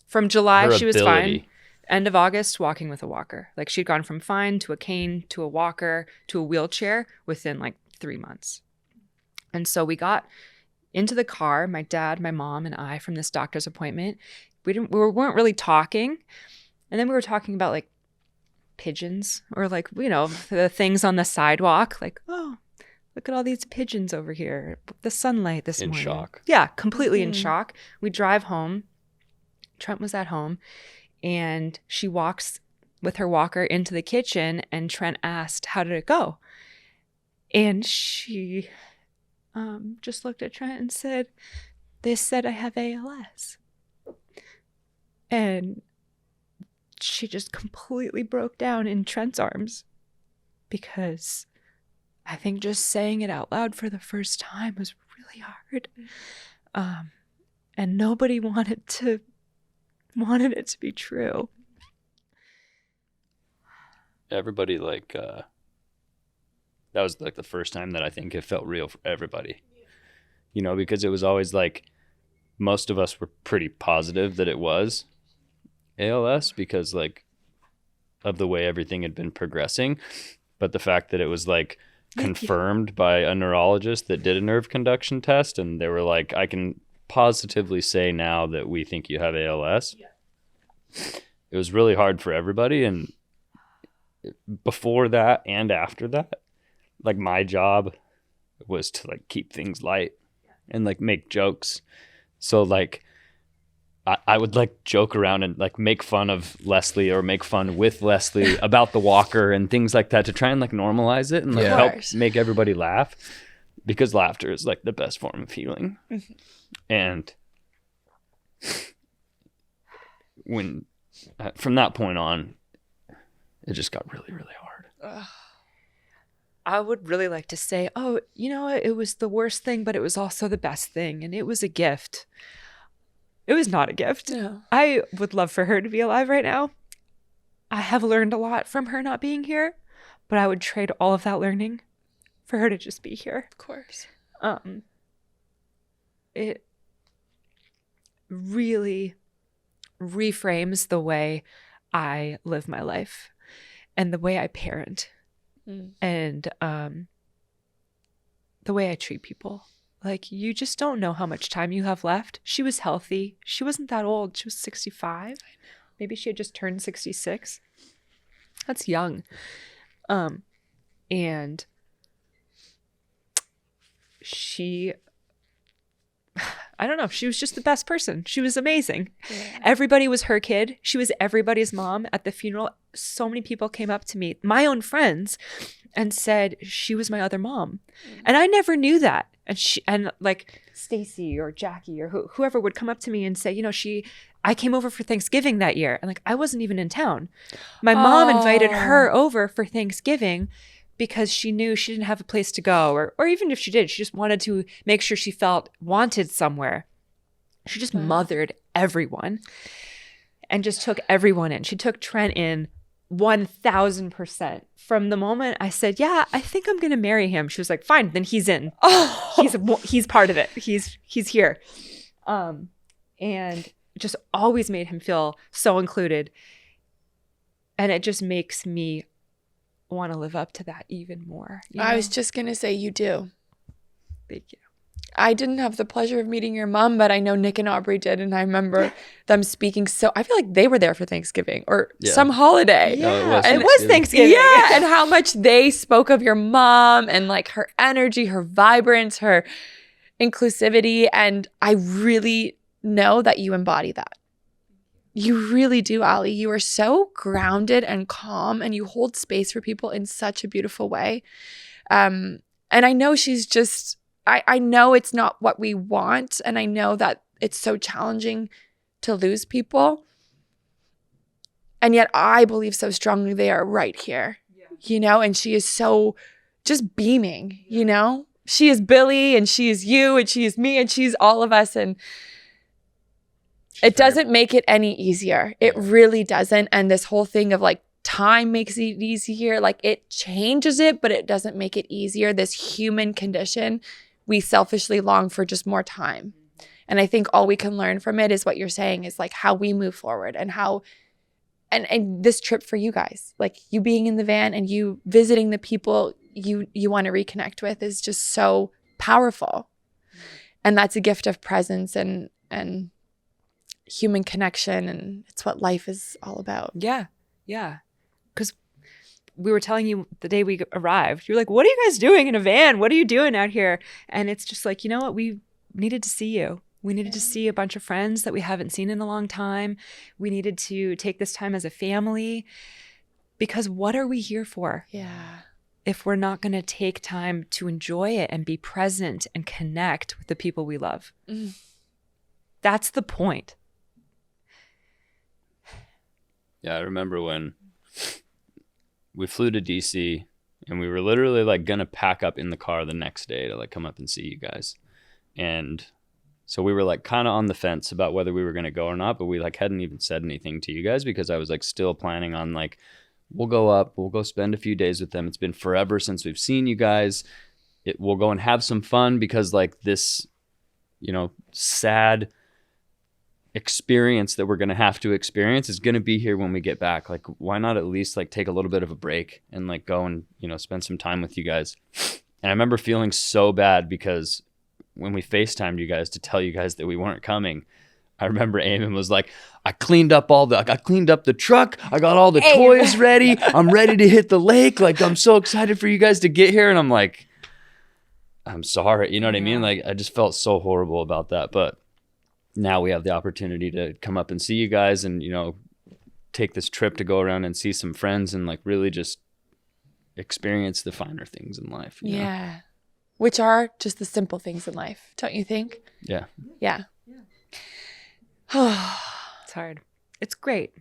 from July, her she was ability. fine. End of August, walking with a walker. Like, she'd gone from fine to a cane to a walker to a wheelchair within like 3 months. And so we got into the car, my dad, my mom, and I, from this doctor's appointment. We weren't really talking. And then we were talking about like pigeons or like, you know, the things on the sidewalk. Like, oh, look at all these pigeons over here. The sunlight this morning. In shock. Yeah, completely in shock. We drive home. Trent was at home. And she walks with her walker into the kitchen, and Trent asked, how did it go? And she just looked at Trent and said, they said I have ALS. And she just completely broke down in Trent's arms, because I think just saying it out loud for the first time was really hard. And nobody wanted it to be true. Everybody like that was like the first time that I think it felt real for everybody. You know, because it was always like most of us were pretty positive that it was ALS because like of the way everything had been progressing, but the fact that it was like confirmed by a neurologist that did a nerve conduction test, and they were like, I can positively say now that we think you have ALS. It was really hard for everybody. And before that and after that, like my job was to like keep things light and like make jokes. So like I would like joke around and like make fun of Leslie or make fun with Leslie about the walker and things like that to try and like normalize it and like help make everybody laugh, because laughter is like the best form of healing. Mm-hmm. And when from that point on, it just got really, really hard. I would really like to say, oh, you know what? It was the worst thing, but it was also the best thing. And it was a gift. It was not a gift. No. I would love for her to be alive right now. I have learned a lot from her not being here, but I would trade all of that learning for her to just be here. Of course. It really reframes the way I live my life and the way I parent and the way I treat people. Like, you just don't know how much time you have left. She was healthy. She wasn't that old. She was 65. I know. Maybe she had just turned 66. That's young. And she, I don't know, she was just the best person. She was amazing. Yeah. Everybody was her kid. She was everybody's mom. At the funeral, so many people came up to me, my own friends, and said she was my other mom. And I never knew that. And like Stacy or Jackie or whoever would come up to me and say, you know, I came over for Thanksgiving that year. And like, I wasn't even in town. My mom invited her over for Thanksgiving because she knew she didn't have a place to go, or even if she did, she just wanted to make sure she felt wanted somewhere. She just mothered everyone and just took everyone in. She took Trent in 1,000%. From the moment I said, yeah, I think I'm going to marry him, she was like, fine, then he's in. He's part of it. He's here. And just always made him feel so included. And it just makes me want to live up to that even more. You know? I was just going to say, you do. Thank you. I didn't have the pleasure of meeting your mom, but I know Nick and Aubrey did. And I remember them speaking. So I feel like they were there for Thanksgiving or some holiday. Yeah, no, it was Thanksgiving. Yeah. And how much they spoke of your mom and like her energy, her vibrance, her inclusivity. And I really know that you embody that. You really do, Allie. You are so grounded and calm, and you hold space for people in such a beautiful way. And I know she's just, I know it's not what we want. And I know that it's so challenging to lose people. And yet I believe so strongly they are right here, and she is so just beaming, She is Billie, and she is you, and she is me, and she's all of us. And it doesn't make it any easier. It really doesn't. And this whole thing of like time makes it easier. Like it changes it, but it doesn't make it easier. This human condition, we selfishly long for just more time. And I think all we can learn from it is what you're saying, is like how we move forward, and how, and this trip for you guys, like you being in the van and you visiting the people you want to reconnect with is just so powerful. And that's a gift of presence and human connection, and it's what life is all about. Yeah. Because we were telling you the day we arrived, you're like, what are you guys doing in a van? What are you doing out here? And it's just like, you know what? We needed to see you. We needed to see a bunch of friends that we haven't seen in a long time. We needed to take this time as a family, because what are we here for? Yeah. If we're not going to take time to enjoy it and be present and connect with the people we love. That's the point. Yeah, I remember when we flew to DC and we were literally like gonna pack up in the car the next day to like come up and see you guys. And so we were like kind of on the fence about whether we were gonna go or not, but we like hadn't even said anything to you guys because I was like still planning on like, we'll go spend a few days with them. It's been forever since we've seen you guys. We'll go and have some fun, because like this, sad experience that we're going to have to experience is going to be here when we get back. Like, why not at least like take a little bit of a break and like go and, spend some time with you guys. And I remember feeling so bad because when we FaceTimed you guys to tell you guys that we weren't coming, I remember Eamon was like, I cleaned up the truck. I got all the toys ready. I'm ready to hit the lake. Like, I'm so excited for you guys to get here. And I'm like, I'm sorry. You know what I mean? Like, I just felt so horrible about that. But now we have the opportunity to come up and see you guys and, take this trip to go around and see some friends and like really just experience the finer things in life. You know? Which are just the simple things in life, don't you think? Yeah. It's hard. It's great,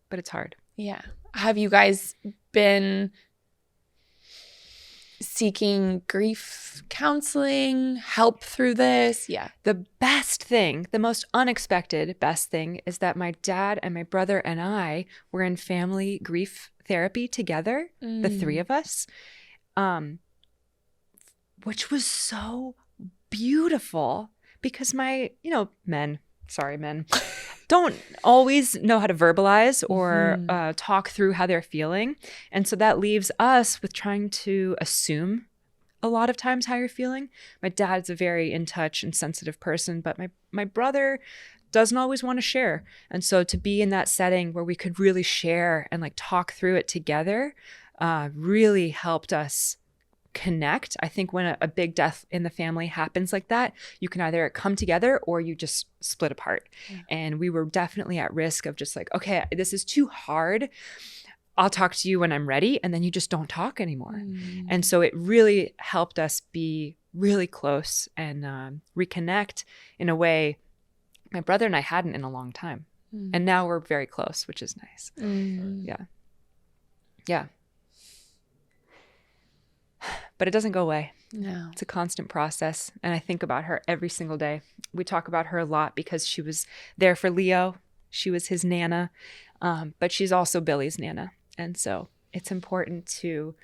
but it's hard. Yeah. Have you guys been seeking grief counseling, help through this? Yeah. The best thing, the most unexpected best thing, is that my dad and my brother and I were in family grief therapy together, the three of us, which was so beautiful because my, men don't always know how to verbalize or talk through how they're feeling. And so that leaves us with trying to assume a lot of times how you're feeling. My dad's a very in touch and sensitive person, but my brother doesn't always want to share. And so to be in that setting where we could really share and like talk through it together really helped us connect. I think when a big death in the family happens like that, you can either come together or you just split apart. Yeah. And we were definitely at risk of just like, okay, this is too hard. I'll talk to you when I'm ready. And then you just don't talk anymore. And so it really helped us be really close and reconnect in a way my brother and I hadn't in a long time. And now we're very close, which is nice. Yeah. But it doesn't go away. No. It's a constant process. And I think about her every single day. We talk about her a lot because she was there for Leo. She was his Nana. But she's also Billie's Nana. And so it's important to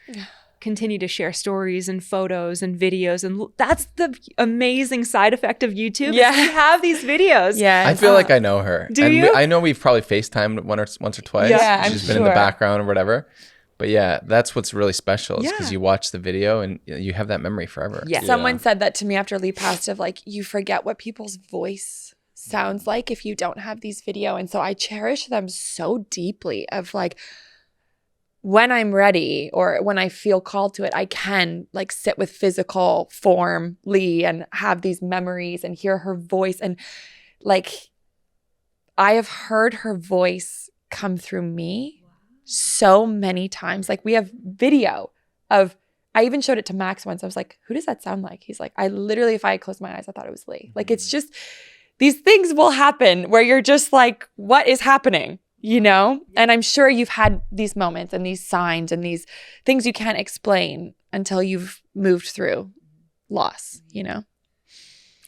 continue to share stories and photos and videos. And that's the amazing side effect of YouTube. Yeah. We have these videos. Yeah. I feel like I know her. Do you? I know we've probably FaceTimed once or twice. Yeah, She's I'm been in the sure. background or whatever. But yeah, that's what's really special is because Yeah. you watch the video and you have that memory forever. Yeah. Someone said that to me after Lee passed, of like, you forget what people's voice sounds like if you don't have these video. And so I cherish them so deeply of like, when I'm ready or when I feel called to it, I can like sit with physical form Lee and have these memories and hear her voice. And like, I have heard her voice come through me so many times. Like we have video of, I even showed it to Max once. I was like, who does that sound like? He's like, I literally, if I had closed my eyes, I thought it was Lee. Like it's just, these things will happen where you're just like, what is happening? You know? And I'm sure you've had these moments and these signs and these things you can't explain until you've moved through loss, you know?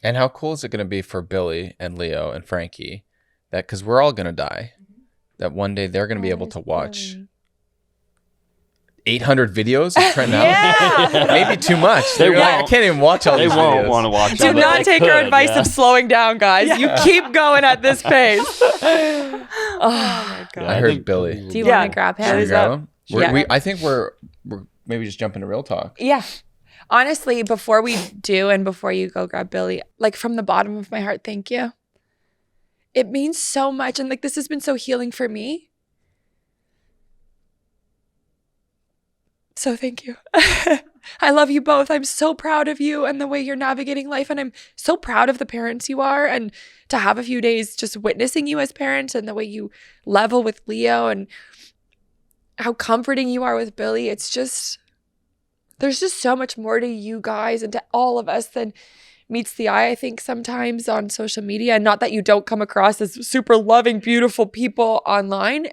And how cool is it going to be for Billie and Leo and Frankie that, because we're all going to die, that one day they're going to be able to watch 800 videos of Trent and Allie? Maybe too much. They They're like, I won't. can't even watch all They these won't videos. want to watch Do it, but not they take her could, advice yeah. of slowing down, guys. You keep going at this pace. Oh my God. Yeah, I I heard think- Billie. Do you Yeah. want to grab Should him? we Hands grab up. him? Yeah. I think we're maybe just jump into real talk. Yeah. Honestly, before we do and before you go grab Billie, like from the bottom of my heart, thank you. It means so much. And like this has been so healing for me. So thank you. I love you both. I'm so proud of you and the way you're navigating life. And I'm so proud of the parents you are. And to have a few days just witnessing you as parents and the way you level with Leo and how comforting you are with Billie. It's just, there's just so much more to you guys and to all of us than meets the eye, I think, sometimes on social media. And not that you don't come across as super loving, beautiful people online.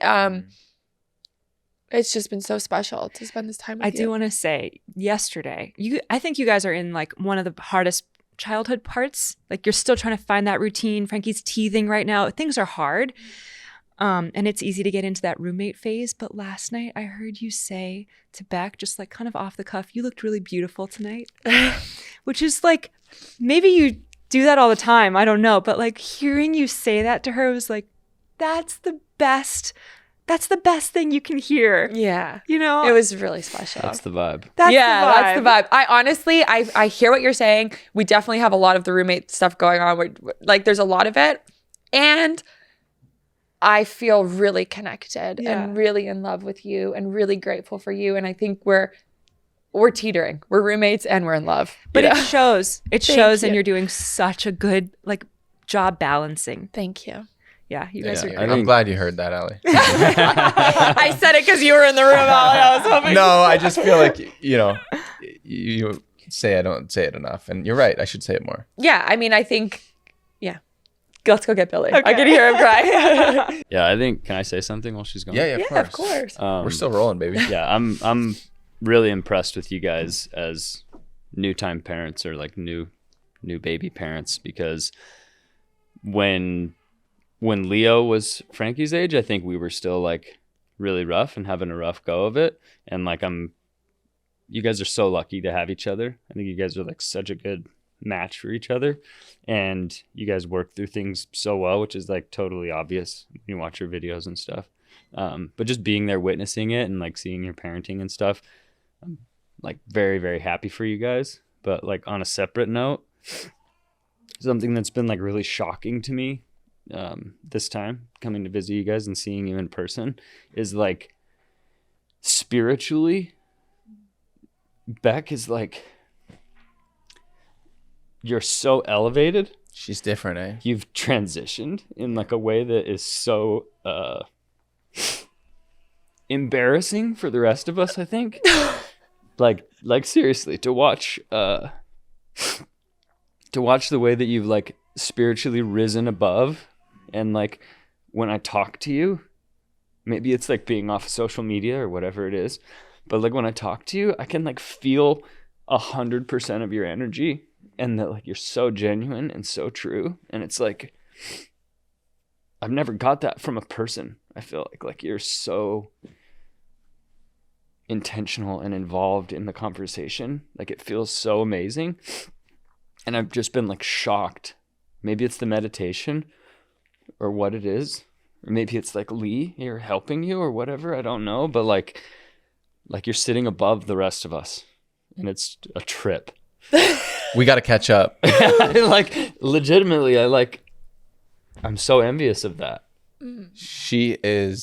It's just been so special to spend this time with I you. do want to say, yesterday, I think you guys are in like one of the hardest childhood parts. Like you're still trying to find that routine. Frankie's teething right now. Things are hard. And it's easy to get into that roommate phase. But last night I heard you say to Bec, just like kind of off the cuff, you looked really beautiful tonight. Which is like, maybe you do that all the time. I don't know. But like hearing you say that to her was like, that's the best thing you can hear. Yeah. You know? It was really special. That's the vibe. That's That's the vibe. I honestly, I hear what you're saying. We definitely have a lot of the roommate stuff going on. Like there's a lot of it. And I feel really connected and really in love with you and really grateful for you. And I think we're teetering. We're roommates and we're in love. But it shows. It Thank shows, and you. you're doing such a good like job balancing. Thank you. Yeah, you guys Yeah, are I I'm think- glad you heard that, Allie. I said it because you were in the room, Allie. I was hoping. No, I just feel like, you say I don't say it enough. And you're right. I should say it more. Yeah, I mean, I think, yeah. Let's go get Billie. I can hear him cry. Yeah, I think. Can I say something while she's gone? Yeah, Yeah, of course. We're still rolling, baby. Yeah, I'm really impressed with you guys as new time parents or like new baby parents, because when Leo was Frankie's age, I think we were still like really rough and having a rough go of it. And like you guys are so lucky to have each other. I think you guys are like such a good match for each other, and you guys work through things so well, which is like totally obvious when you watch your videos and stuff. But just being there, witnessing it, and like seeing your parenting and stuff, I'm like very, very happy for you guys. But like on a separate note, something that's been like really shocking to me this time coming to visit you guys and seeing you in person is like spiritually, Bec is like, you're so elevated. She's different, eh? You've transitioned in like a way that is so embarrassing for the rest of us, I think. like seriously, to watch the way that you've like spiritually risen above, and like when I talk to you, maybe it's like being off social media or whatever it is, but like when I talk to you, I can like feel 100% of your energy, and that like you're so genuine and so true. And it's like, I've never got that from a person. I feel like you're so intentional and involved in the conversation. Like it feels so amazing. And I've just been like shocked. Maybe it's the meditation or what it is, or maybe it's like Lee here helping you or whatever. I don't know, but like you're sitting above the rest of us, and it's a trip. We got to catch up. Like legitimately, I'm so envious of that. She's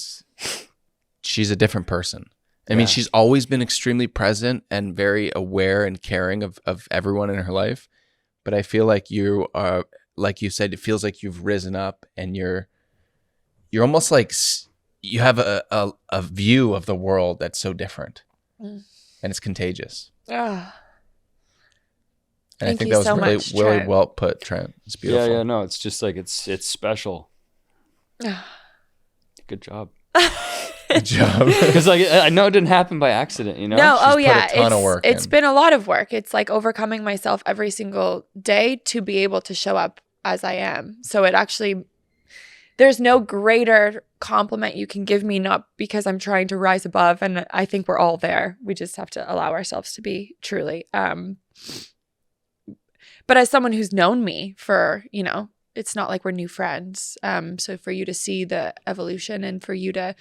a different person. I mean, she's always been extremely present and very aware and caring of everyone in her life. But I feel like you are, like you said, it feels like you've risen up and you're you're almost like you have a view of the world that's so different, and it's contagious. Oh. And I Thank think you that was so really, much, really Trent. well put, Trent. It's beautiful. Yeah, no, it's just like it's special. Good job. Good job. Because like I know it didn't happen by accident, you know. No, She's oh put yeah, a ton of work it's in. been a lot of work. It's like overcoming myself every single day to be able to show up as I am. So it actually, there's no greater compliment you can give me, not because I'm trying to rise above, and I think we're all there. We just have to allow ourselves to be truly. But as someone who's known me for, it's not like we're new friends. So for you to see the evolution and for you to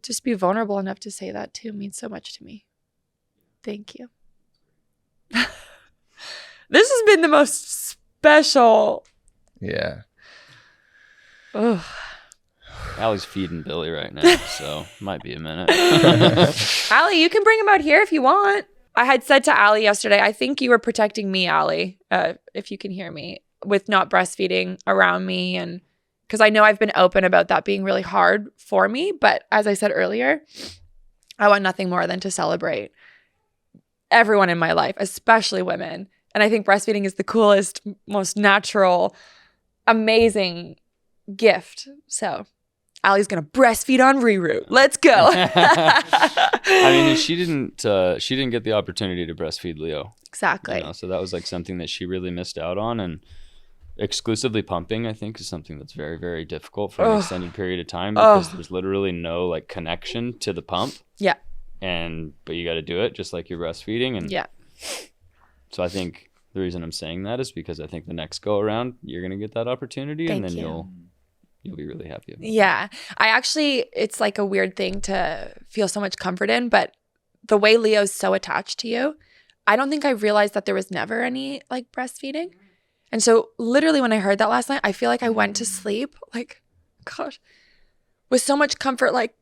just be vulnerable enough to say that too means so much to me. Thank you. This has been the most special. Yeah. Ugh. Allie's feeding Billie right now, so might be a minute. Allie, you can bring him out here if you want. I had said to Allie yesterday, I think you were protecting me, Allie, if you can hear me, with not breastfeeding around me. And because I know I've been open about that being really hard for me. But as I said earlier, I want nothing more than to celebrate everyone in my life, especially women. And I think breastfeeding is the coolest, most natural, amazing gift. So Allie's going to breastfeed on Reroot. Let's go. I mean, she didn't get the opportunity to breastfeed Leo. Exactly. So that was like something that she really missed out on. And exclusively pumping, I think, is something that's very, very difficult for an extended period of time because there's literally no like connection to the pump. Yeah. But you got to do it just like you're breastfeeding. And yeah. So I think the reason I'm saying that is because I think the next go around you're gonna get that opportunity, and then you'll be really happy about it. Yeah. It's like a weird thing to feel so much comfort in, but the way Leo's so attached to you, I don't think I realized that there was never any like breastfeeding. And so literally when I heard that last night, I feel like I went to sleep like, gosh, with so much comfort, like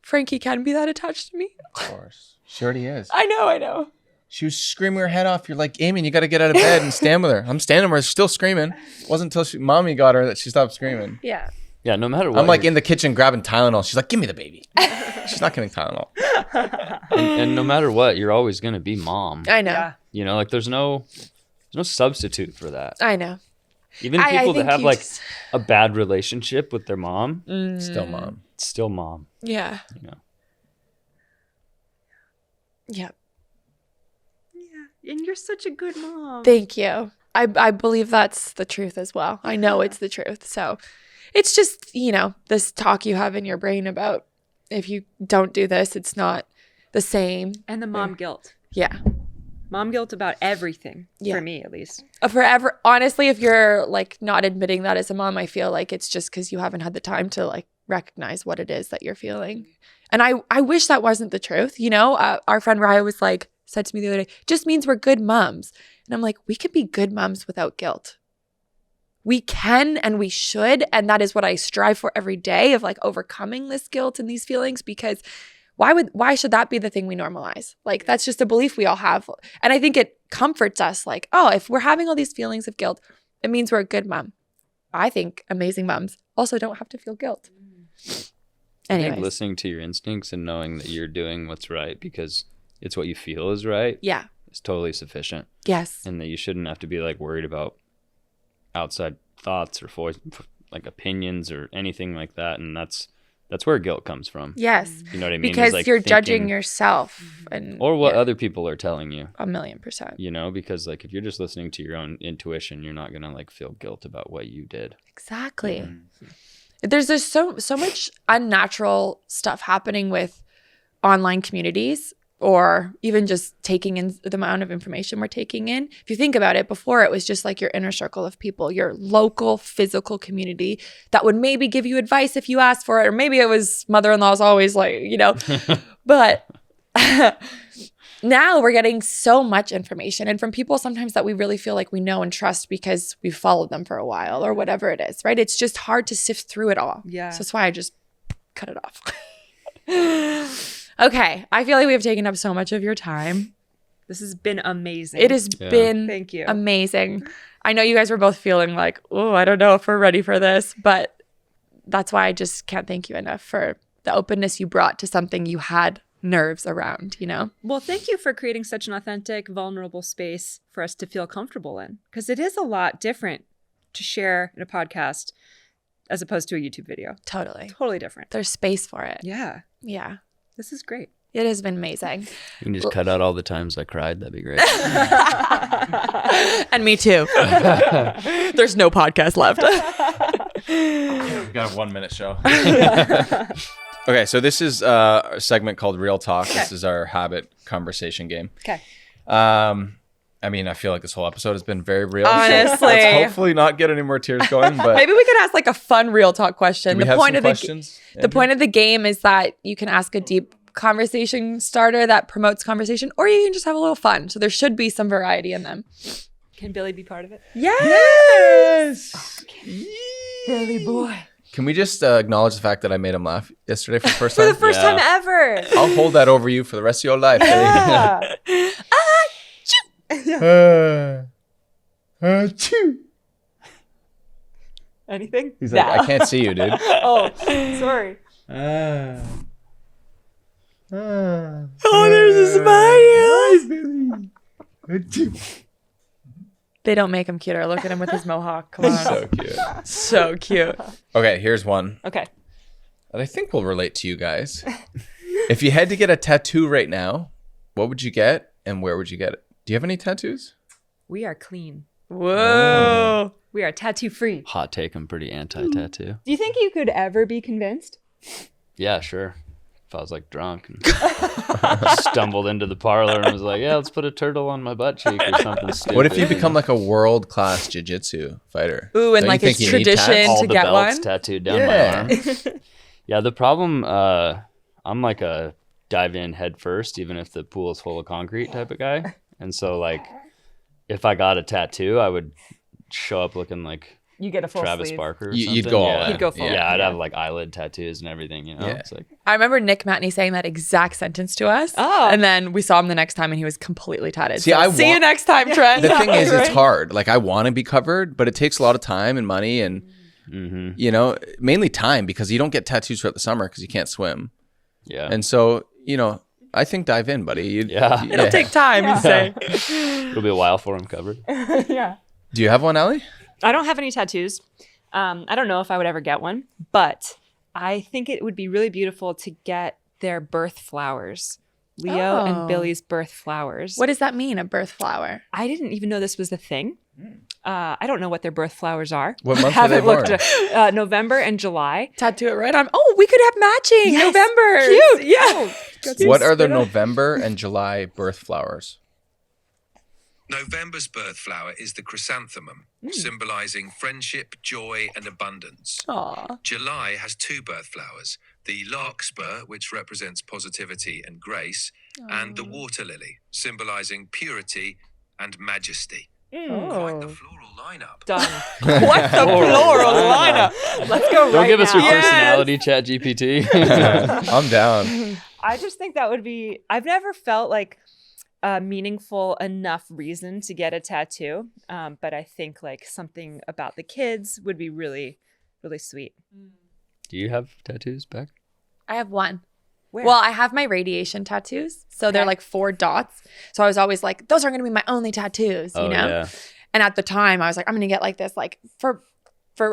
Frankie can be that attached to me. Of course. She already is. I know. She was screaming her head off. You're like, Eamon, you got to get out of bed and stand with her. I'm standing with her, still screaming. It wasn't until mommy got her that she stopped screaming. Yeah. Yeah, no matter what. I'm like in the kitchen grabbing Tylenol. She's like, give me the baby. She's not getting Tylenol. and no matter what, you're always gonna be mom. I know. Yeah. You know, like there's no substitute for that. I know. Even I people that think have you like just- a bad relationship with their mom, Still mom. it's still mom. Yeah. You know. Yeah. And you're such a good mom. Thank you. I believe that's the truth as well. I know it's the truth. So it's just, this talk you have in your brain about if you don't do this, it's not the same. And the mom guilt. Yeah. Mom guilt about everything, Yeah. for me at least. Forever. Honestly, if you're like not admitting that as a mom, I feel like it's just because you haven't had the time to like recognize what it is that you're feeling. And I wish that wasn't the truth. Our friend Raya was like, said to me the other day, just means we're good moms. And I'm like, we can be good moms without guilt. We can and we should. And that is what I strive for every day of like overcoming this guilt and these feelings, because why should that be the thing we normalize? Like, that's just a belief we all have. And I think it comforts us like, oh, if we're having all these feelings of guilt, it means we're a good mom. I think amazing moms also don't have to feel guilt. I think Anyways. listening to your instincts and knowing that you're doing what's right because it's what you feel is right. Yeah. Is totally sufficient. Yes. And that you shouldn't have to be like worried about outside thoughts or like opinions or anything like that. And that's where guilt comes from. Yes. You know what I mean? Because It's like you're judging thinking- yourself and or what yeah, other people are telling you. 1,000,000%. Because like if you're just listening to your own intuition, you're not gonna like feel guilt about what you did. Exactly. There's just so much unnatural stuff happening with online communities, or even just taking in the amount of information we're taking in. If you think about it, before it was just like your inner circle of people, your local physical community that would maybe give you advice if you asked for it, or maybe it was mother-in-law's always like, but now we're getting so much information, and from people sometimes that we really feel like we know and trust because we've followed them for a while or whatever it is, right? It's just hard to sift through it all. Yeah. So that's why I just cut it off. Okay. I feel like we have taken up so much of your time. This has been amazing. It has been Thank you. amazing. I know you guys were both feeling like, oh, I don't know if we're ready for this, but that's why I just can't thank you enough for the openness you brought to something you had nerves around, you know? Well, thank you for creating such an authentic, vulnerable space for us to feel comfortable in, because it is a lot different to share in a podcast as opposed to a YouTube video. Totally different. There's space for it. Yeah. Yeah. This is great. It has been amazing. You can just cut out all the times I cried. That'd be great. And me too. There's no podcast left. We've got a 1 minute show. Okay, so this is a segment called Real Talk. Okay. This is our habit conversation game. Okay. I mean, I feel like this whole episode has been very real. Honestly. So let's hopefully not get any more tears going. But Maybe we could ask like a fun real talk question. do we have some questions? The point of the game is that you can ask a deep conversation starter that promotes conversation, or you can just have a little fun. So there should be some variety in them. Can Billie be part of it? Yes! Billie boy. Can we just acknowledge the fact that I made him laugh yesterday for the first For time? the first time ever. I'll hold that over you for the rest of your life. Yeah. Anything? He's like, I can't see you, dude. Oh, sorry. Oh, there's a smile. They don't make him cuter. Look at him with his mohawk. Come on. So cute. So cute. Okay, here's one Okay. that I think will relate to you guys. If you had to get a tattoo right now, what would you get and where would you get it? Do you have any tattoos? We are clean. Whoa. We are tattoo free. Hot take. I'm pretty anti-tattoo. Do you think you could ever be convinced? Yeah, sure. If I was like drunk and stumbled into the parlor and was like, yeah, let's put a turtle on my butt cheek or something stupid. What if you become like a world-class jiu-jitsu fighter? Ooh, and Don't you like think it's you need tats? tradition all to the get belts one? tattooed down Yeah. my arm? Yeah, the problem, I'm like a dive in head first, even if the pool is full of concrete type of guy. And so like, if I got a tattoo, I would show up looking like You get a full Travis sleeve. Barker or You'd something. go all Yeah. in. You'd go full. Yeah, I'd Yeah. have like eyelid tattoos and everything, you know? Yeah. It's like, I remember Nick Matney saying that exact sentence to us. Oh. And then we saw him the next time and he was completely tatted. See, So I see you want- next time, Trent. The thing is, it's Right. hard. Like, I want to be covered, but it takes a lot of time and money and, you know, mainly time because you don't get tattoos throughout the summer because you can't swim. yeah. And so, you know, I think dive in, buddy. Yeah. It'll take time, you say. It'll be a while for him covered. Yeah. Do you have one, Allie? I don't have any tattoos. I don't know if I would ever get one, but I think it would be really beautiful to get their birth flowers. Leo Oh. and Billie's birth flowers. What does that mean, a birth flower? I didn't even know this was the thing. I don't know what their birth flowers are. What month I are they haven't looked born? at November and July. Tattoo it right on. Oh, we could have matching Yes. November. Cute. Yeah. What are the November and July birth flowers? November's birth flower is the chrysanthemum, symbolizing friendship, joy, and abundance. Aw. July has two birth flowers, the larkspur, which represents positivity and grace, and the water lily, symbolizing purity and majesty. Quite the floral lineup. Done. What the floral lineup. Let's go Don't right give us now. your personality, Chat GPT. I'm down. I just think that would be, I've never felt like a meaningful enough reason to get a tattoo. But I think like something about the kids would be really, really sweet. Do you have tattoos, Bec? I have one. Where? Well, I have my radiation tattoos. So they're Okay. like 4 dots. So I was always like, those aren't going to be my only tattoos, you know? Yeah. And at the time, I was like, I'm going to get like this, like for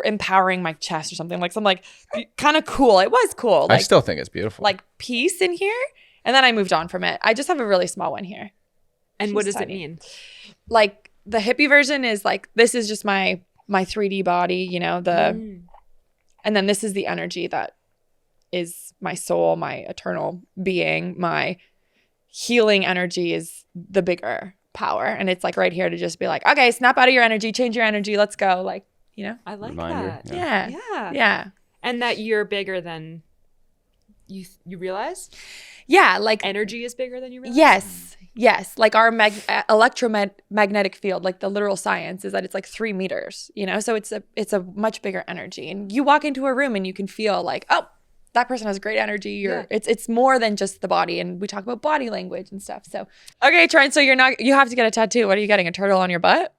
empowering my chest or something. Like some like kind of cool. It was cool. I Like, still think it's beautiful. like peace in here. And then I moved on from it. I just have a really small one here. And what She's does it tiny. mean? Like the hippie version is like, this is just my 3D body, you know, and then this is the energy that is my soul, my eternal being, my healing energy is the bigger power. And it's like right here to just be like, okay, snap out of your energy, change your energy. Let's go. Like, you know? I like Reminder, that. yeah. Yeah. Yeah. And that you're bigger than you realize? Yeah. Like, Energy is bigger than you realize? yes. Like our electromagnetic field, like the literal science is that it's like 3 meters, you know? So it's a much bigger energy. And you walk into a room and you can feel like, oh, that person has great energy, or it's more than just the body. And we talk about body language and stuff. So, okay, Trent, so you have to get a tattoo. What are you getting? A turtle on your butt?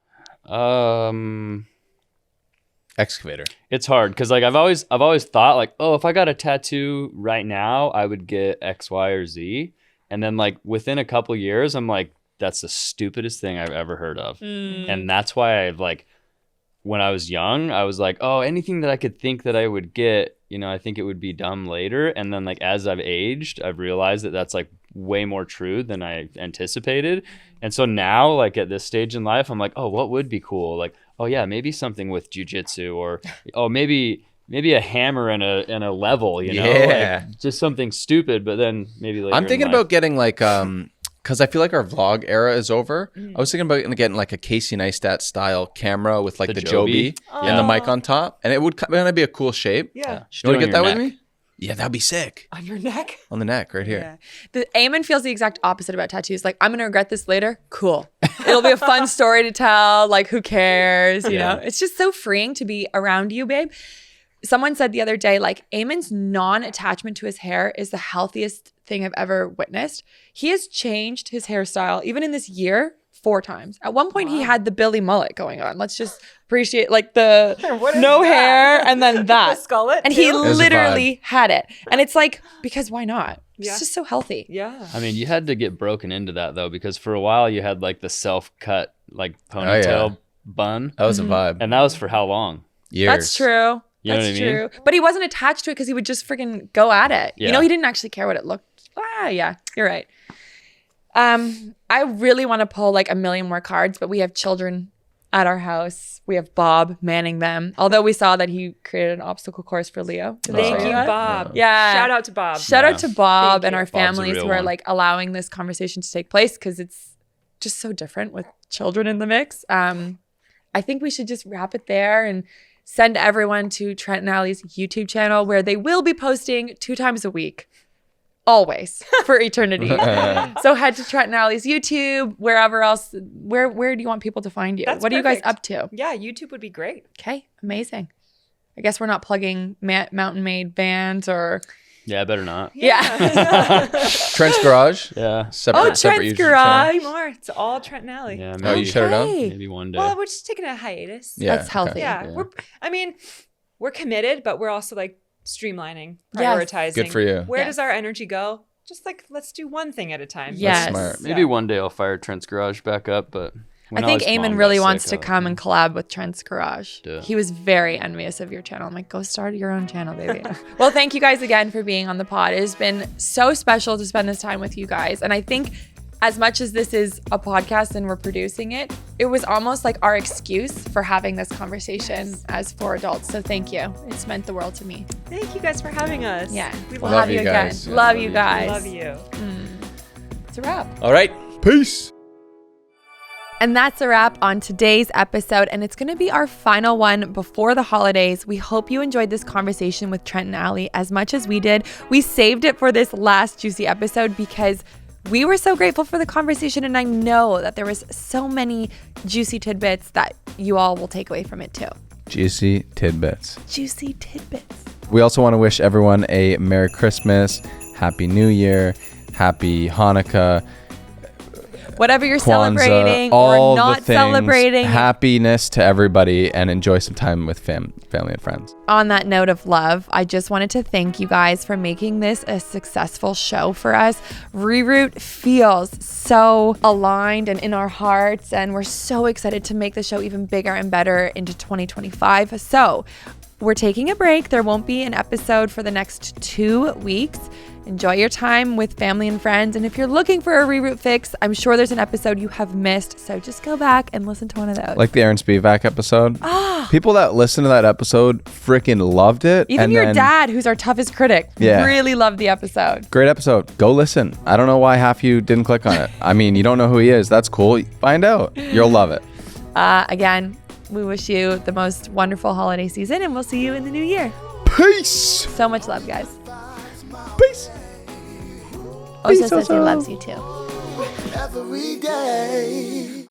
I Excavator. It's hard because like I've always thought like, oh, if I got a tattoo right now, I would get X, Y, or Z. And then like within a couple years, I'm like, that's the stupidest thing I've ever heard of. And that's why I've like, when I was young, I was like, oh, anything that I could think that I would get, you know, I think it would be dumb later. And then like as I've aged, I've realized that that's like way more true than I anticipated. And so now like at this stage in life, I'm like, oh, what would be cool? Like, oh yeah, maybe something with jujitsu, or oh maybe a hammer and a level, you know, like just something stupid. But then maybe later I'm thinking about getting like because I feel like our vlog era is over. I was thinking about getting like a Casey Neistat style camera with like the Joby and the mic on top, and it would kind of be a cool shape. Yeah. You want to get that with me? Yeah, that'd be sick. On your neck? On the neck, right here. Yeah. Eamon feels the exact opposite about tattoos. Like, I'm going to regret this later. Cool. It'll be a fun story to tell. Like, who cares? You know? It's just so freeing to be around you, babe. Someone said the other day, like, Eamon's non-attachment to his hair is the healthiest thing I've ever witnessed. He has changed his hairstyle, even in this year, 4 times. At one point, he had the Billie mullet going on. Let's just appreciate like the no hair and then that. The skullet, and he literally had it. And it's like, because why not? It's just so healthy. Yeah. I mean, you had to get broken into that though, because for a while you had like the self-cut like ponytail bun. That was a vibe. And that was for how long? Years. That's true. You know That's what I mean? true. But he wasn't attached to it because he would just freaking go at it. Yeah. You know, he didn't actually care what it looked. Yeah, you're right. I really want to pull like a million more cards, but we have children at our house. We have Bob manning them. Although we saw that he created an obstacle course for Leo. Thank you, Bob. Yeah. Shout out to Bob. Shout out to Bob and our Bob's a families real who are one. like allowing this conversation to take place because it's just so different with children in the mix. I think we should just wrap it there and send everyone to Trent and Allie's YouTube channel where they will be posting 2 times a week. Always for eternity. So head to Trent and Allie's YouTube, wherever else. Where do you want people to find you? That's what are you guys perfect. up to? Yeah, YouTube would be great. Okay, amazing. I guess we're not plugging Mountain Made Vans or Yeah, better not. Trent's Garage. Yeah. Separate Trent's YouTube Garage. channel. More. It's all Trent and Allie. Yeah, Oh, you shut it down? Okay. maybe one day. Well, we're just taking a hiatus. Yeah, That's healthy. Yeah. We're committed, but we're also like streamlining, Yes. prioritizing. Good for you. Where Yes. does our energy go? Just like, let's do one thing at a time. Yes. smart. Maybe one day I'll fire Trent's Garage back up, but I when think was mom Eamon got really sick, wants to I- come and collab with Trent's Garage. Do it. He was very envious of your channel. I'm like, go start your own channel, baby. Well, thank you guys again for being on the pod. It has been so special to spend this time with you guys. And I think as much as this is a podcast and we're producing it, it was almost like our excuse for having this conversation as 4 adults. So thank you. It's meant the world to me. Thank you guys for having us. Yeah. We We'll love have you again. guys. Yeah, Love love you you. guys. Love you. It's a wrap. All right. Peace. And that's a wrap on today's episode, and it's going to be our final one before the holidays. We hope you enjoyed this conversation with Trent and Allie as much as we did. We saved it for this last juicy episode because we were so grateful for the conversation, and I know that there was so many juicy tidbits that you all will take away from it too. Juicy tidbits. Juicy tidbits. We also want to wish everyone a Merry Christmas, Happy New Year, Happy Hanukkah, Whatever you're Kwanzaa, celebrating all or not the things. celebrating. Happiness to everybody, and enjoy some time with family and friends. On that note of love, I just wanted to thank you guys for making this a successful show for us. Reroot feels so aligned and in our hearts, and we're so excited to make the show even bigger and better into 2025. So we're taking a break. There won't be an episode for the next 2 weeks. Enjoy your time with family and friends. And if you're looking for a Reroot fix, I'm sure there's an episode you have missed. So just go back and listen to one of those. Like the Aaron Spivak episode. People that listened to that episode freaking loved it. Even and your then, dad, who's our toughest critic, Yeah. really loved the episode. Great episode. Go listen. I don't know why half you didn't click on it. I mean, you don't know who he is. That's cool. Find out. You'll love it. Again, we wish you the most wonderful holiday season, and we'll see you in the new year. Peace. So much love, guys. Peace. Oso Peace, says he Oso. loves you too. every day.